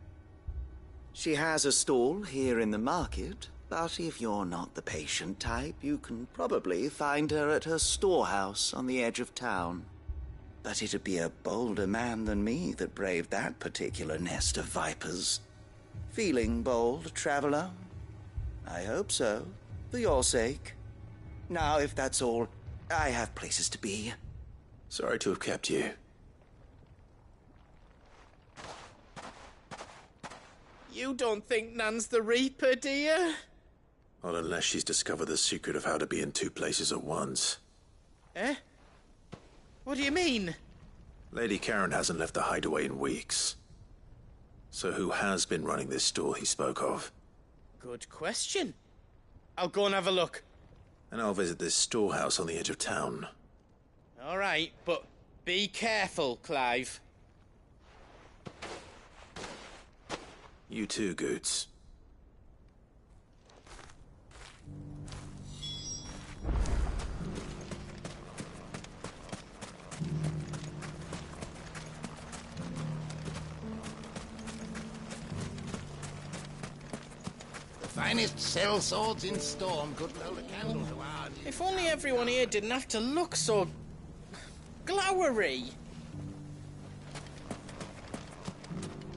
She has a stall here in the market, but if you're not the patient type, you can probably find her at her storehouse on the edge of town. But it'd be a bolder man than me that braved that particular nest of vipers. Feeling bold, traveler? I hope so, for your sake. Now, if that's all, I have places to be. Sorry to have kept you. You don't think Nan's the Reaper, do you? Not unless she's discovered the secret of how to be in two places at once. Eh? What do you mean? Lady Karen hasn't left the hideaway in weeks. So who has been running this stall he spoke of? Good question. I'll go and have a look. And I'll visit this storehouse on the edge of town. All right, but be careful, Clive. You too, Goots. The finest sell swords in Storm could hold a candle to ours. If only everyone here didn't have to look so... glowery.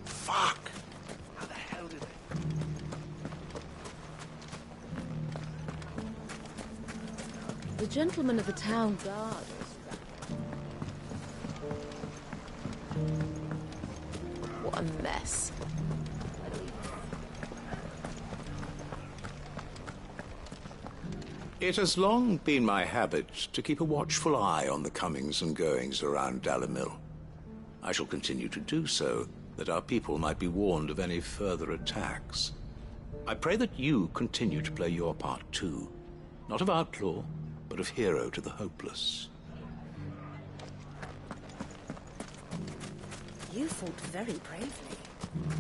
Fuck! How the hell did they... The gentlemen of the town guard are strapped. What a mess. It has long been my habit to keep a watchful eye on the comings and goings around Dalimil. I shall continue to do so, that our people might be warned of any further attacks. I pray that you continue to play your part too, not of outlaw, but of hero to the hopeless. You fought very bravely.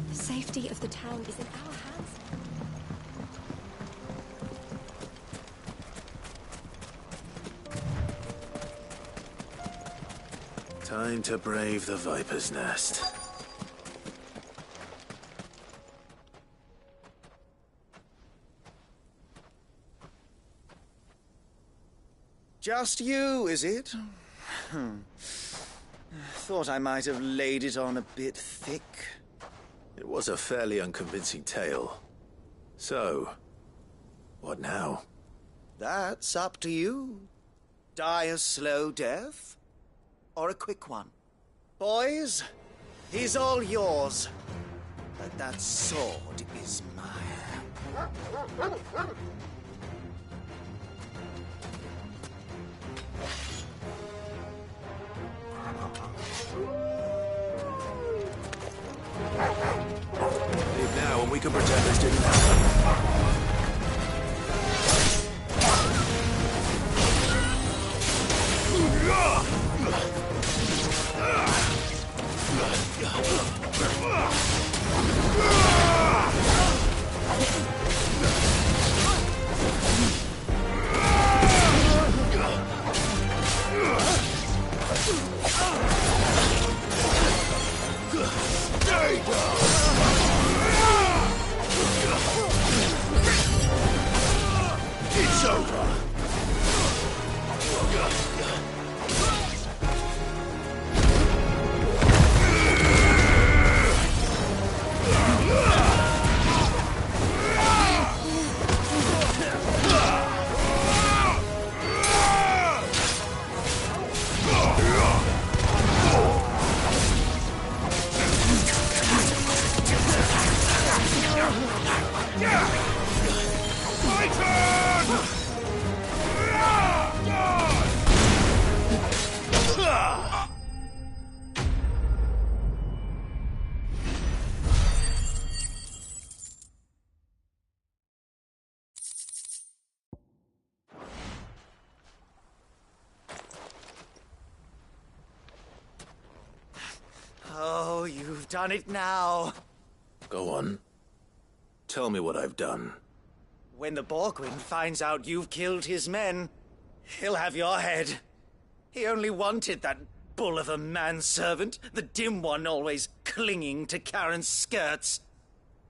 The safety of the town is in our hands. Time to brave the Viper's Nest. Just you, is it? Thought I might have laid it on a bit thick. It was a fairly unconvincing tale. So, what now? That's up to you. Die a slow death, or a quick one. Boys, he's all yours. But that sword is mine. Leave now and we can pretend this didn't happen. It's over. Oh, you've done it now. Go on. Tell me what I've done. When the Borgwyn finds out you've killed his men, he'll have your head. He only wanted that bull of a manservant, the dim one always clinging to Karen's skirts.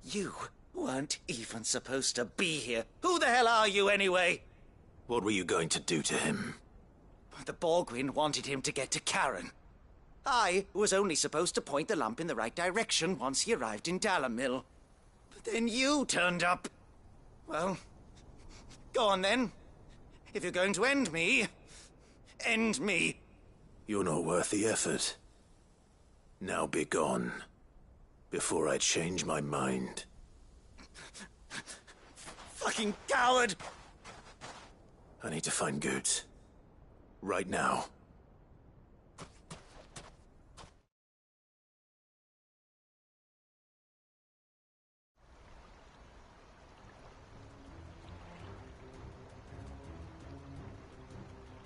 You weren't even supposed to be here. Who the hell are you, anyway? What were you going to do to him? The Borgwyn wanted him to get to Karen. I was only supposed to point the lamp in the right direction once he arrived in Dalamil. But then you turned up. Well, go on then. If you're going to end me, end me. You're not worth the effort. Now be gone, before I change my mind. Fucking coward! I need to find Goetz. Right now.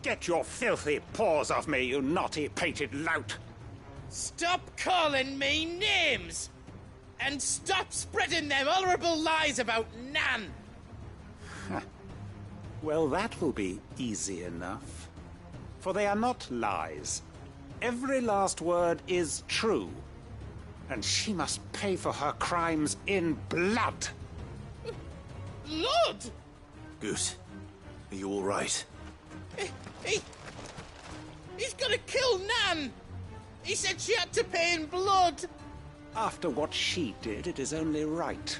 Get your filthy paws off me, you naughty-pated lout! Stop calling me names! And stop spreading them horrible lies about Nan! Well, that will be easy enough. For they are not lies. Every last word is true. And she must pay for her crimes in blood. Blood? Goetz, are you all right? He's gonna kill Nan! He said she had to pay in blood! After what she did, it is only right.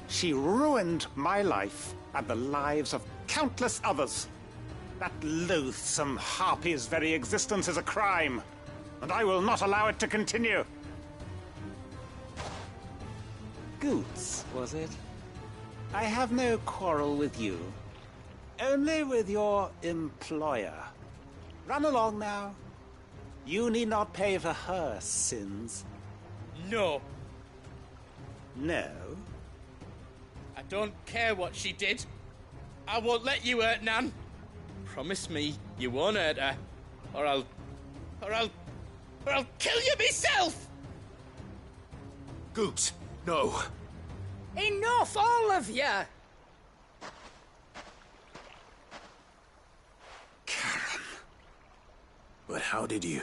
She ruined my life and the lives of countless others. That loathsome harpy's very existence is a crime, and I will not allow it to continue. Goetz, was it? I have no quarrel with you. Only with your employer. Run along now. You need not pay for her sins. No. No? I don't care what she did. I won't let you hurt Nan. Promise me you won't hurt her, or I'll kill you myself! Goetz, no. Enough, all of you! But how did you?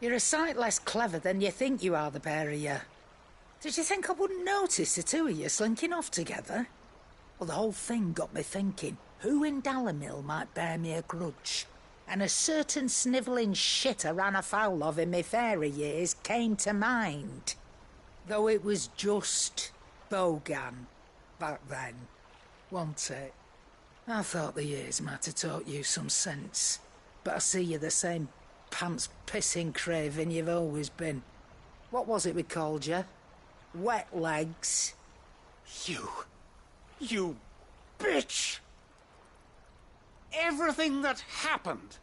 You're a sight less clever than you think you are, the pair of you. Did you think I wouldn't notice the two of you slinking off together? Well, the whole thing got me thinking, who in Dalamil might bear me a grudge? and a certain snivelling shit I ran afoul of in my fairy years came to mind. Though it was just Bogan back then, wasn't it? I thought the years might have taught you some sense, but I see you're the same pants-pissing craven you've always been. What was it we called you? Wet legs? You bitch! Everything that happened,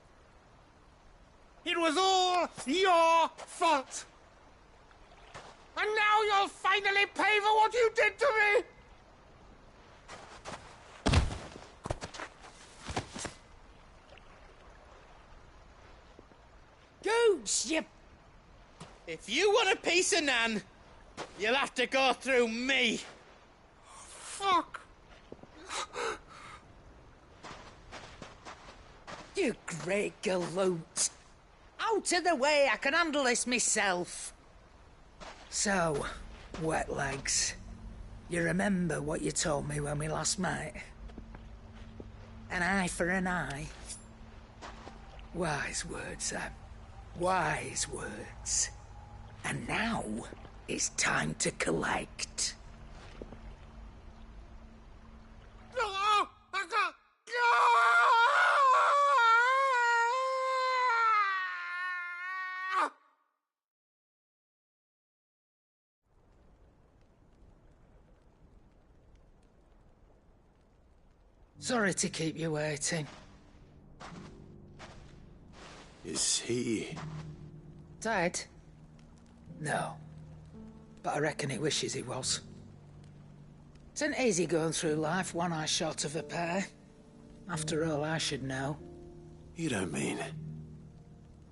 it was all your fault! And now you'll finally pay for what you did to me! Gooch, you... If you want a piece of Nan, you'll have to go through me. Fuck! You great galoot. Out of the way, I can handle this myself. So, wet legs, you remember what you told me when we last met? An eye for an eye. Wise words, Sam. Wise words. And now, it's time to collect. Sorry to keep you waiting. Is he... Dead? No. But I reckon he wishes he was. It isn't easy going through life one eye short of a pair. After all, I should know. You don't mean...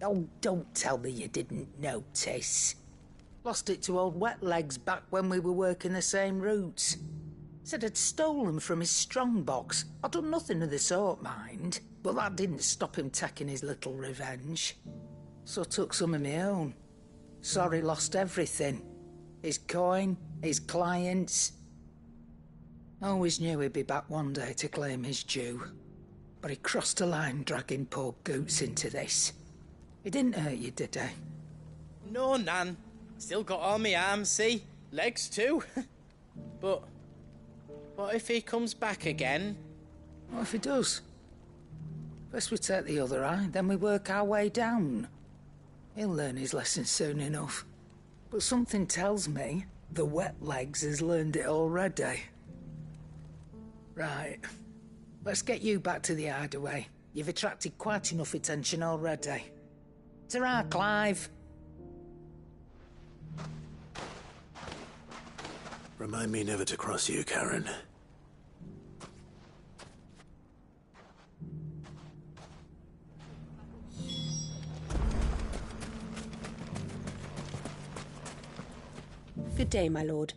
Oh, don't tell me you didn't notice. Lost it to old Wet Legs back when we were working the same routes. Said I'd stolen from his strongbox. I'd done nothing of the sort, mind. But that didn't stop him taking his little revenge. So I took some of my own. Sorry, lost everything. His coin, his clients. Always knew he'd be back one day to claim his due. But he crossed a line dragging poor Goots into this. He didn't hurt you, did he? No, Nan. Still got all my arms, see? Legs too. But what if he comes back again? What if he does? First we take the other eye, then we work our way down. He'll learn his lesson soon enough. But something tells me the Wet Legs has learned it already. Right. Let's get you back to the hideaway. You've attracted quite enough attention already. Ta-ra, Clive. Remind me never to cross you, Karen. Good day, my lord.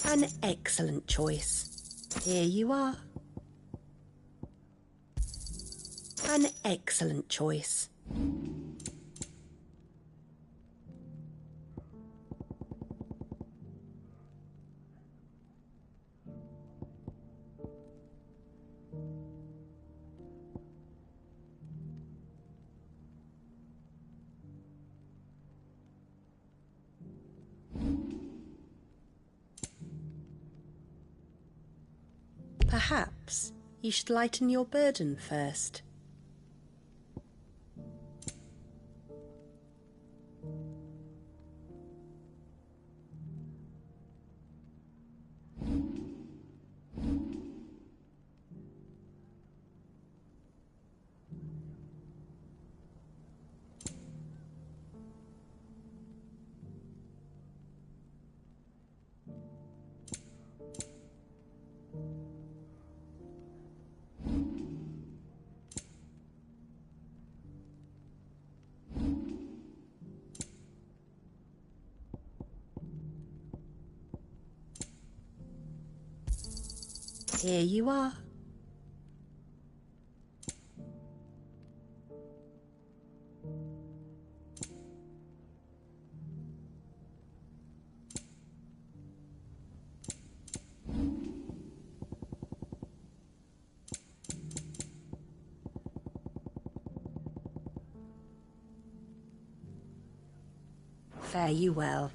An excellent choice. Here you are. An excellent choice. Perhaps you should lighten your burden first. Here you are. Fare you well.